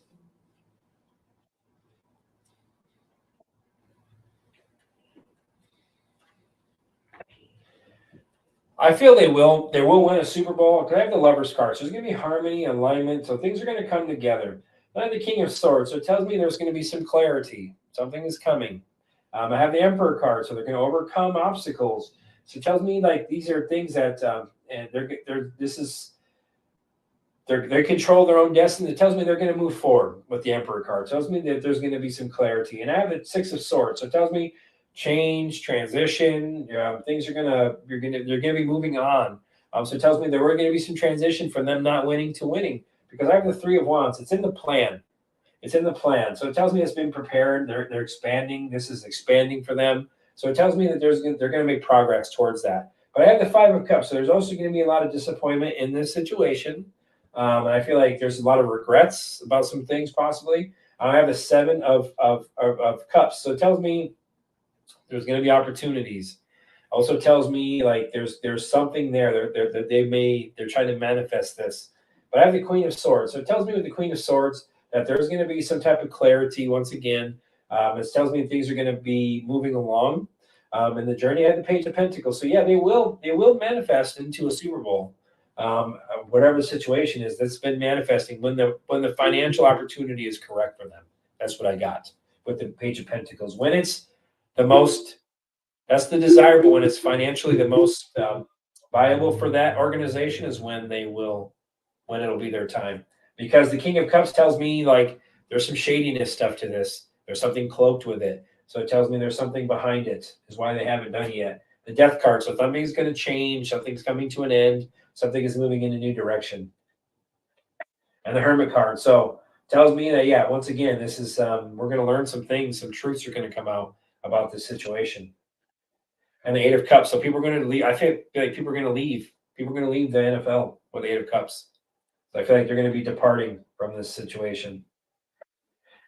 I feel they will. They will win a Super Bowl. Because I have the Lover's card. So there's going to be harmony, alignment. So things are going to come together. I have the King of Swords. So it tells me there's going to be some clarity. Something is coming. I have the Emperor card. So they're going to overcome obstacles. So it tells me like these are things that and they control their own destiny. It tells me they're going to move forward with the Emperor card. It tells me that there's going to be some clarity. And I have the 6 of Swords. So it tells me change, transition. Things are they're going to be moving on. So it tells me there were going to be some transition from them not winning to winning, because I have the 3 of Wands. It's in the plan. It's in the plan. So it tells me it's been prepared. They're expanding. This is expanding for them. So it tells me that they're going to make progress towards that. But I have the 5 of Cups. So there's also going to be a lot of disappointment in this situation. And I feel like there's a lot of regrets about some things possibly. I have the 7 of Cups. So it tells me there's going to be opportunities. Also tells me like there's something there that they're trying to manifest this. But I have the Queen of Swords. So it tells me with the Queen of Swords that there's going to be some type of clarity once again. It tells me things are going to be moving along. In the journey, I had the Page of Pentacles. So yeah, they will manifest into a Super Bowl. Whatever the situation is, that's been manifesting when the financial opportunity is correct for them. That's what I got with the Page of Pentacles. When it's the most, that's the desirable. When it's financially the most viable for that organization is when it'll be their time. Because the King of Cups tells me like there's some shadiness stuff to this. There's something cloaked with it. So it tells me there's something behind it. Is why they haven't done it yet. The Death card. So something's going to change. Something's coming to an end. Something is moving in a new direction. And the Hermit card. So tells me that, yeah, once again, this is, we're going to learn some things. Some truths are going to come out about this situation. And the Eight of Cups. So people are going to leave. I feel like people are going to leave. People are going to leave the NFL with the Eight of Cups. So I feel like they're going to be departing from this situation.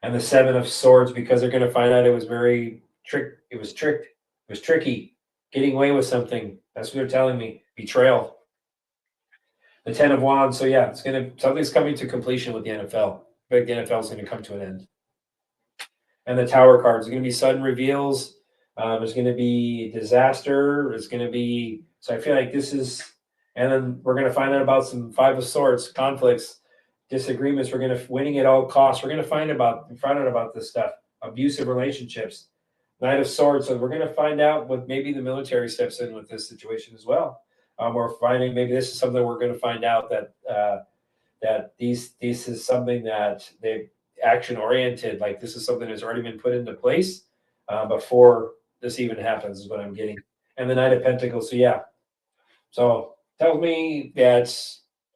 And the Seven of Swords, because they're going to find out it was tricky, getting away with something. That's what they're telling me. Betrayal. The Ten of Wands. So yeah, something's coming to completion with the NFL. I think the NFL is going to come to an end. And the Tower cards. There's going to be sudden reveals. There's going to be disaster. There's going to be, so I feel like this is, and then we're going to find out about some Five of Swords, conflicts, disagreements. We're going to winning at all costs. We're going to find out about this stuff, abusive relationships. Knight of Swords. So we're going to find out what maybe the military steps in with this situation as well. We're finding maybe this is something we're going to find out that this is something that they action oriented. Like this is something that's already been put into place before this even happens. Is what I'm getting. And the Knight of Pentacles. So yeah. So tells me that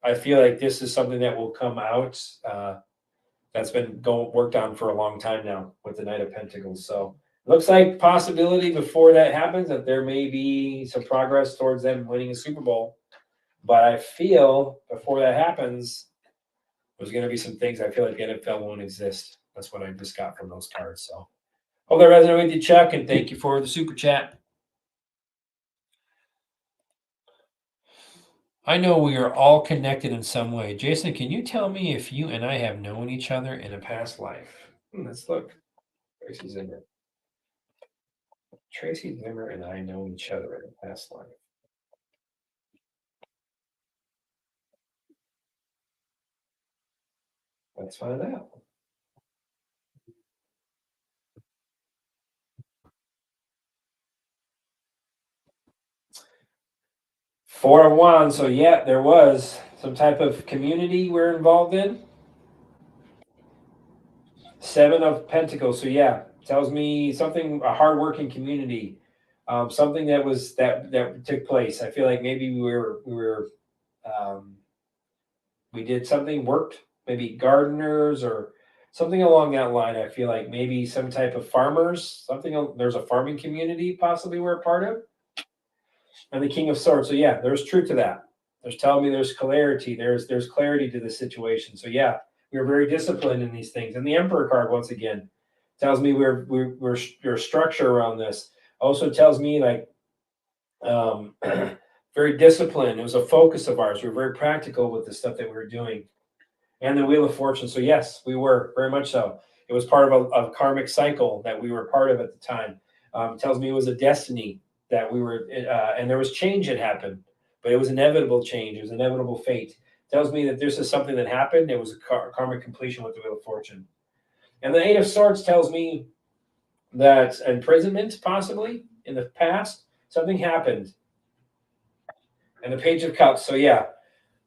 I feel like this is something that will come out that's been worked on for a long time now with the Knight of Pentacles. So looks like possibility before that happens that there may be some progress towards them winning a Super Bowl. But I feel before that happens, there's going to be some things I feel like the NFL won't exist. That's what I just got from those cards. So hope that resonated with you, Chuck, and thank you for the super chat. I know we are all connected in some way. Jason, can you tell me if you and I have known each other in a past life? Let's look. Tracy Zimmer. Tracy Zimmer and I know each other in a past life. Let's find out. Four of Wands. So yeah, there was some type of community we're involved in. Seven of Pentacles. So yeah, tells me something, a hardworking community, something that took place. I feel like maybe we did something, worked, maybe gardeners or something along that line. I feel like maybe some type of farmers, there's a farming community possibly we're a part of. And the King of Swords. So yeah, there's truth to that. There's telling me there's clarity. There's clarity to the situation. So yeah, we're very disciplined in these things. And the Emperor card once again tells me we're structure around this. Also tells me like very disciplined. It was a focus of ours. We were very practical with the stuff that we were doing. And the Wheel of Fortune. So yes, we were very much so. It was part of a karmic cycle that we were part of at the time. Tells me it was a destiny that we were, and there was change that happened, but it was inevitable change. It was inevitable fate. Tells me that this is something that happened. It was a karmic completion with the Wheel of Fortune. And the Eight of Swords tells me that imprisonment, possibly in the past, something happened. And the Page of Cups. So yeah.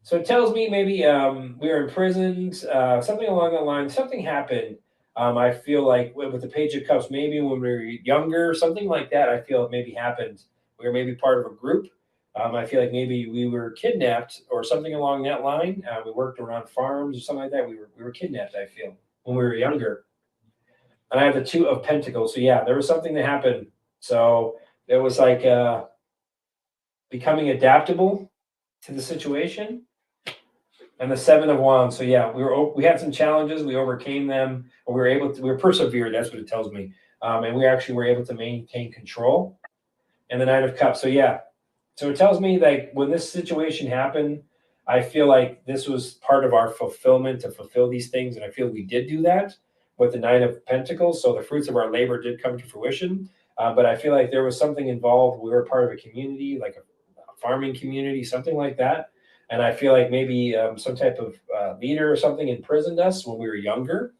So it tells me maybe we were imprisoned, something along that line. Something happened. I feel like with the Page of Cups, maybe when we were younger, something like that, I feel it maybe happened. We were maybe part of a group. I feel like maybe we were kidnapped or something along that line. We worked around farms or something like that. We were kidnapped, I feel, when we were younger. And I have the Two of Pentacles. So yeah, there was something that happened. So it was like becoming adaptable to the situation. And the Seven of Wands. So yeah, we had some challenges. We overcame them, or we were persevered. That's what it tells me. And we actually were able to maintain control. And the Knight of Cups. So yeah, so it tells me like when this situation happened, I feel like this was part of our fulfillment to fulfill these things, and I feel we did do that with the Nine of Pentacles. So the fruits of our labor did come to fruition. But I feel like there was something involved. We were part of a community, like a farming community, something like that. And I feel like maybe some type of leader or something imprisoned us when we were younger,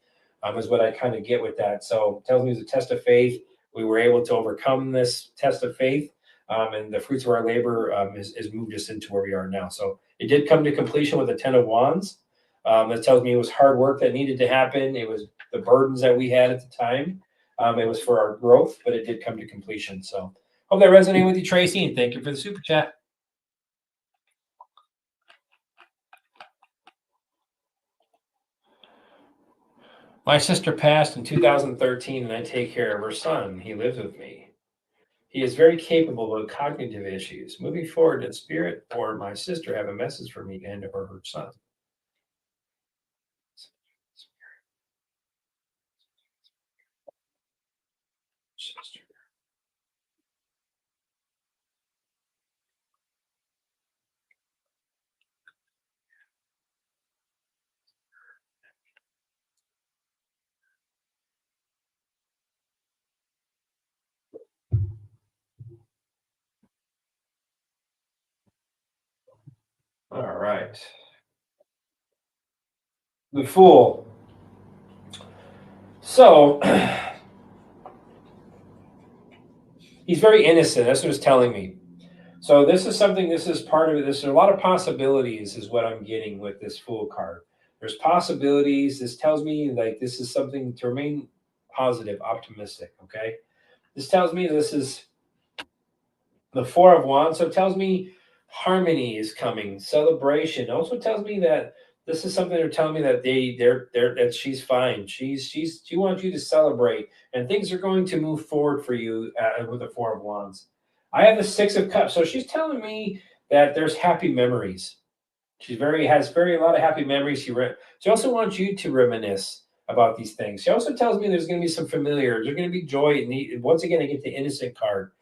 is what I kind of get with that. So it tells me it's a test of faith. We were able to overcome this test of faith, and the fruits of our labor has moved us into where we are now. So it did come to completion with the Ten of Wands. That tells me it was hard work that needed to happen. It was the burdens that we had at the time. It was for our growth, but it did come to completion. So Hope that resonated with you, Tracy, and thank you for the super chat. My sister passed in 2013, and I take care of her son. He lives with me. He is very capable of cognitive issues. Moving forward, did spirit or my sister have a message for me and or her son? Sister. All right. The Fool. So he's very innocent. That's what it's telling me. So this is something. This is part of it. There's a lot of possibilities, is what I'm getting with this Fool card. There's possibilities. This tells me like this is something to remain positive, optimistic. Okay. This tells me this is the Four of Wands. So it tells me harmony is coming, celebration. It also tells me that this is something they're telling me that they're that she's fine. She wants you to celebrate, and things are going to move forward for you with the Four of Wands. I have the Six of Cups, so she's telling me that there's happy memories. She's has very a lot of happy memories. She also wants you to reminisce about these things. She also tells me there's going to be some familiar. There's going to be joy. And once again, I get the innocent card.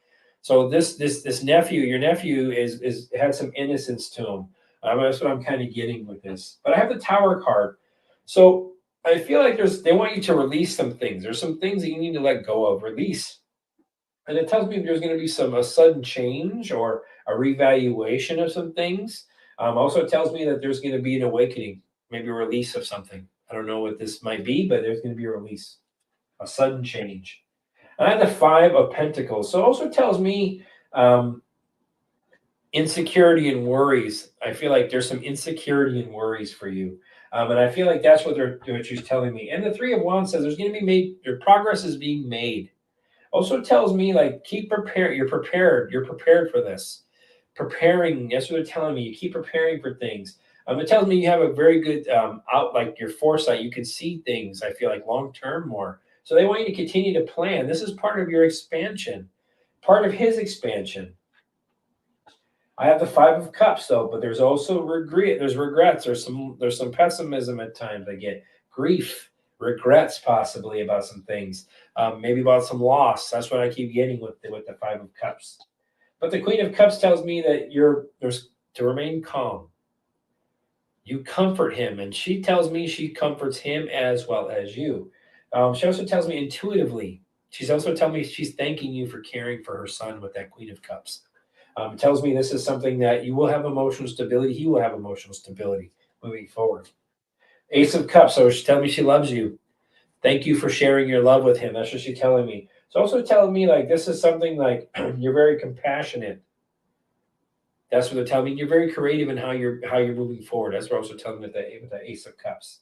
So this nephew, your nephew is had some innocence to him. That's what I'm kind of getting with this. But I have the Tower card, so I feel like they want you to release some things. There's some things that you need to let go of, release. And it tells me there's going to be a sudden change or a revaluation of some things. Also tells me that there's going to be an awakening, maybe a release of something. I don't know what this might be, but there's going to be a release, a sudden change. And I have the Five of Pentacles. So it also tells me insecurity and worries. I feel like there's some insecurity and worries for you. And I feel like that's what she's telling me. And the Three of Wands says there's going to be your progress is being made. Also tells me like keep prepared. You're prepared. You're prepared for this. Preparing. That's what they're telling me. You keep preparing for things. It tells me you have a very good like your foresight. You can see things. I feel like long term more. So they want you to continue to plan. This is part of your expansion, part of his expansion. I have the Five of Cups though, but there's also regret. There's regrets. There's some pessimism at times. I get grief, regrets possibly about some things, maybe about some loss. That's what I keep getting with the Five of Cups. But the Queen of Cups tells me that there's to remain calm. You comfort him, and she tells me she comforts him as well as you. She also tells me intuitively. She's also telling me she's thanking you for caring for her son with that Queen of Cups. Tells me this is something that you will have emotional stability. He will have emotional stability moving forward. Ace of Cups. So she's telling me she loves you. Thank you for sharing your love with him. That's what she's telling me. It's also telling me like this is something like you're very compassionate. That's what they're telling me. You're very creative in how you're moving forward. That's what also telling me with the Ace of Cups.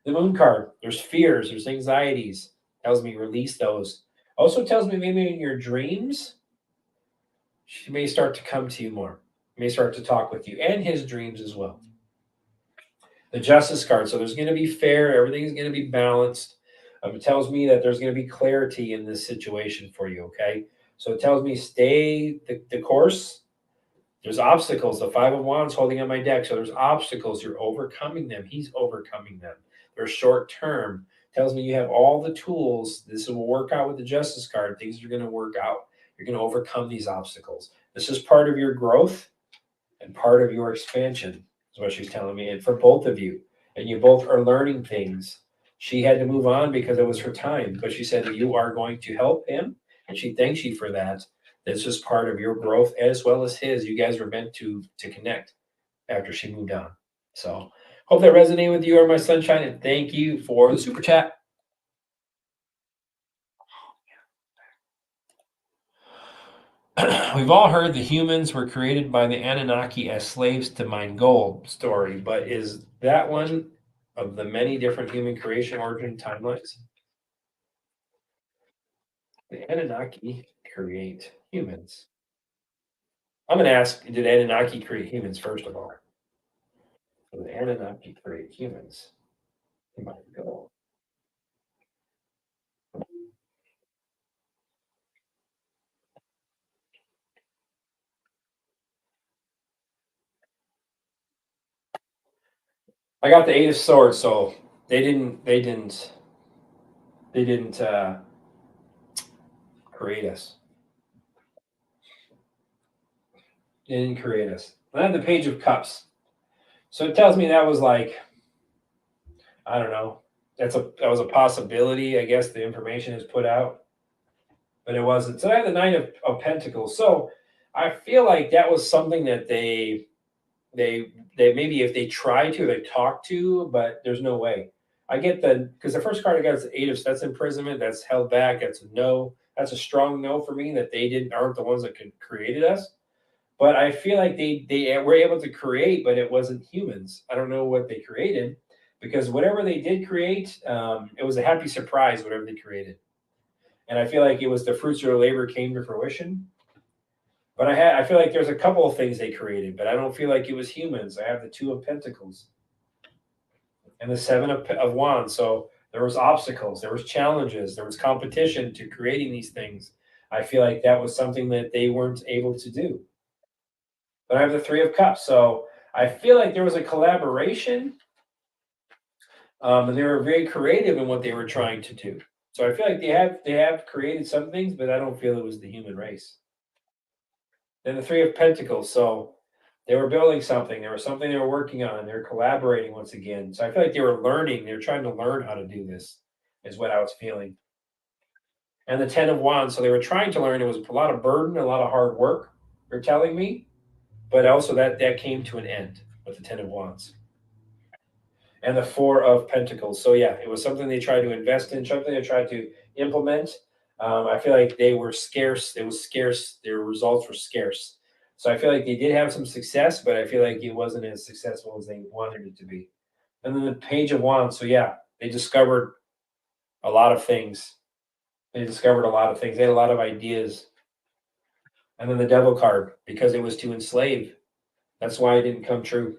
The Moon card. There's fears. There's anxieties. Tells me release those. Also tells me maybe in your dreams she may start to come to you more, may start to talk with you, and his dreams as well. The Justice card. So there's going to be fair. Everything's going to be balanced. It tells me that there's going to be clarity in this situation for you. Okay. So it tells me stay the course. There's obstacles. The Five of Wands holding on my deck. So there's obstacles. You're overcoming them. He's overcoming them. They're short term. Tells me you have all the tools. This will work out with the Justice card. Things are going to work out. You're going to overcome these obstacles. This is part of your growth and part of your expansion, is what she's telling me. And for both of you, and you both are learning things. She had to move on because it was her time, but she said that you are going to help him, and she thanks you for that. That's just part of your growth as well as his. You guys were meant to connect after she moved on. So hope that resonated with you, or my sunshine, and thank you for the super chat. We've all heard the humans were created by the Anunnaki as slaves to mine gold story, but is that one of the many different human creation origin timelines? The Anunnaki create humans? I'm going to ask, did Anunnaki create humans, first of all? Did Anunnaki create humans? He might go. I got the Eight of Swords, so they didn't create us. They didn't create us. I have the Page of Cups. So it tells me that was like, I don't know. That was a possibility. I guess the information is put out, but it wasn't. So I have the Nine of Pentacles. So I feel like that was something that they maybe if they try to, they talk to, but there's no way. I get because the first card I got is the Eight of, that's imprisonment, that's held back, that's a no. That's a strong no for me that they aren't the ones that created us. But I feel like they were able to create, but it wasn't humans. I don't know what they created, because whatever they did create, it was a happy surprise, whatever they created. And I feel like it was the fruits of their labor came to fruition. But I feel like there's a couple of things they created, but I don't feel like it was humans. I have the Two of Pentacles and the Seven of Wands. So there was obstacles, there was challenges, there was competition to creating these things. I feel like that was something that they weren't able to do. But I have the Three of Cups. So I feel like there was a collaboration, and they were very creative in what they were trying to do. So I feel like they have created some things, but I don't feel it was the human race. Then the Three of Pentacles. So they were building something. There was something they were working on. They were collaborating once again. So I feel like they were learning. They were trying to learn how to do this, is what I was feeling. And the Ten of Wands. So they were trying to learn. It was a lot of burden, a lot of hard work, they're telling me. But also that came to an end with the Ten of Wands. And the Four of Pentacles. So yeah, it was something they tried to invest in, something they tried to implement. I feel like they were scarce. It was scarce. Their results were scarce. So I feel like they did have some success, but I feel like it wasn't as successful as they wanted it to be. And then the Page of Wands. So yeah, they discovered a lot of things. They discovered a lot of things. They had a lot of ideas. And then the Devil card, because it was to enslave. That's why it didn't come true.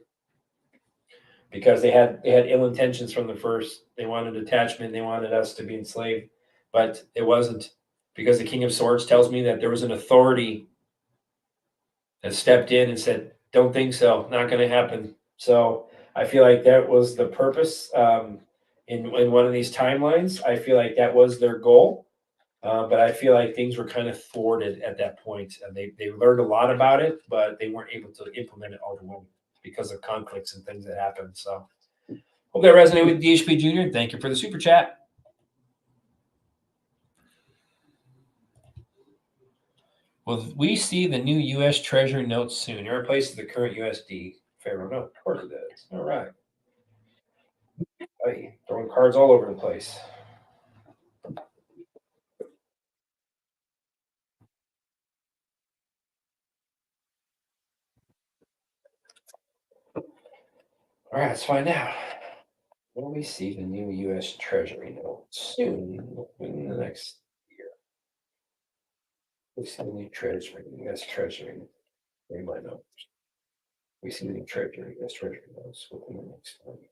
Because they had ill intentions from the first. They wanted attachment. They wanted us to be enslaved, but it wasn't, because the King of Swords tells me that there was an authority that stepped in and said, "Don't think so. Not going to happen." So I feel like that was the purpose in one of these timelines. I feel like that was their goal, but I feel like things were kind of thwarted at that point. They learned a lot about it, but they weren't able to implement it all the way because of conflicts and things that happened. So hope that resonated with DHP Jr. Thank you for the super chat. Will we see the new U.S. Treasury notes soon? It replaces the current USD Federal note. Of course it does. All right. Hey, throwing cards all over the place. All right, let's find out. Will we see the new U.S. Treasury note soon, in the next year? We see the new Treasury, U.S. Treasury. They might know. We see the new Treasury, U.S. Treasury notes within the next 1 year.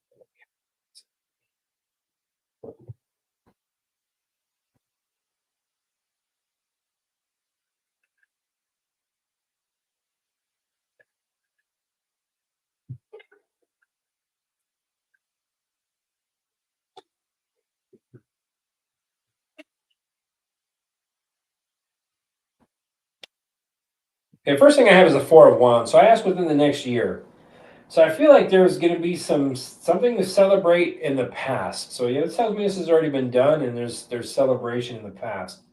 Okay, first thing I have is a Four of Wands. So I asked within the next year. So I feel like there's going to be something to celebrate in the past. So yeah, it tells me this has already been done, and there's celebration in the past.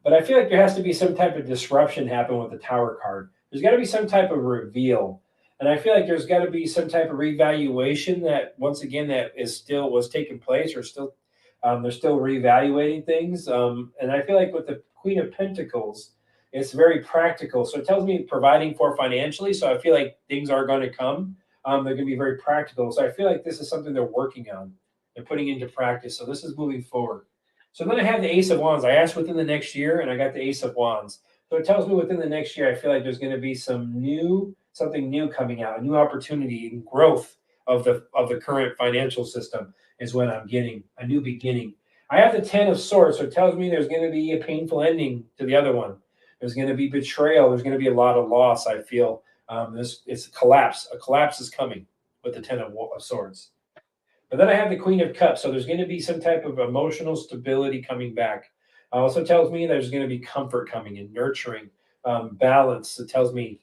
But I feel like there has to be some type of disruption happen with the Tower card. There's got to be some type of reveal, and I feel like there's got to be some type of revaluation that once again that is still was taking place, or still they're still reevaluating things. And I feel like with the Queen of Pentacles, it's very practical. So it tells me providing for financially. So I feel like things are going to come. They're going to be very practical. So I feel like this is something they're working on. They're putting into practice. So this is moving forward. So then I have the Ace of Wands. I asked within the next year, and I got the Ace of Wands. So it tells me within the next year, I feel like there's going to be something new coming out, a new opportunity and growth of the current financial system is what I'm getting, a new beginning. I have the 10 of Swords, so it tells me there's going to be a painful ending to the other one. There's going to be betrayal. There's going to be a lot of loss, I feel. It's a collapse. A collapse is coming with the 10 of Swords. But then I have the Queen of Cups, so there's going to be some type of emotional stability coming back. Also tells me there's going to be comfort coming and nurturing, balance. It tells me,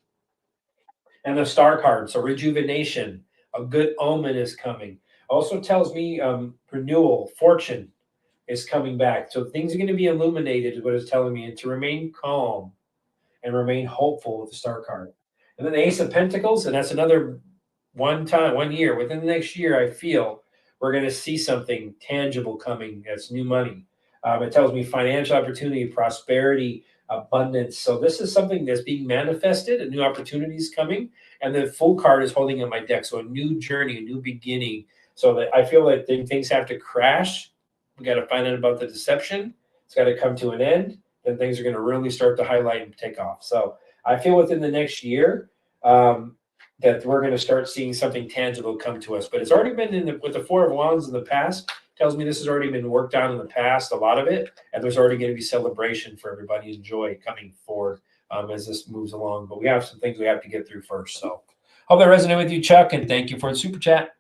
and the Star card, so rejuvenation, a good omen is coming. Also tells me renewal, fortune is coming back. So things are going to be illuminated, is what it's telling me, and to remain calm and remain hopeful with the Star card. And then the Ace of Pentacles, and that's another 1 year. Within the next year, I feel we're going to see something tangible coming. That's new money. It tells me financial opportunity, prosperity, abundance. So this is something that's being manifested, a new opportunity is coming. And the Fool card is holding in my deck. So a new journey, a new beginning. So that I feel like things have to crash. We got to find out about the deception. It's got to come to an end. Then things are going to really start to highlight and take off. So I feel within the next year, that we're going to start seeing something tangible come to us. But it's already been with the Four of Wands in the past. Tells me this has already been worked on in the past, a lot of it, and there's already going to be celebration for everybody and joy coming forward as this moves along. But we have some things we have to get through first. So hope that resonated with you, Chuck, and thank you for the super chat.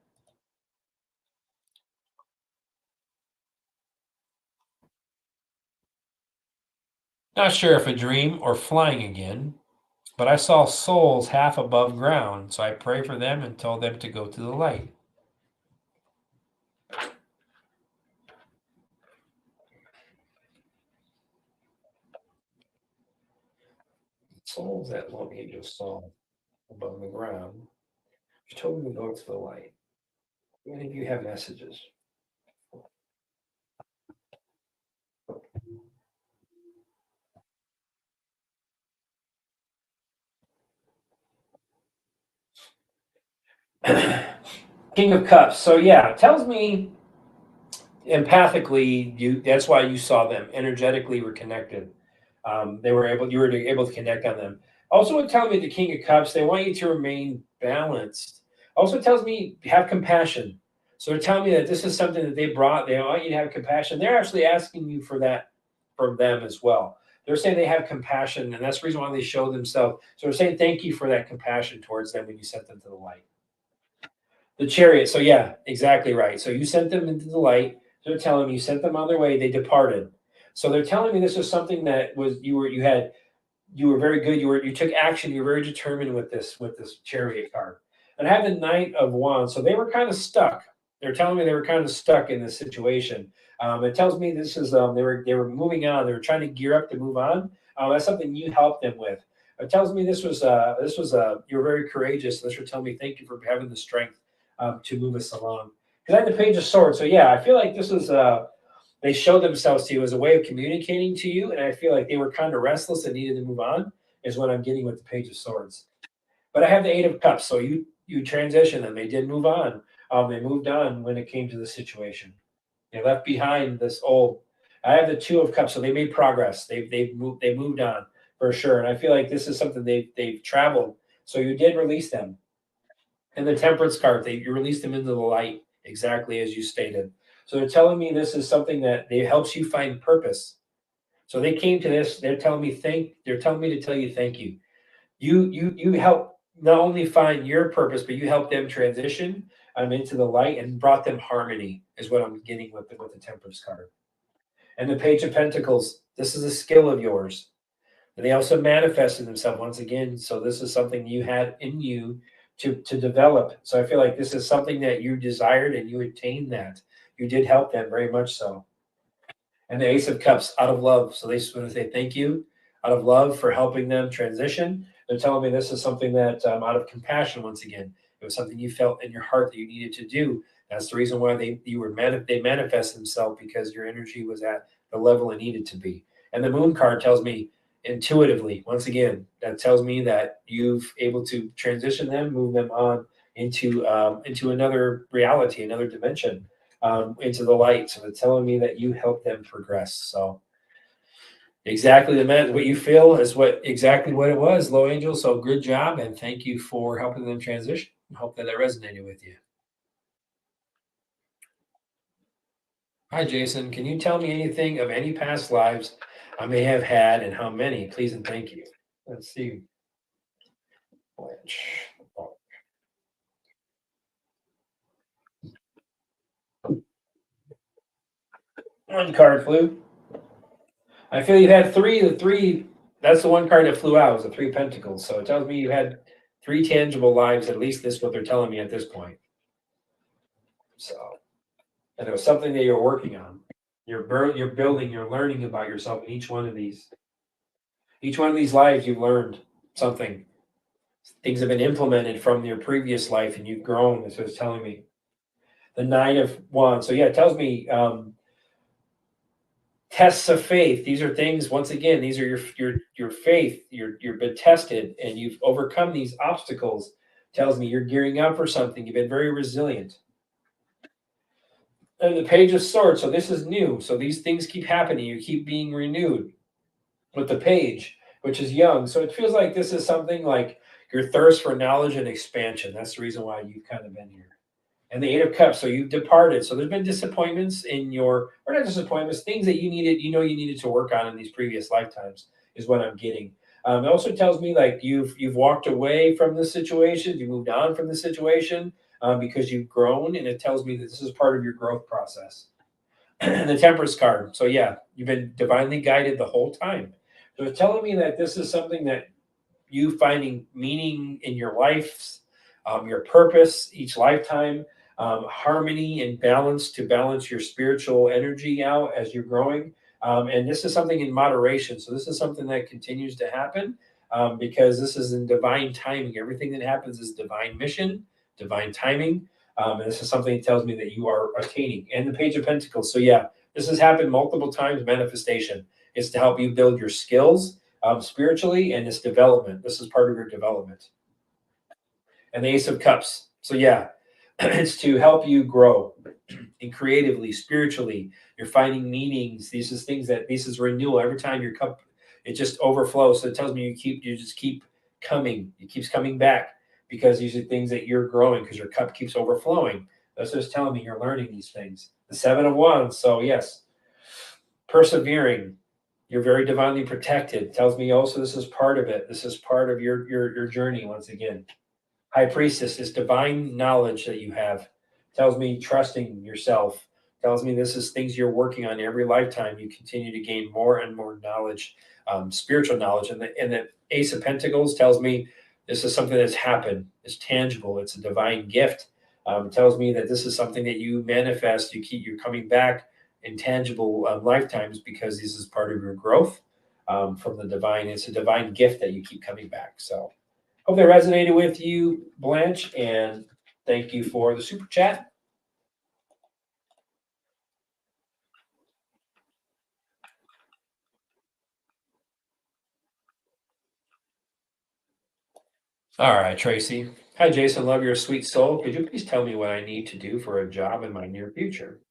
Not sure if a dream or flying again, but I saw souls half above ground, so I prayed for them and told them to go to the light. Souls that Lone Angel saw above the ground, she told me to go to the light. Many of you have messages. King of Cups. So yeah, it tells me empathically, that's why you saw them. Energetically were connected. You were able to connect on them. Also, it tells me the King of Cups, they want you to remain balanced. Also tells me have compassion. So they're telling me that this is something that they brought. They want you to have compassion. They're actually asking you for that from them as well. They're saying they have compassion, and that's the reason why they show themselves. So they're saying thank you for that compassion towards them when you sent them to the light. The Chariot. So yeah, exactly right. So you sent them into the light. They're telling me you sent them on their way. They departed. So they're telling me this was something that was you were very good. You took action. You were very determined with this Chariot card. And I have the Knight of Wands. So they were kind of stuck. They're telling me they were kind of stuck in this situation. It tells me this is they were moving on. They were trying to gear up to move on. That's something you helped them with. It tells me this was you were very courageous. This would tell me thank you for having the strength to move us along. Because I had the Page of Swords. So yeah, I feel like this is they showed themselves to you as a way of communicating to you, and I feel like they were kind of restless and needed to move on. Is what I'm getting with the Page of Swords. But I have the Eight of Cups, so you transition them. They did move on. They moved on when it came to the situation. They left behind this old. I have the Two of Cups, so they made progress. They moved on for sure, and I feel like this is something they've traveled. So you did release them. And the Temperance card, you released them into the light exactly as you stated. So they're telling me this is something that helps you find purpose. So they came to this. They're telling me They're telling me to tell you thank you. You help not only find your purpose, but you help them transition into the light and brought them harmony. Is what I'm getting with the Temperance card. And the Page of Pentacles. This is a skill of yours. And they also manifested themselves once again. So this is something you had in you to develop. So I feel like this is something that you desired and you attained that. You did help them very much so. And the Ace of Cups, out of love. So they just want to say thank you out of love for helping them transition. They're telling me this is something that out of compassion, once again, it was something you felt in your heart that you needed to do. That's the reason why they manifested themselves, because your energy was at the level it needed to be. And the Moon card tells me intuitively, once again, that tells me that you've able to transition them, move them on into another reality, another dimension, into the light. So it's telling me that you help them progress. So Exactly what you feel is exactly what it was, Low Angel. So good job, and thank you for helping them transition. I hope that resonated with you. Hi, Jason. Can you tell me anything of any past lives I may have had and how many? Please and thank you. Let's see. Blanche. One card flew. I feel you had three. The three, that's the one card that flew out, was the Three Pentacles. So it tells me you had three tangible lives, at least this is what they're telling me at this point. So, and it was something that you're working on. You're building, you're learning about yourself in each one of these. Each one of these lives, you've learned something. Things have been implemented from your previous life, and you've grown. That's what it's telling me. The Nine of Wands. So yeah, it tells me tests of faith. These are things. Once again, these are your faith. You've been tested, and you've overcome these obstacles. Tells me you're gearing up for something. You've been very resilient. And the Page of Swords. So this is new. So these things keep happening. You keep being renewed with the Page, which is young. So it feels like this is something like your thirst for knowledge and expansion. That's the reason why you've kind of been here. And the Eight of Cups. So you've departed. So there's been disappointments in your, or not disappointments, things that you needed to work on in these previous lifetimes is what I'm getting. It also tells me like you've walked away from the situation, you moved on from the situation because you've grown, and it tells me that this is part of your growth process. The Temperance card. So yeah, you've been divinely guided the whole time. So it's telling me that this is something that you finding meaning in your life, your purpose each lifetime, harmony and balance to balance your spiritual energy out as you're growing. And this is something in moderation. So this is something that continues to happen because this is in divine timing. Everything that happens is divine mission, divine timing. And this is something that tells me that you are attaining. And the Page of Pentacles. So yeah, this has happened multiple times. Manifestation. It's to help you build your skills spiritually, and this development. This is part of your development. And the Ace of Cups. So yeah, it's to help you grow and creatively, spiritually. You're finding meanings. This is renewal. Every time your cup, it just overflows. So it tells me you just keep coming. It keeps coming back because these are things that you're growing because your cup keeps overflowing. That's just telling me you're learning these things. The Seven of Wands. So yes, persevering. You're very divinely protected. It tells me also this is part of it. This is part of your journey once again. High Priestess is divine knowledge that you have. It tells me trusting yourself. It tells me this is things you're working on every lifetime. You continue to gain more and more knowledge, spiritual knowledge. And the Ace of Pentacles tells me this is something that's happened. It's tangible. It's a divine gift. It tells me that this is something that you manifest. You're coming back in tangible lifetimes because this is part of your growth from the divine. It's a divine gift that you keep coming back. So hope that resonated with you, Blanche, and thank you for the super chat. All right, Tracy. Hi, Jason. Love your sweet soul. Could you please tell me what I need to do for a job in my near future?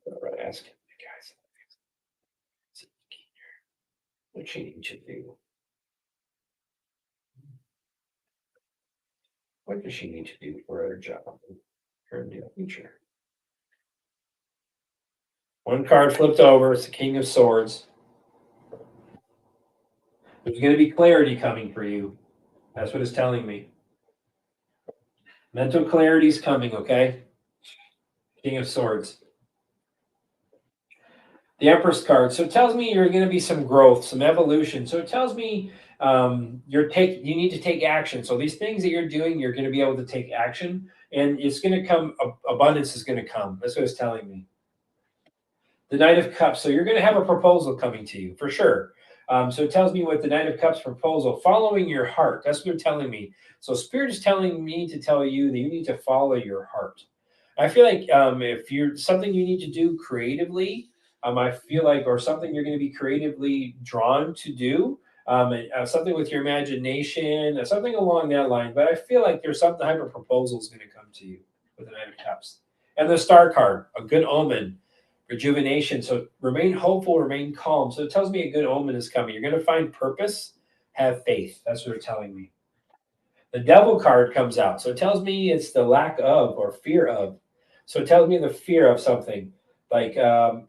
All right, ask you guys. What you need to do? What does she need to do for a job in her near future? One card flipped over. It's the King of Swords. There's going to be clarity coming for you. That's what it's telling me. Mental clarity is coming, okay? King of Swords. The Empress card. So it tells me you're going to be some growth, some evolution. So it tells me you need to take action. So these things that you're doing, you're going to be able to take action, and it's going to come. Abundance is going to come. That's what it's telling me. The Knight of Cups. So you're going to have a proposal coming to you for sure. So it tells me with the Knight of Cups proposal, following your heart. That's what it's telling me. So Spirit is telling me to tell you that you need to follow your heart. I feel like if you're something you need to do creatively, I feel like, or something you're going to be creatively drawn to do, something with your imagination, something along that line. But I feel like there's some type of proposal is going to come to you with the Knight of Cups. And the Star card, a good omen. rejuvenation. So remain hopeful, remain calm. So it tells me a good omen is coming. You're going to find purpose, have faith. That's what they're telling me. The devil card comes out. So it tells me it's the lack of or fear of. So it tells me the fear of something like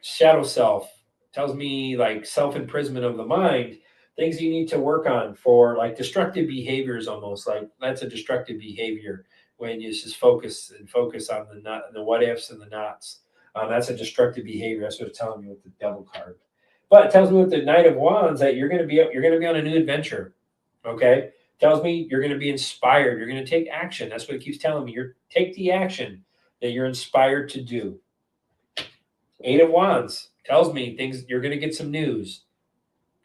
shadow self. It tells me like self-imprisonment of the mind, things you need to work on for like destructive behaviors almost. Like that's a destructive behavior when you just focus on the what ifs and the nots. That's a destructive behavior. That's what it's telling me with the devil card. But it tells me with the Knight of Wands that you're going to be on a new adventure. Okay, tells me you're going to be inspired. You're going to take action. That's what it keeps telling me. Take the action that you're inspired to do. Eight of Wands tells me things. You're going to get some news.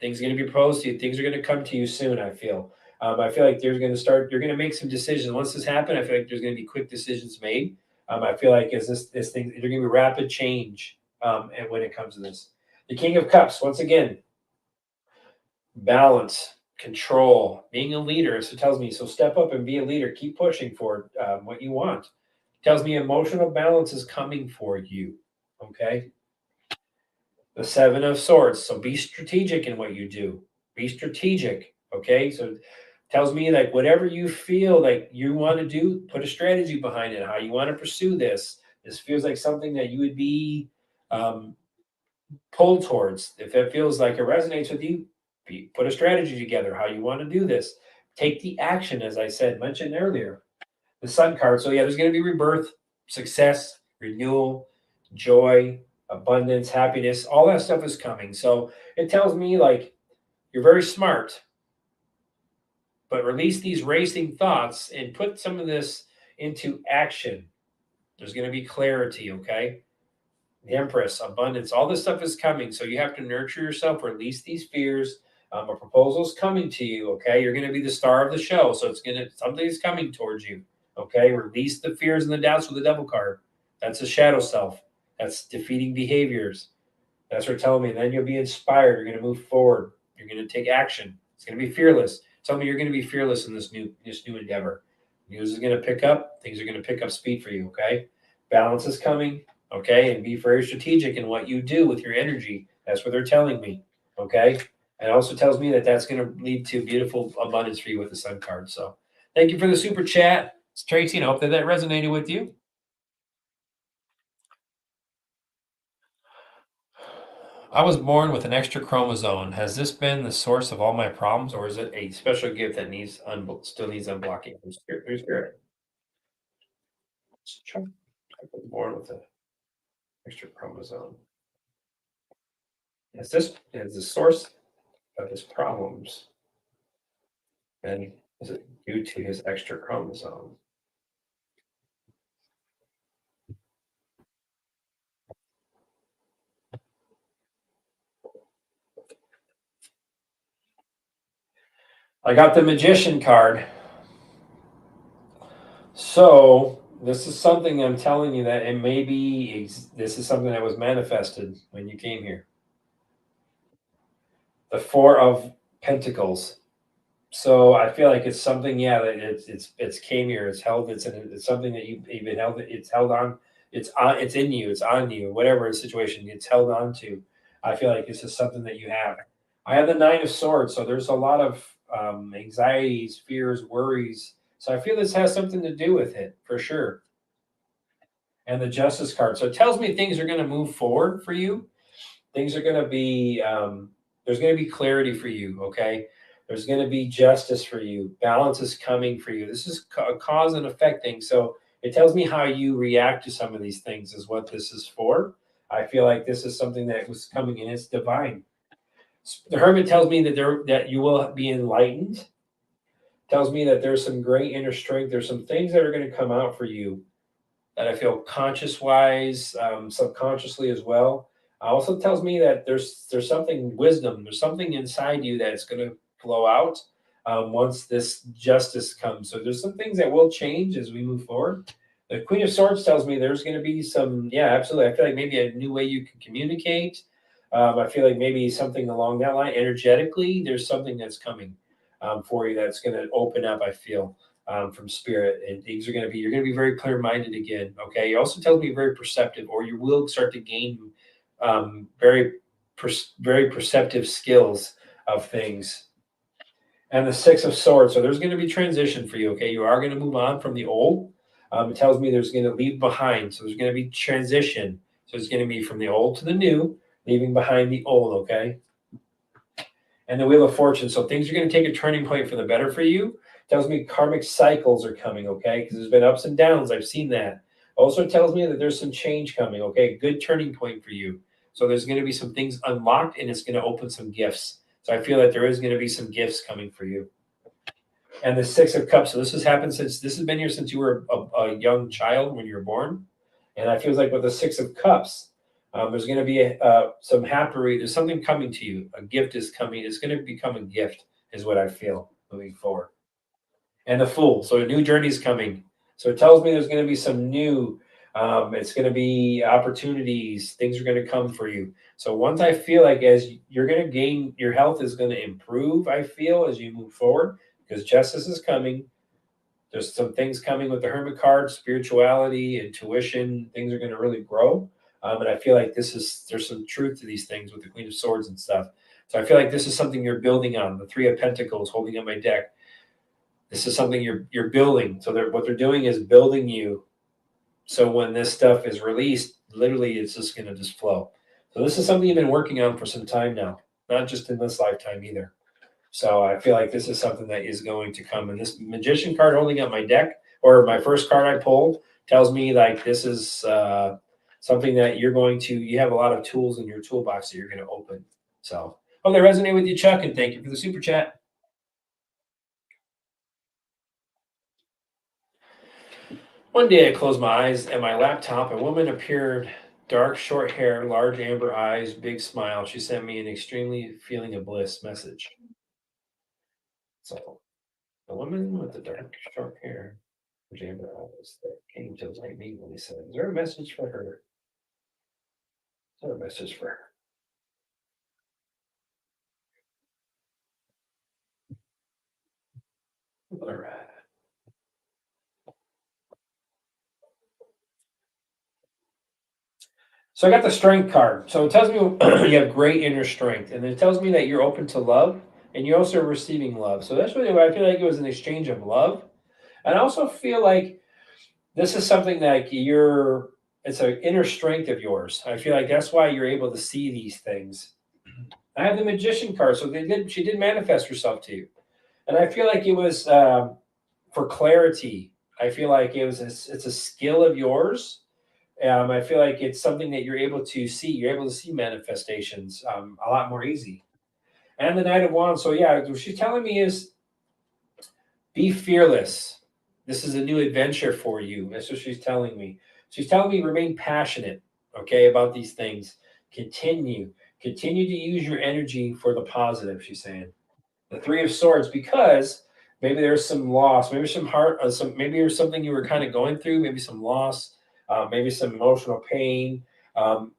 Things are going to be proposed to you. Things are going to come to you soon. I feel like there's going to start. You're going to make some decisions. Once this happens, I feel like there's going to be quick decisions made. I feel like is this thing. There's going to be rapid change. And when it comes to this, the King of Cups once again, balance, control, being a leader. So it tells me, so step up and be a leader. Keep pushing for what you want. It tells me emotional balance is coming for you. Okay. The Seven of Swords. So be strategic in what you do. Be strategic. Okay. So it tells me like whatever you feel like you want to do, put a strategy behind it, how you want to pursue this. This feels like something that you would be pulled towards. If it feels like it resonates with you, put a strategy together, how you want to do this. Take the action, as I mentioned earlier. The Sun card. So yeah, there's going to be rebirth, success, renewal, joy, abundance, happiness. All that stuff is coming. So it tells me like you're very smart, but release these racing thoughts and put some of this into action. There's going to be clarity, okay? The Empress, abundance, all this stuff is coming. So you have to nurture yourself, release these fears. A proposal's coming to you. Okay, you're going to be the star of the show. So something's coming towards you. Okay, release the fears and the doubts with the devil card. That's a shadow self. That's defeating behaviors. That's what telling me. Then you'll be inspired. You're going to move forward. You're going to take action. It's going to be fearless. Tell me you're going to be fearless in this new endeavor. News is going to pick up. Things are going to pick up speed for you. Okay, balance is coming. Okay, and be very strategic in what you do with your energy. That's what they're telling me. Okay, and it also tells me that that's going to lead to beautiful abundance for you with the Sun card. So thank you for the super chat. It's Tracy, and I hope that resonated with you. I was born with an extra chromosome. Has this been the source of all my problems, or is it a special gift that still needs unblocking from spirit? I was born with an extra chromosome. Is this the source of his problems? And is it due to his extra chromosome? I got the Magician card. So this is something I'm telling you that it may be, this is something that was manifested when you came here. The Four of Pentacles. So I feel like it's something, yeah, that it's came here, it's held, it's something that you've been held, it's held on, it's in you, it's on you, whatever the situation, it's held on to. I feel like this is something that you have. I have the Nine of Swords, so there's a lot of anxieties, fears, worries. So I feel this has something to do with it for sure. And the Justice card. So it tells me things are going to move forward for you. Things are going to be, there's going to be clarity for you, okay? There's going to be justice for you. Balance is coming for you. This is a cause and effect thing. So it tells me how you react to some of these things is what this is for. I feel like this is something that was coming in. It's divine. The Hermit tells me that you will be enlightened. Tells me that there's some great inner strength. There's some things that are going to come out for you that I feel conscious-wise, subconsciously as well. Also tells me that there's something wisdom. There's something inside you that's going to flow out once this justice comes. So there's some things that will change as we move forward. The Queen of Swords tells me there's going to be some, yeah, absolutely. I feel like maybe a new way you can communicate. I feel like maybe something along that line. Energetically, there's something that's coming for you that's going to open up, I feel. From spirit, and things are going to be, you're going to be very clear-minded again. Okay. It also tells me very perceptive, or you will start to gain very very perceptive skills of things. And the Six of Swords. So there's going to be transition for you. Okay, you are going to move on from the old. It tells me there's going to leave behind. So there's going to be transition. So it's going to be from the old to the new, leaving behind the old. Okay. And the Wheel of Fortune. So things are going to take a turning point for the better for you. It tells me karmic cycles are coming. Okay, because there's been ups and downs. I've seen that. Also tells me that there's some change coming. Okay, good turning point for you. So there's going to be some things unlocked, and it's going to open some gifts. So I feel that there is going to be some gifts coming for you. And the Six of Cups. So this has happened since, this has been here since you were a young child when you were born. And I feel like with the Six of Cups, there's going to be some happy, there's something coming to you. A gift is coming. It's going to become a gift is what I feel moving forward. And the Fool. So a new journey is coming. So it tells me there's going to be some new, it's going to be opportunities. Things are going to come for you. So once I feel like as you're going to gain, your health is going to improve, I feel, as you move forward, because justice is coming. There's some things coming with the Hermit card, spirituality, intuition. Things are going to really grow. And I feel like there's some truth to these things with the Queen of Swords and stuff. So I feel like this is something you're building on. The Three of Pentacles holding up my deck. This is something you're building. So what they're doing is building you. So when this stuff is released, literally it's just going to just flow. So this is something you've been working on for some time now, not just in this lifetime either. So I feel like this is something that is going to come. And this Magician card holding up my deck, or my first card I pulled, tells me like this is something that you have a lot of tools in your toolbox that you're going to open. So hope they resonate with you, Chuck, and thank you for the super chat. One day I closed my eyes at my laptop. A woman appeared, dark, short hair, large amber eyes, big smile. She sent me an extremely feeling of bliss message. So the woman with the dark, short hair, large amber eyes that came to like me when he said, is there a message for her? Is there a message for her? All right. So I got the strength card. So it tells me you have great inner strength. And it tells me that you're open to love and you're also receiving love. So that's really what I feel like it was an exchange of love. And I also feel like this is something that it's an inner strength of yours. I feel like that's why you're able to see these things. I have the Magician card. So she did manifest herself to you. And I feel like it was for clarity. I feel like it's a skill of yours. I feel like it's something that you're able to see. You're able to see manifestations a lot more easy. And the Knight of Wands. So yeah, what she's telling me is be fearless. This is a new adventure for you. That's what she's telling me. She's telling me remain passionate, okay, about these things. Continue to use your energy for the positive, she's saying. The Three of Swords, because maybe there's some loss, maybe maybe there's something you were kind of going through, maybe some loss, maybe some emotional pain,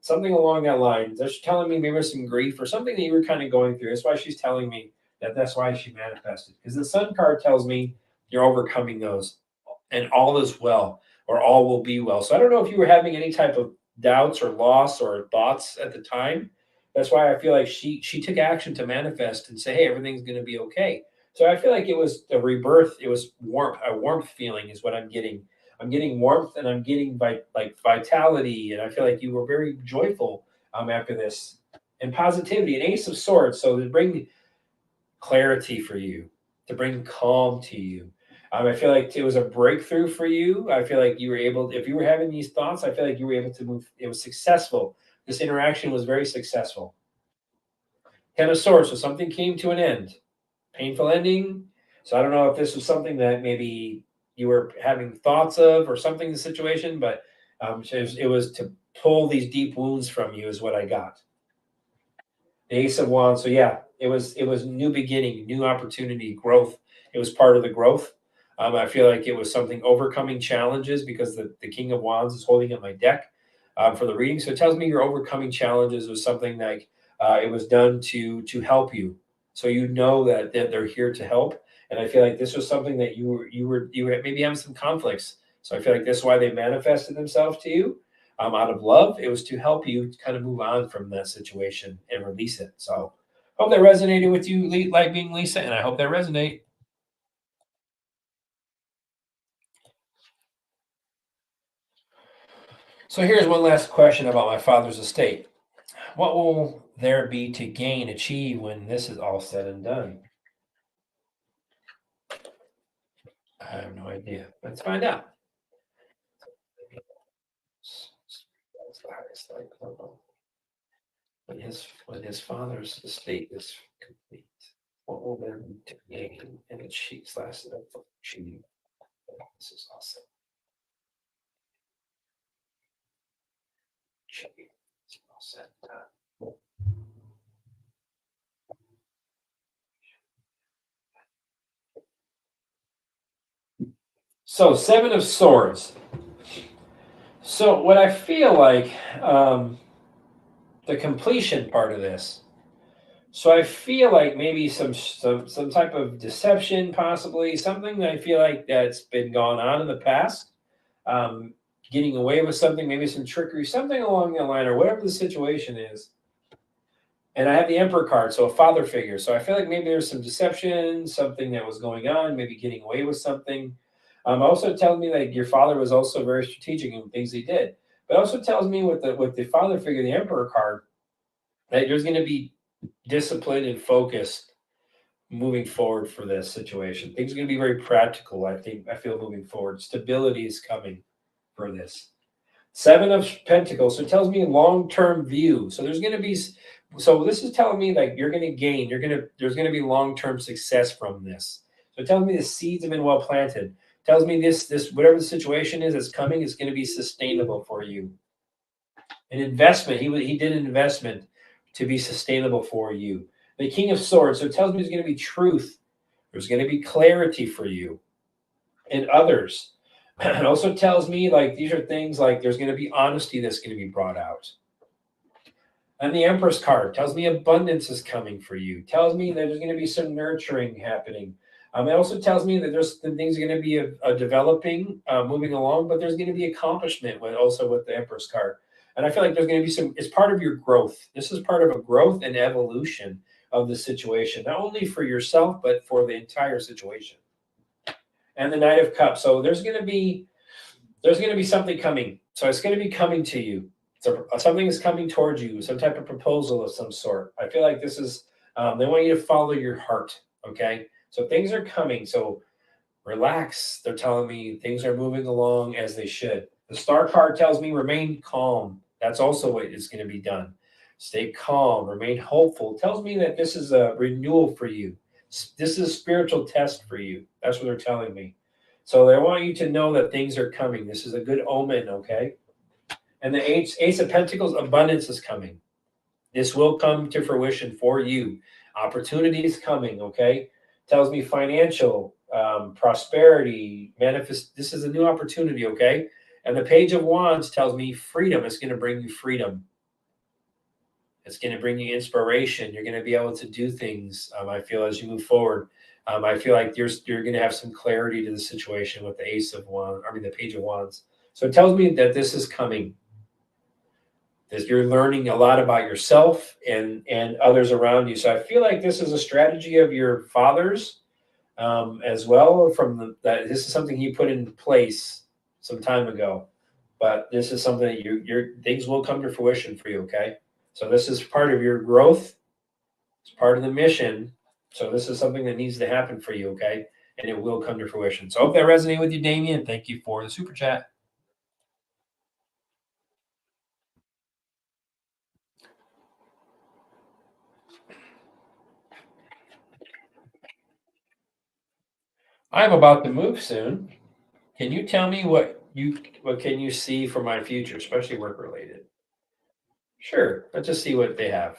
something along that line. She's telling me maybe some grief or something that you were kind of going through. That's why she's telling me that's why she manifested. Because the Sun card tells me you're overcoming those, and all is well, or all will be well. So I don't know if you were having any type of doubts or loss or thoughts at the time. That's why I feel like she took action to manifest and say, hey, everything's going to be okay. So I feel like it was a rebirth. It was warmth. A warmth feeling is what I'm getting. I'm getting warmth and I'm getting vitality. And I feel like you were very joyful after this, and positivity, an Ace of Swords. So to bring clarity for you, to bring calm to you. I feel like it was a breakthrough for you. I feel like you were able, if you were having these thoughts, I feel like you were able to move. It was successful. This interaction was very successful. Ten of Swords, so something came to an end. Painful ending. So I don't know if this was something that maybe you were having thoughts of or something in the situation, but it was to pull these deep wounds from you is what I got. The Ace of Wands. So yeah, it was new beginning, new opportunity, growth. It was part of the growth. I feel like it was something overcoming challenges because the King of Wands is holding up my deck for the reading. So it tells me you're overcoming challenges was something like it was done to help you. So you know that they're here to help. And I feel like this was something that you were maybe having some conflicts. So I feel like this is why they manifested themselves to you. out of love. It was to help you kind of move on from that situation and release it. So hope that resonated with you, like being Lisa, and I hope that resonate. So here's one last question about my father's estate. What will there be to gain, achieve when this is all said and done? I have no idea. Let's find out. That's the highest level. When his father's estate is complete, what will there be to gain and achieve slash achieve? This is awesome. Achieve. It's all said and done. So 7 of Swords. So what I feel like, the completion part of this. So I feel like maybe some type of deception, possibly something that I feel like that's been gone on in the past, getting away with something, maybe some trickery, something along the line, or whatever the situation is. And I have the Emperor card, so a father figure. So I feel like maybe there's some deception, something that was going on, maybe getting away with something. Also tells me like your father was also very strategic in things he did. But also tells me with the father figure, the Emperor card, that there's going to be disciplined and focused moving forward for this situation. Things are going to be very practical. I feel moving forward. Stability is coming for this. 7 of Pentacles. So it tells me long-term view. So there's going to be. So this is telling me like you're going to gain. There's going to be long-term success from this. So it tells me the seeds have been well planted. It tells me this whatever the situation is that's coming is going to be sustainable for you. An investment. He did an investment to be sustainable for you. The King of Swords. So it tells me there's going to be truth. There's going to be clarity for you and others. It also tells me like these are things like there's going to be honesty that's going to be brought out. And the Empress card tells me abundance is coming for you. Tells me that there's going to be some nurturing happening. It also tells me that there's the things are going to be developing, moving along, but there's going to be accomplishment with the Empress card. And I feel like there's going to be it's part of your growth. This is part of a growth and evolution of the situation, not only for yourself, but for the entire situation. And the Knight of Cups. So there's going to be something coming. So it's going to be coming to you. So something is coming towards you, some type of proposal of some sort. I feel like this is, they want you to follow your heart. Okay. So things are coming. So relax. They're telling me things are moving along as they should. The Star card tells me remain calm. That's also what is going to be done. Stay calm, remain hopeful. It tells me that this is a renewal for you. This is a spiritual test for you. That's what they're telling me. So they want you to know that things are coming. This is a good omen, okay? And the Ace of Pentacles, abundance is coming. This will come to fruition for you. Opportunity is coming, okay? Tells me financial, prosperity, manifest. This is a new opportunity, okay? And the Page of Wands tells me freedom. It's going to bring you freedom. It's going to bring you inspiration. You're going to be able to do things, I feel, as you move forward. I feel like you're going to have some clarity to the situation with the the Page of Wands. So it tells me that this is coming. That you're learning a lot about yourself and others around you. So I feel like this is a strategy of your father's as well. That this is something he put in place some time ago, but this is something that your things will come to fruition for you. Okay, so this is part of your growth. It's part of the mission. So this is something that needs to happen for you. Okay, and it will come to fruition. So I hope that resonated with you, Damien. Thank you for the super chat. I'm about to move soon. Can you tell me what can you see for my future, especially work related? Sure. Let's just see what they have.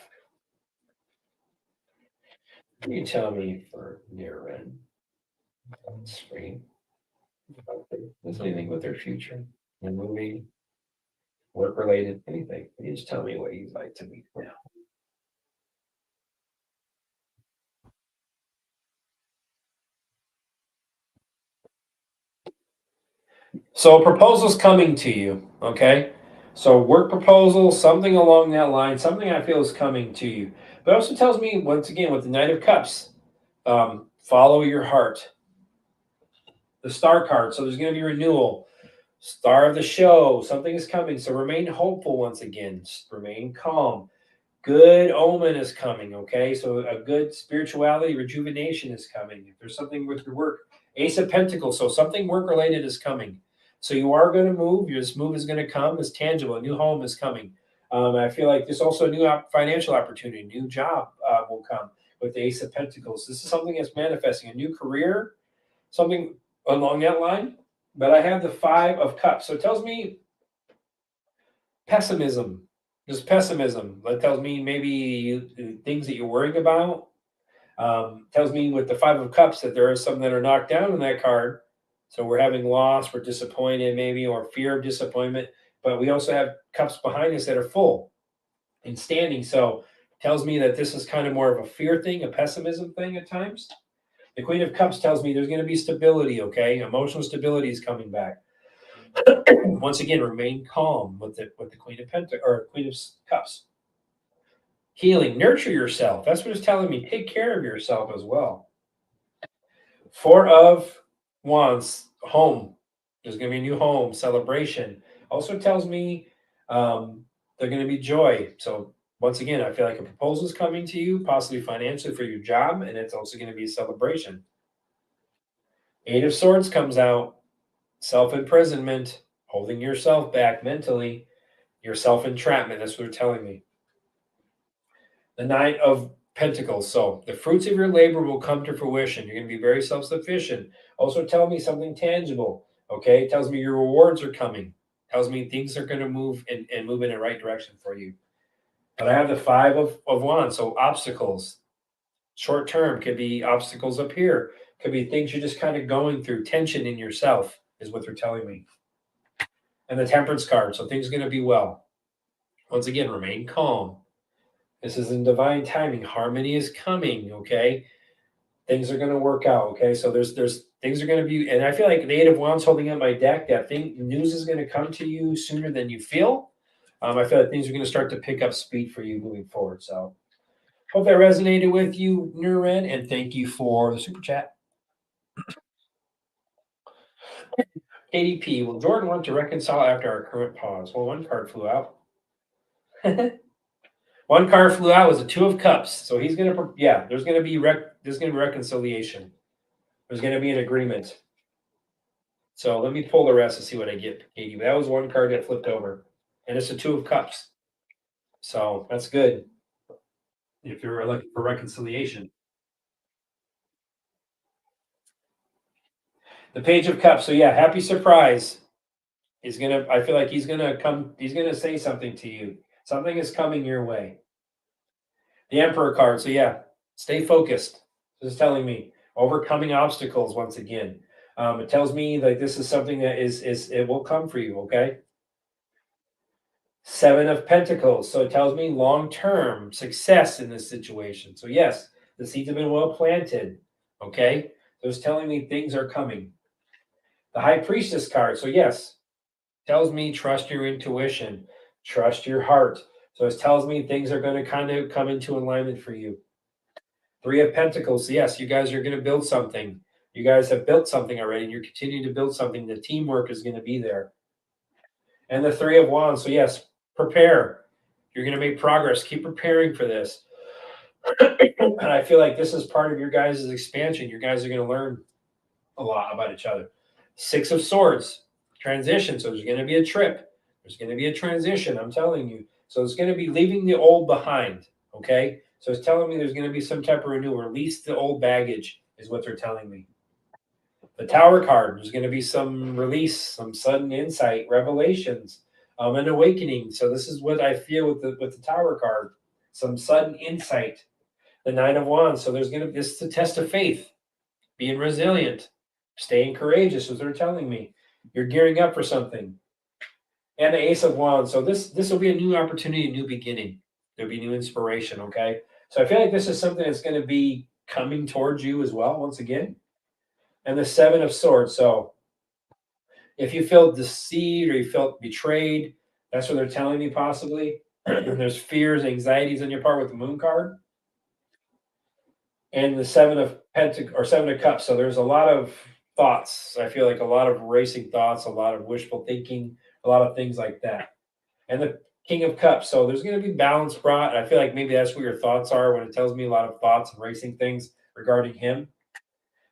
You can tell me for near end screen. Is anything with their future? A movie, work related, anything. You just tell me what you'd like to meet now. So a proposal's coming to you, okay? So work proposal, something along that line, something I feel is coming to you. But it also tells me, once again, with the Knight of Cups, follow your heart. The Star card, so there's going to be renewal. Star of the show, something is coming. So remain hopeful once again. Remain calm. Good omen is coming, okay? So a good spirituality, rejuvenation is coming. If there's something with your work, Ace of Pentacles, so something work-related is coming. So you are going to move. This move is going to come. It's tangible. A new home is coming. I feel like there's also a new financial opportunity. New job will come with the Ace of Pentacles. This is something that's manifesting. A new career, something along that line. But I have the Five of Cups. So it tells me pessimism. Just pessimism. That tells me maybe things that you're worrying about. Tells me with the Five of Cups that there are some that are knocked down in that card. So we're having loss, we're disappointed maybe, or fear of disappointment. But we also have cups behind us that are full and standing. So tells me that this is kind of more of a fear thing, a pessimism thing at times. The Queen of Cups tells me there's going to be stability, okay? Emotional stability is coming back. Once again, remain calm with the Queen of Queen of Cups. Healing, nurture yourself. That's what it's telling me. Take care of yourself as well. Four of Wands, home. There's going to be a new home, celebration. Also tells me there's going to be joy. So once again, I feel like a proposal is coming to you, possibly financially for your job, and it's also going to be a celebration. Eight of Swords comes out, self-imprisonment, holding yourself back mentally, your self-entrapment. That's what they're telling me. The Knight of Pentacles. So the fruits of your labor will come to fruition. You're going to be very self-sufficient. Also tell me something tangible. Okay. It tells me your rewards are coming. Tells me things are going to move and move in the right direction for you. But I have the Five of Wands. So obstacles. Short term could be obstacles up here. Could be things you're just kind of going through. Tension in yourself is what they're telling me. And the Temperance card. So things are going to be well. Once again, remain calm. This is in divine timing. Harmony is coming, okay? Things are going to work out, okay? So there's things are going to be, and I feel like the Eight of Wands holding up my deck, that news is going to come to you sooner than you feel. I feel like things are going to start to pick up speed for you moving forward. So hope that resonated with you, Nuren, and thank you for the super chat. KDP, will Jordan want to reconcile after our current pause? Well, one card flew out. One card flew out was a Two of Cups. So he's going to, yeah, there's going to be reconciliation. There's going to be an agreement. So let me pull the rest to see what I get, Katie. But that was one card that flipped over. And it's a Two of Cups. So that's good if you're looking for reconciliation. The Page of Cups. So yeah, happy surprise. I feel like he's gonna say something to you. Something is coming your way. The Emperor card. So yeah, stay focused. This is telling me overcoming obstacles once again. It tells me like this is something that it will come for you, okay? Seven of Pentacles. So it tells me long-term success in this situation. So yes, the seeds have been well planted, okay? So it's telling me things are coming. The High Priestess card. So yes, tells me trust your intuition, trust your heart. So it tells me things are going to kind of come into alignment for you. Three of Pentacles. So yes, you guys are going to build something. You guys have built something already, and you're continuing to build something. The teamwork is going to be there. And the Three of Wands. So yes, prepare. You're going to make progress. Keep preparing for this. And I feel like this is part of your guys' expansion. You guys are going to learn a lot about each other. Six of Swords, transition. So there's going to be a trip. There's going to be a transition, I'm telling you. So it's going to be leaving the old behind, okay? So it's telling me there's going to be some type of renewal. Release the old baggage is what they're telling me. The Tower card, there's going to be some release, some sudden insight, revelations, an awakening. So this is what I feel with the Tower card, some sudden insight. The Nine of Wands, so this is a test of faith, being resilient, staying courageous, as they're telling me. You're gearing up for something. And the Ace of Wands, so this will be a new opportunity, a new beginning. There'll be new inspiration, okay? So I feel like this is something that's going to be coming towards you as well, once again. And the Seven of Swords, so if you felt deceived or you felt betrayed, That's what they're telling me possibly. There's fears, anxieties on your part with the moon card. And the seven of cups. So there's a lot of thoughts. I feel like a lot of racing thoughts, a lot of wishful thinking, a lot of things like that. And the king of cups. So there's going to be balance brought. I feel like maybe that's where your thoughts are when it tells me a lot of thoughts and racing things regarding him.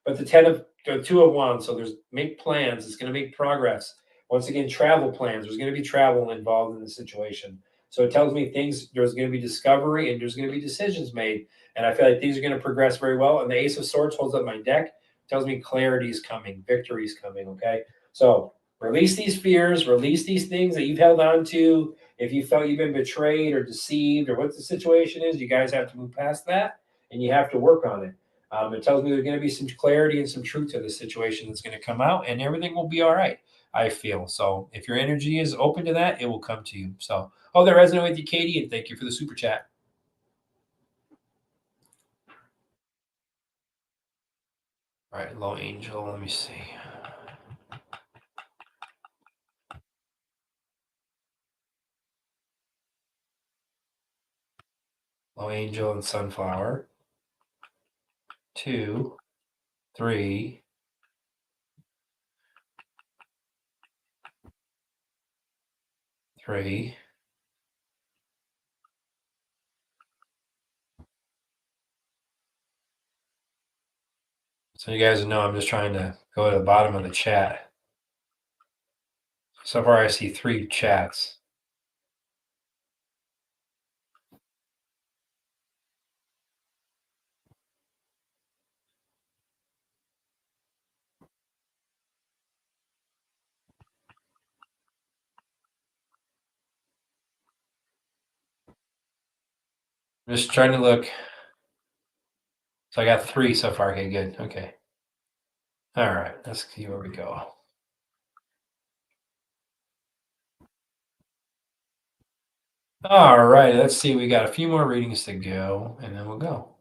But the two of wands. So there's make plans. It's going to make progress. Once again, travel plans. There's going to be travel involved in the situation. So it tells me there's going to be discovery and there's going to be decisions made. And I feel like things are going to progress very well. And the Ace of Swords holds up my deck. Tells me clarity is coming. Victory is coming. Okay. So release these fears. Release these things that you've held on to. If you felt you've been betrayed or deceived or what the situation is, you guys have to move past that and you have to work on it. It tells me there's going to be some clarity and some truth to the situation that's going to come out, and everything will be all right, I feel. So if your energy is open to that, it will come to you. So hope that resonated with you, Katie, and thank you for the super chat. All right, low angel, let me see. Low angel and sunflower. 2, 3, 3. So you guys know I'm just trying to go to the bottom of the chat. So far I see 3 chats. I'm just trying to look. So I got 3 so far. Okay, good. Okay. All right, let's see where we go. All right, let's see. We got a few more readings to go, and then we'll go.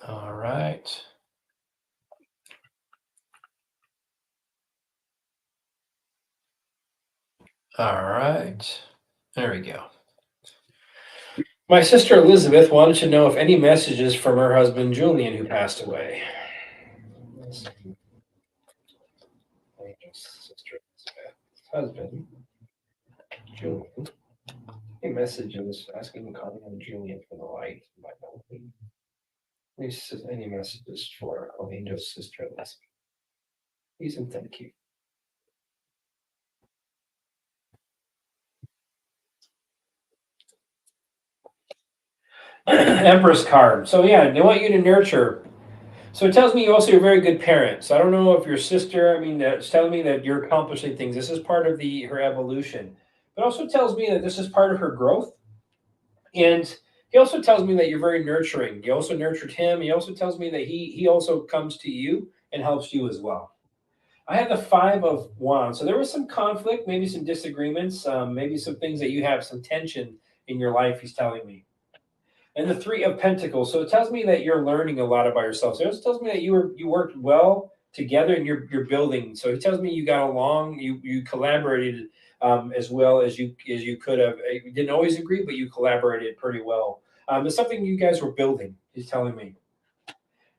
All right. All right. There we go. My sister Elizabeth wanted to know if any messages from her husband Julian, who passed away. Sister Elizabeth's husband Julian. Any messages asking calling on Julian for the light? Any messages for Angel's sister Elizabeth? Please and thank you. Empress card. So yeah, they want you to nurture. So it tells me you also are a very good parent. So I don't know if your sister, it's telling me that you're accomplishing things. This is part of her evolution. But also tells me that this is part of her growth. And he also tells me that you're very nurturing. You also nurtured him. He also tells me that he also comes to you and helps you as well. I have the 5 of Wands. So there was some conflict, maybe some disagreements, maybe some things that you have some tension in your life, he's telling me. And the 3 of Pentacles. So it tells me that you're learning a lot about yourself. So it also tells me that you worked well together and you're building. So he tells me you got along, you collaborated as well as you could have. You didn't always agree, but you collaborated pretty well. It's something you guys were building, he's telling me.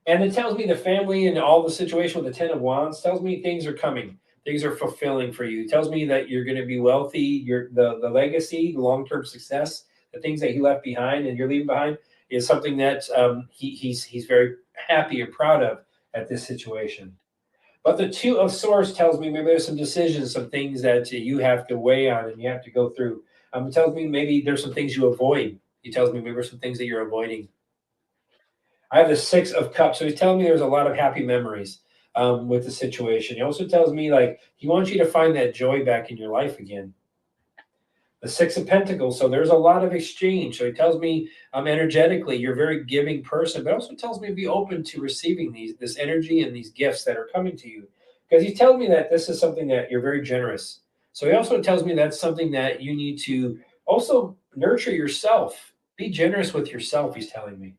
And it tells me the family and all the situation with the 10 of Wands tells me things are coming. Things are fulfilling for you. It tells me that you're going to be wealthy. The legacy, the long-term success, the things that he left behind and you're leaving behind is something that he's very happy and proud of at this situation. But the 2 of Swords tells me maybe there's some decisions, some things that you have to weigh on and you have to go through. It tells me maybe there's some things you avoid. He tells me maybe there's some things that you're avoiding. I have the 6 of Cups. So he's telling me there's a lot of happy memories with the situation. He also tells me like he wants you to find that joy back in your life again. The 6 of Pentacles. So there's a lot of exchange. So he tells me energetically you're a very giving person, but also tells me to be open to receiving this energy and these gifts that are coming to you. Because he tells me that this is something that you're very generous. So he also tells me that's something that you need to also nurture yourself. Be generous with yourself, he's telling me.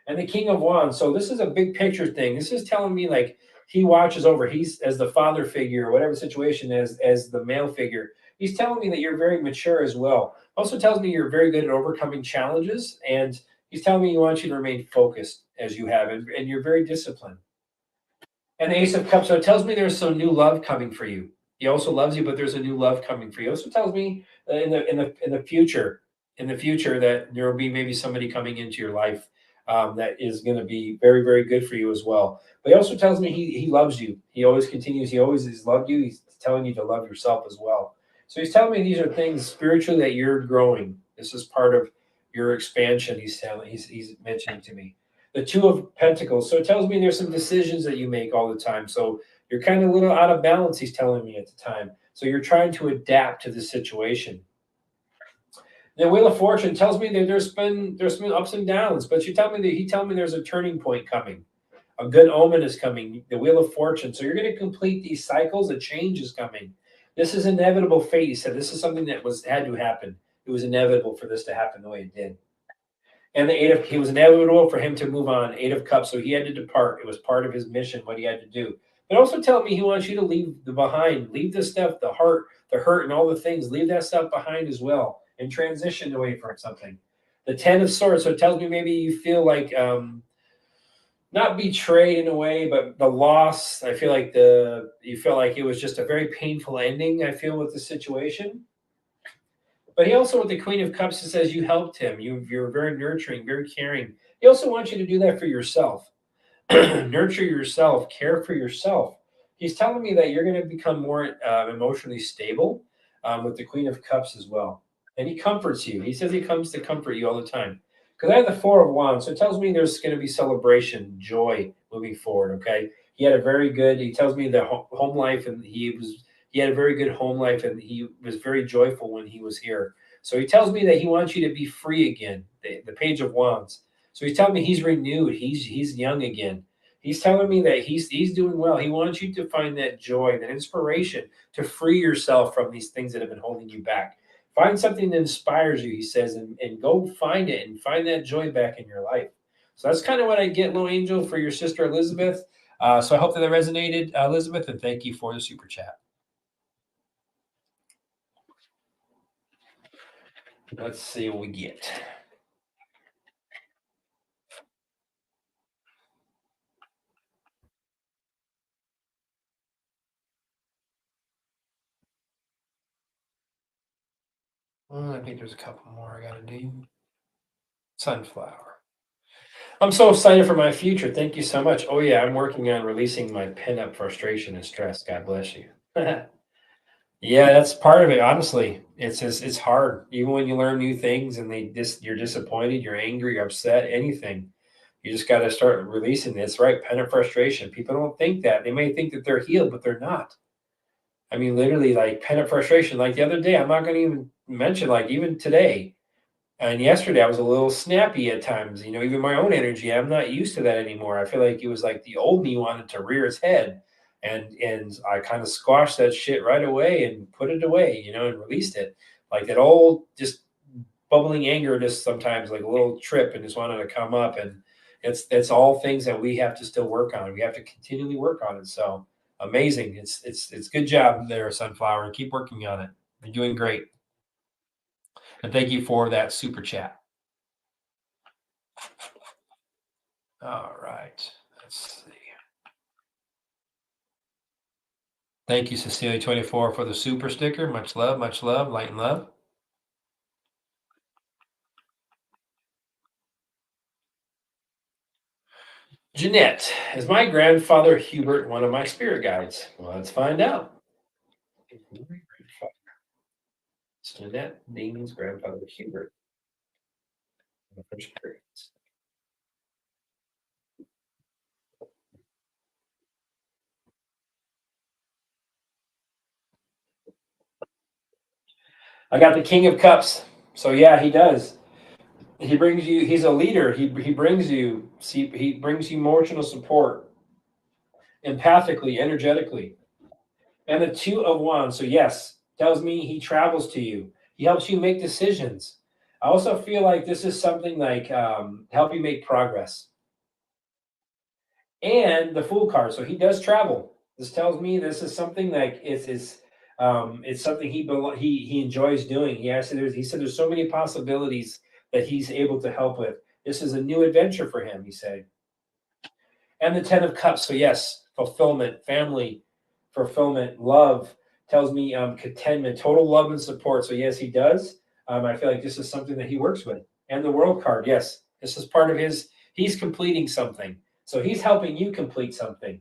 And the King of Wands. So this is a big picture thing. This is telling me like he watches over. He's as the father figure, whatever situation, as the male figure. He's telling me that you're very mature as well. Also tells me you're very good at overcoming challenges, and he's telling me he wants you to remain focused as you have, and you're very disciplined. And the Ace of Cups, so it tells me there's some new love coming for you. He also loves you, but there's a new love coming for you. It also tells me in the future that there will be maybe somebody coming into your life that is going to be very, very good for you as well. But he also tells me he loves you. He always continues. He always has loved you. He's telling you to love yourself as well. So he's telling me these are things spiritually that you're growing. This is part of your expansion. He's mentioning to me the Two of Pentacles. So it tells me there's some decisions that you make all the time. So you're kind of a little out of balance, he's telling me at the time. So you're trying to adapt to the situation. The Wheel of Fortune tells me that there's been ups and downs, but he told me there's a turning point coming. A good omen is coming. The Wheel of Fortune. So you're going to complete these cycles. A change is coming. This is inevitable fate. He said this is something that had to happen. It was inevitable for this to happen the way it did. And he was inevitable for him to move on. Eight of Cups, so he had to depart. It was part of his mission, what he had to do. But also tell me he wants you to leave leave the stuff, the heart, the hurt, and all the things. Leave that stuff behind as well, and transition away from something. The Ten of Swords, so it tells me maybe you feel like not betrayed in a way, but the loss. I feel like you feel like it was just a very painful ending. I feel with the situation. But he also, with the Queen of Cups, it says you helped him. You're very nurturing, very caring. He also wants you to do that for yourself. Nurture yourself, care for yourself. He's telling me that you're going to become more emotionally stable with the Queen of Cups as well. And he comforts you. He says he comes to comfort you all the time. Because I have the Four of Wands, so it tells me there's going to be celebration, joy moving forward. Okay, he had a very good. He tells me the home life, and he had a very good home life, and he was very joyful when he was here. So he tells me that he wants you to be free again. The Page of Wands. So he's telling me he's renewed. He's young again. He's telling me that he's doing well. He wants you to find that joy, that inspiration to free yourself from these things that have been holding you back. Find something that inspires you, he says, and go find it and find that joy back in your life. So that's kind of what I get, little angel, for your sister Elizabeth. So I hope that resonated, Elizabeth, and thank you for the super chat. Let's see what we get. I think there's a couple more I got to do. Sunflower. I'm so excited for my future. Thank you so much. Oh, yeah, I'm working on releasing my pent-up frustration and stress. God bless you. Yeah, that's part of it. Honestly, it's hard. Even when you learn new things and you're disappointed, you're angry, you're upset, anything. You just got to start releasing this, right? Pent-up frustration. People don't think that. They may think that they're healed, but they're not. I mean, literally, like pent-up frustration. Like the other day, I'm not going to even mention, like even today and yesterday, I was a little snappy at times. Even my own energy, I'm not used to that anymore. I feel like it was like the old me wanted to rear its head, and I kind of squashed that shit right away and put it away, and released it. Like that old, just bubbling anger, just sometimes like a little trip and just wanted to come up, and it's all things that we have to still work on. We have to continually work on it. So amazing. It's good job there, Sunflower. Keep working on it. You're doing great. And thank you for that super chat. All right. Let's see. Thank you, Cecilia24, for the super sticker. Much love, light and love. Jeanette, is my grandfather Hubert one of my spirit guides? Well, let's find out. Jeanette Dean's grandfather Hubert. I got the King of Cups. So yeah, he does. He brings you. He's a leader. He brings you. He brings you emotional support, empathically, energetically. And the Two of Wands. So yes, tells me he travels to you. He helps you make decisions. I also feel like this is something like help you make progress. and the Fool card. So he does travel. This tells me this is something like it's something he enjoys doing. He said there's so many possibilities that he's able to help with. This is a new adventure for him, he said. And the 10 of Cups. So yes, fulfillment, family, fulfillment, love, tells me contentment, total love and support. So yes, he does. I feel like this is something that he works with. And the World card. Yes, this is part of he's completing something. So he's helping you complete something.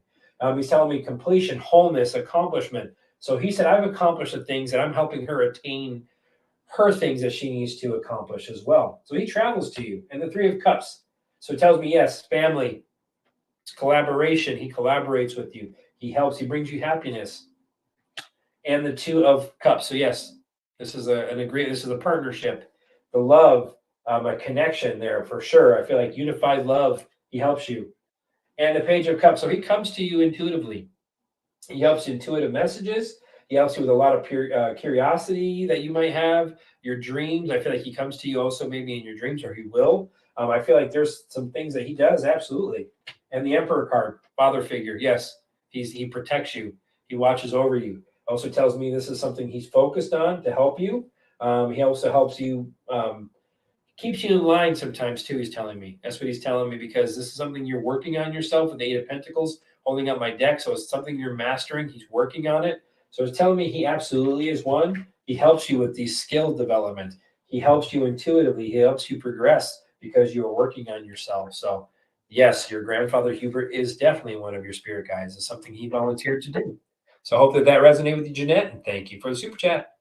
He's telling me completion, wholeness, accomplishment. So he said, I've accomplished the things, and I'm helping her attain her things that she needs to accomplish as well. So he travels to you. And the 3 of Cups. So it tells me, yes, family, collaboration. He collaborates with you. He helps. He brings you happiness. And the 2 of Cups. So yes, this is an agreement. This is a partnership. The love, a connection there for sure. I feel like unified love. He helps you. And the Page of Cups. So he comes to you intuitively. He helps you intuitive messages. He helps you with a lot of curiosity that you might have, your dreams. I feel like he comes to you also maybe in your dreams, or he will. I feel like there's some things that he does, absolutely. And the Emperor card, father figure, yes, he protects you. He watches over you. Also tells me this is something he's focused on to help you. He also helps you, keeps you in line sometimes too, he's telling me. That's what he's telling me, because this is something you're working on yourself with the 8 of Pentacles, holding up my deck. So it's something you're mastering. He's working on it. So it's telling me he absolutely is one. He helps you with these skill development. He helps you intuitively. He helps you progress because you are working on yourself. So yes, your grandfather Hubert is definitely one of your spirit guides. It's something he volunteered to do. So I hope that resonated with you, Jeanette, and thank you for the super chat.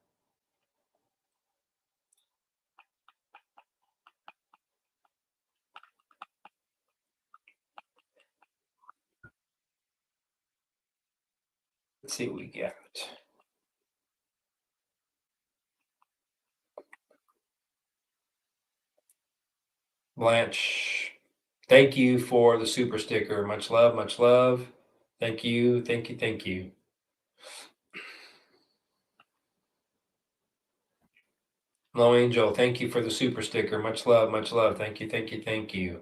Let's see what we get. Blanche, thank you for the super sticker. Much love, much love. Thank you, thank you, thank you. Low Angel, thank you for the super sticker. Much love, much love. Thank you, thank you, thank you.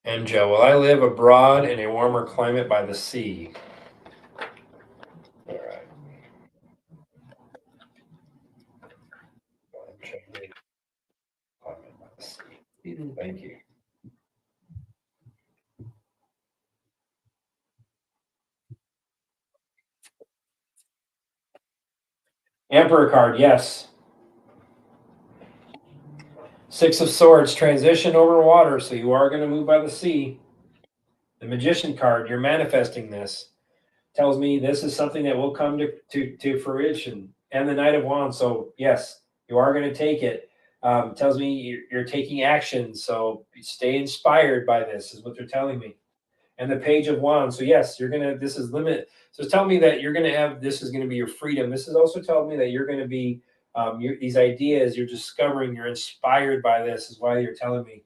MJ, well, I live abroad in a warmer climate by the sea. All right. Thank you. Emperor card, yes. 6 of Swords, transition over water, so you are going to move by the sea. The Magician card, you're manifesting this. Tells me this is something that will come to fruition. And the Knight of Wands, so yes, you are going to take it. Tells me you're taking action, so stay inspired by this, is what they're telling me. And the Page of Wands, so yes, you're going to, this is limit. So it's telling me that you're going to have, this is going to be your freedom. This is also telling me that you're going to be, these ideas you're discovering, you're inspired by this, is why you're telling me.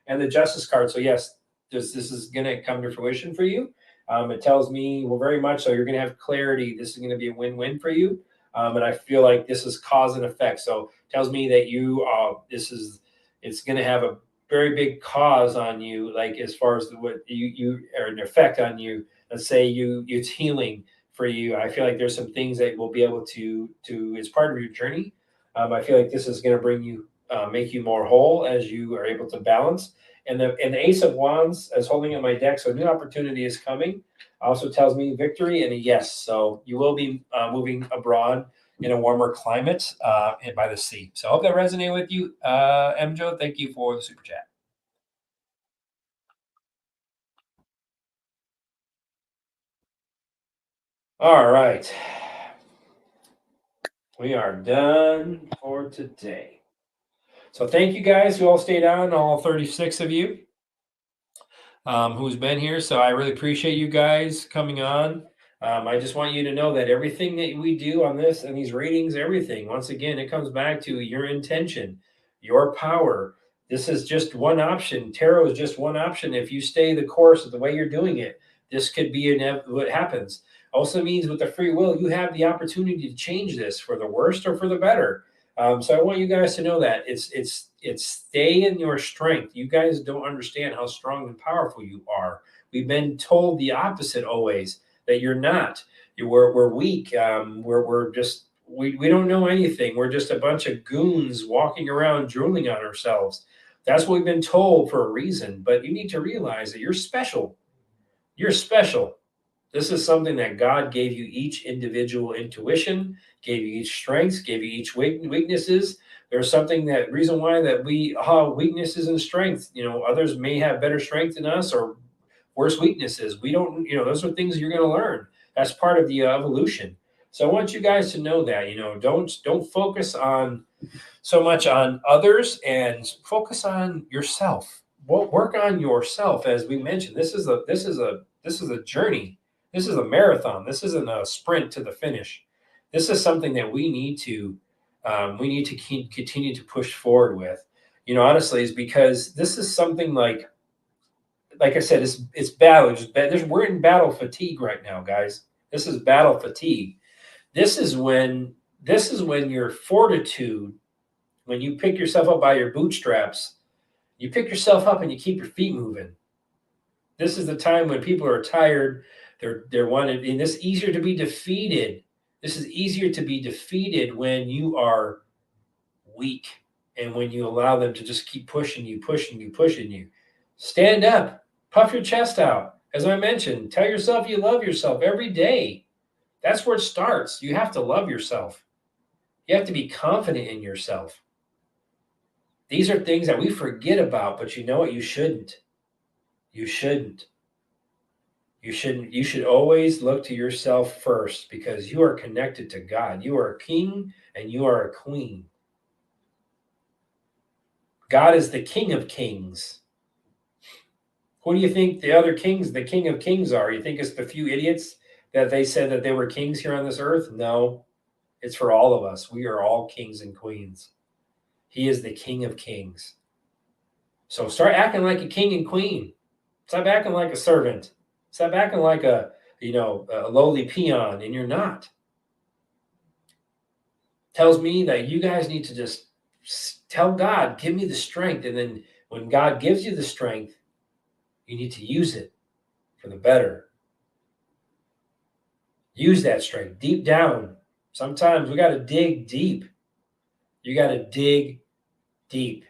And the Justice card, so yes, this is going to come to fruition for you. It tells me, well, very much so, you're going to have clarity. This is going to be a win-win for you. And I feel like this is cause and effect. So it tells me that you, it's going to have a very big cause on you, like as far as what you or an effect on you. Let's say it's healing for you. I feel like there's some things that will be able to as part of your journey. I feel like this is going to bring you, make you more whole as you are able to balance. And the Ace of Wands is holding up my deck, so a new opportunity is coming. Also tells me victory and a yes. So you will be moving abroad in a warmer climate and by the sea. So I hope that resonated with you. MJo, thank you for the super chat. All right. We are done for today. So thank you guys who all stayed on, all 36 of you who's been here. So I really appreciate you guys coming on. I just want you to know that everything that we do on this and these readings, everything, once again, it comes back to your intention, your power. This is just one option. Tarot is just one option. If you stay the course of the way you're doing it, This could be what happens. Also means with the free will, you have the opportunity to change this for the worst or for the better. So I want you guys to know that it's stay in your strength. You guys don't understand how strong and powerful you are. We've been told the opposite always, that you're not. We're weak. We're just we don't know anything. We're just a bunch of goons walking around drooling on ourselves. That's what we've been told for a reason. But you need to realize that you're special. You're special. This is something that God gave you each individual intuition, gave you each strengths, gave you each weaknesses. There's something that reason why that we have weaknesses and strengths. Others may have better strength than us or worse weaknesses. We don't, those are things you're going to learn. That's part of the evolution. So I want you guys to know that, don't focus on so much on others and focus on yourself. Work on yourself. As we mentioned, this is a journey. This is a marathon. This isn't a sprint to the finish. This is something that we need to continue to push forward with. Honestly, is because this is something like I said, it's battle. We're in battle fatigue right now, guys. This is battle fatigue. This is when your fortitude, when you pick yourself up by your bootstraps, you pick yourself up and you keep your feet moving. This is the time when people are tired. They're wanting, and this is easier to be defeated. This is easier to be defeated when you are weak and when you allow them to just keep pushing you. Stand up, puff your chest out. As I mentioned, tell yourself you love yourself every day. That's where it starts. You have to love yourself. You have to be confident in yourself. These are things that we forget about, but you know what? You shouldn't. You shouldn't. You shouldn't. You should always look to yourself first because you are connected to God. You are a king and you are a queen. God is the King of Kings. Who do you think the other kings, the King of Kings are? You think it's the few idiots that they said that they were kings here on this earth? No, it's for all of us. We are all kings and queens. He is the King of Kings. So start acting like a king and queen. Stop acting like a servant. Stop acting like a lowly peon, and you're not. Tells me that you guys need to just tell God, give me the strength. And then when God gives you the strength, you need to use it for the better. Use that strength deep down. Sometimes we got to dig deep. You got to dig deep,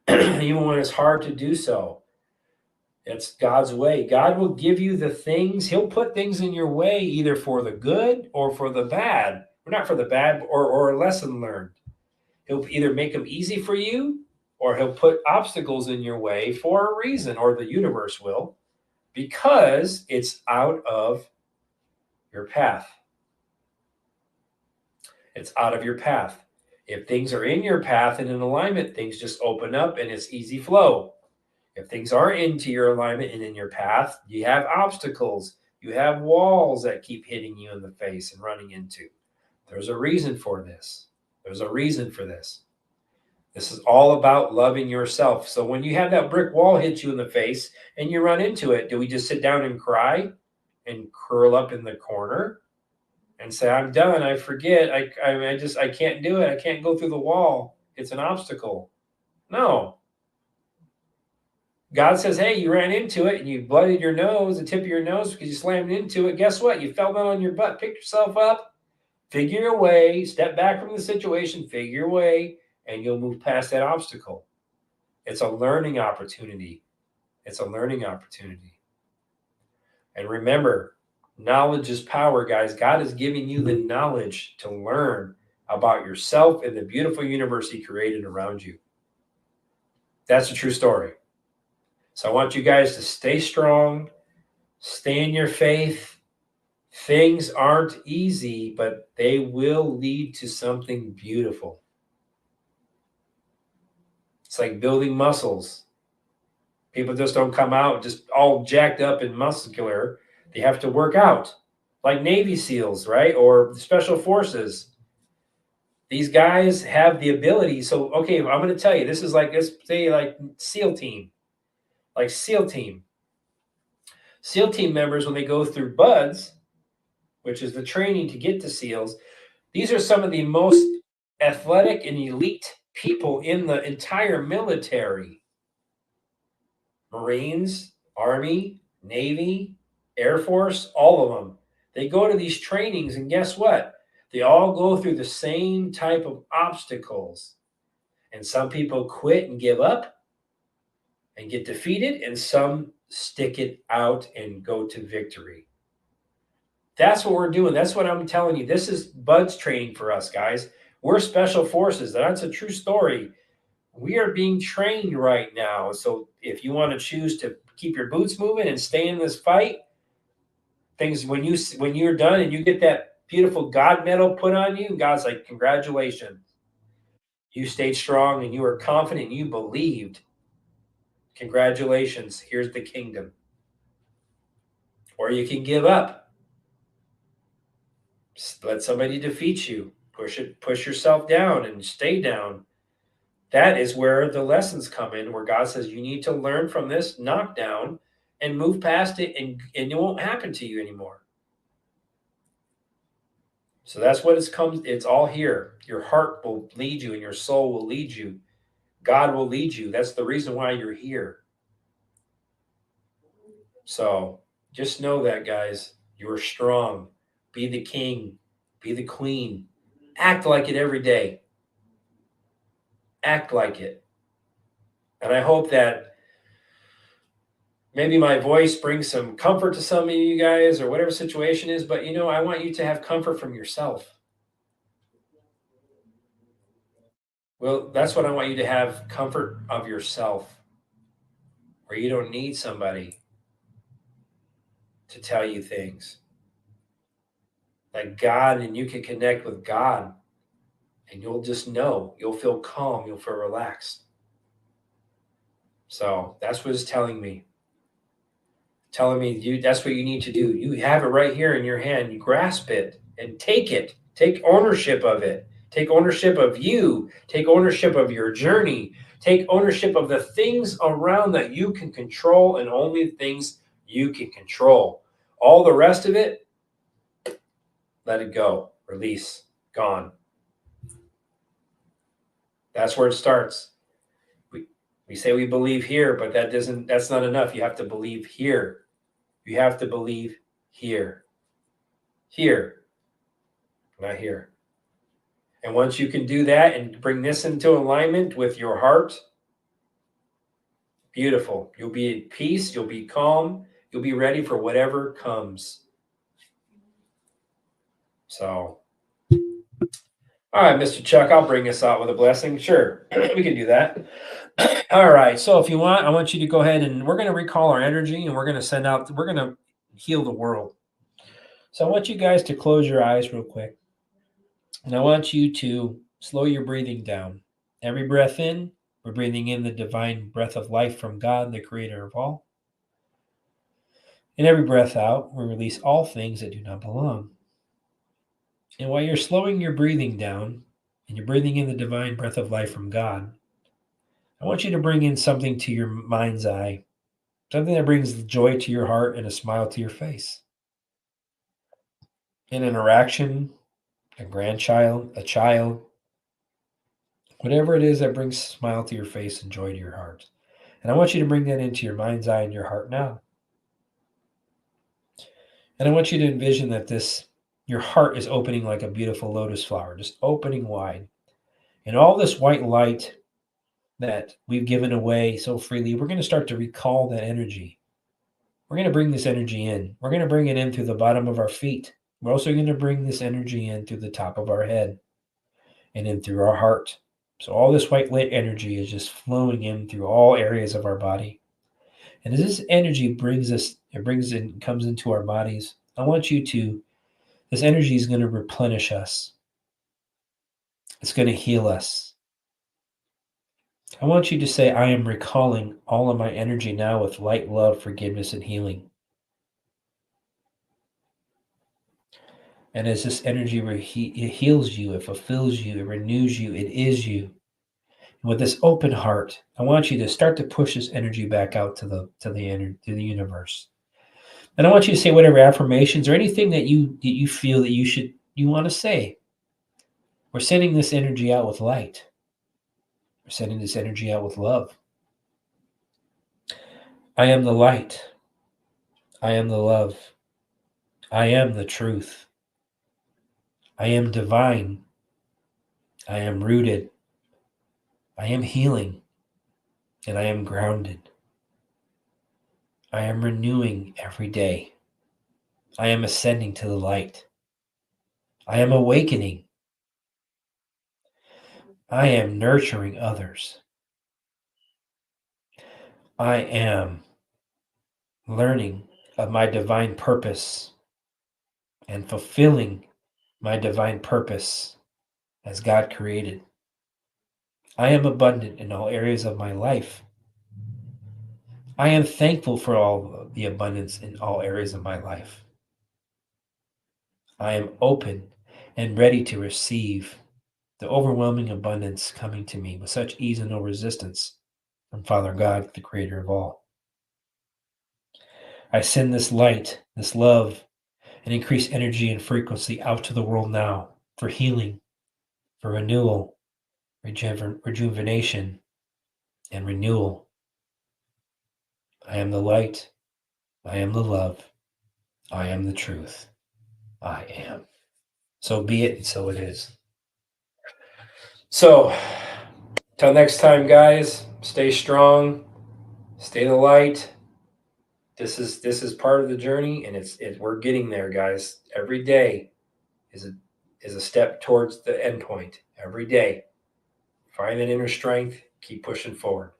even when it's hard to do so. It's God's way. God will give you the things. He'll put things in your way either for the good or for the bad. Or not for the bad or a lesson learned. He'll either make them easy for you or he'll put obstacles in your way for a reason, or the universe will, because it's out of your path. It's out of your path. If things are in your path and in alignment, things just open up and it's easy flow. If things aren't into your alignment and in your path, you have obstacles. You have walls that keep hitting you in the face and running into. There's a reason for this. There's a reason for this. This is all about loving yourself. So when you have that brick wall hit you in the face and you run into it, do we just sit down and cry and curl up in the corner and say, I'm done, I forget, I can't do it, I can't go through the wall, it's an obstacle? No. God says, hey, you ran into it and you blooded your nose, the tip of your nose, because you slammed into it. Guess what? You fell down on your butt, pick yourself up, figure your way, step back from the situation, figure your way, and you'll move past that obstacle. It's a learning opportunity. It's a learning opportunity. And remember, knowledge is power, guys. God is giving you the knowledge to learn about yourself and the beautiful universe he created around you. That's a true story. So I want you guys to stay strong, stay in your faith. Things aren't easy, but they will lead to something beautiful. It's like building muscles. People just don't come out just all jacked up and muscular. They have to work out, like Navy SEALs, right? Or special forces. These guys have the ability. So, okay, I'm going to tell you, this is like, let's say like SEAL team. Like SEAL team. SEAL team members, when they go through BUDS, which is the training to get to SEALs, these are some of the most athletic and elite people in the entire military. Marines, Army, Navy, Air Force, all of them. They go to these trainings, and guess what? They all go through the same type of obstacles. And some people quit and give up and get defeated, and some stick it out and go to victory. That's what we're doing. That's what I'm telling you. This is BUDS training for us, guys. We're special forces. That's a true story. We are being trained right now. So if you want to choose to keep your boots moving and stay in this fight, things when you're done and you get that beautiful God medal put on you, God's like, congratulations. You stayed strong and you were confident and you believed. Congratulations. Here's the kingdom. Or you can give up. Let somebody defeat you. Push yourself down and stay down. That is where the lessons come in, where God says you need to learn from this knockdown and move past it, and it won't happen to you anymore. So that's what it's all here. Your heart will lead you and your soul will lead you. God will lead you. That's the reason why you're here. So just know that, guys, you're strong. Be the king. Be the queen. Act like it every day. Act like it. And I hope that maybe my voice brings some comfort to some of you guys or whatever situation is, but I want you to have comfort from yourself. Well, that's what I want you to have, comfort of yourself, where you don't need somebody to tell you things. Like God, and you can connect with God, and you'll just know. You'll feel calm. You'll feel relaxed. So that's what it's telling me. Telling me that's what you need to do. You have it right here in your hand. You grasp it and take it. Take ownership of it. Take ownership of you. Take ownership of your journey. Take ownership of the things around that you can control, and only things you can control. All the rest of it, let it go. Release. Gone. That's where it starts. We say we believe here, but that's not enough. You have to believe here. You have to believe here. Here. Not here. And once you can do that and bring this into alignment with your heart, beautiful. You'll be at peace. You'll be calm. You'll be ready for whatever comes. So, all right, Mr. Chuck, I'll bring us out with a blessing. Sure, we can do that. All right. So if you want, I want you to go ahead, and we're going to recall our energy, and we're going to heal the world. So I want you guys to close your eyes real quick. And I want you to slow your breathing down. Every breath in, we're breathing in the divine breath of life from God, the creator of all. And every breath out, we release all things that do not belong. And while you're slowing your breathing down and you're breathing in the divine breath of life from God, I want you to bring in something to your mind's eye, something that brings joy to your heart and a smile to your face. An interaction, a grandchild, a child, whatever it is that brings a smile to your face and joy to your heart. And I want you to bring that into your mind's eye and your heart now. And I want you to envision that your heart is opening like a beautiful lotus flower, just opening wide. And all this white light that we've given away so freely, we're going to start to recall that energy. We're going to bring this energy in. We're going to bring it in through the bottom of our feet. We're also going to bring this energy in through the top of our head and in through our heart. So all this white light energy is just flowing in through all areas of our body. And as this energy comes into our bodies, I want this energy is going to replenish us. It's going to heal us. I want you to say, I am recalling all of my energy now with light, love, forgiveness, and healing. And as this energy it heals you, it fulfills you, it renews you, it is you. And with this open heart, I want you to start to push this energy back out to the universe. And I want you to say whatever affirmations or anything that you feel that you want to say. We're sending this energy out with light. We're sending this energy out with love. I am the light. I am the love. I am the truth. I am divine. I am rooted. I am healing. And I am grounded. I am renewing every day. I am ascending to the light. I am awakening. I am nurturing others. I am learning of my divine purpose and fulfilling my divine purpose as God created. I am abundant in all areas of my life. I am thankful for all the abundance in all areas of my life. I am open and ready to receive the overwhelming abundance coming to me with such ease and no resistance from Father God, the creator of all. I send this light, this love, and increased energy and frequency out to the world now for healing, for renewal, rejuvenation, and renewal. I am the light. I am the love. I am the truth. I am. So be it, and so it is. So, till next time, guys, stay strong, stay the light. This is part of the journey, and we're getting there, guys. Every day is a step towards the end point. Every day. Find that inner strength, keep pushing forward.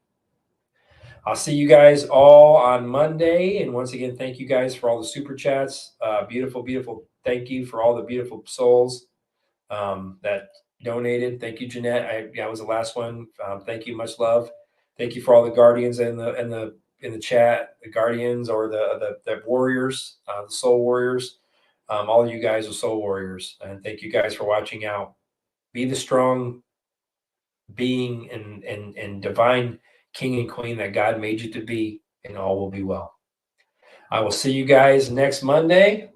I'll see you guys all on Monday. And once again, thank you guys for all the super chats. Beautiful, beautiful. Thank you for all the beautiful souls that donated. Thank you, Jeanette. I was the last one. Thank you. Much love. Thank you for all the guardians in the chat, the guardians or the warriors, the soul warriors. All of you guys are soul warriors. And thank you guys for watching out. Be the strong being and divine king and queen that God made you to be, and all will be well. I will see you guys next Monday.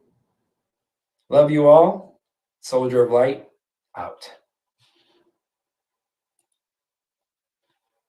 Love you all. SOULdier of Light, out.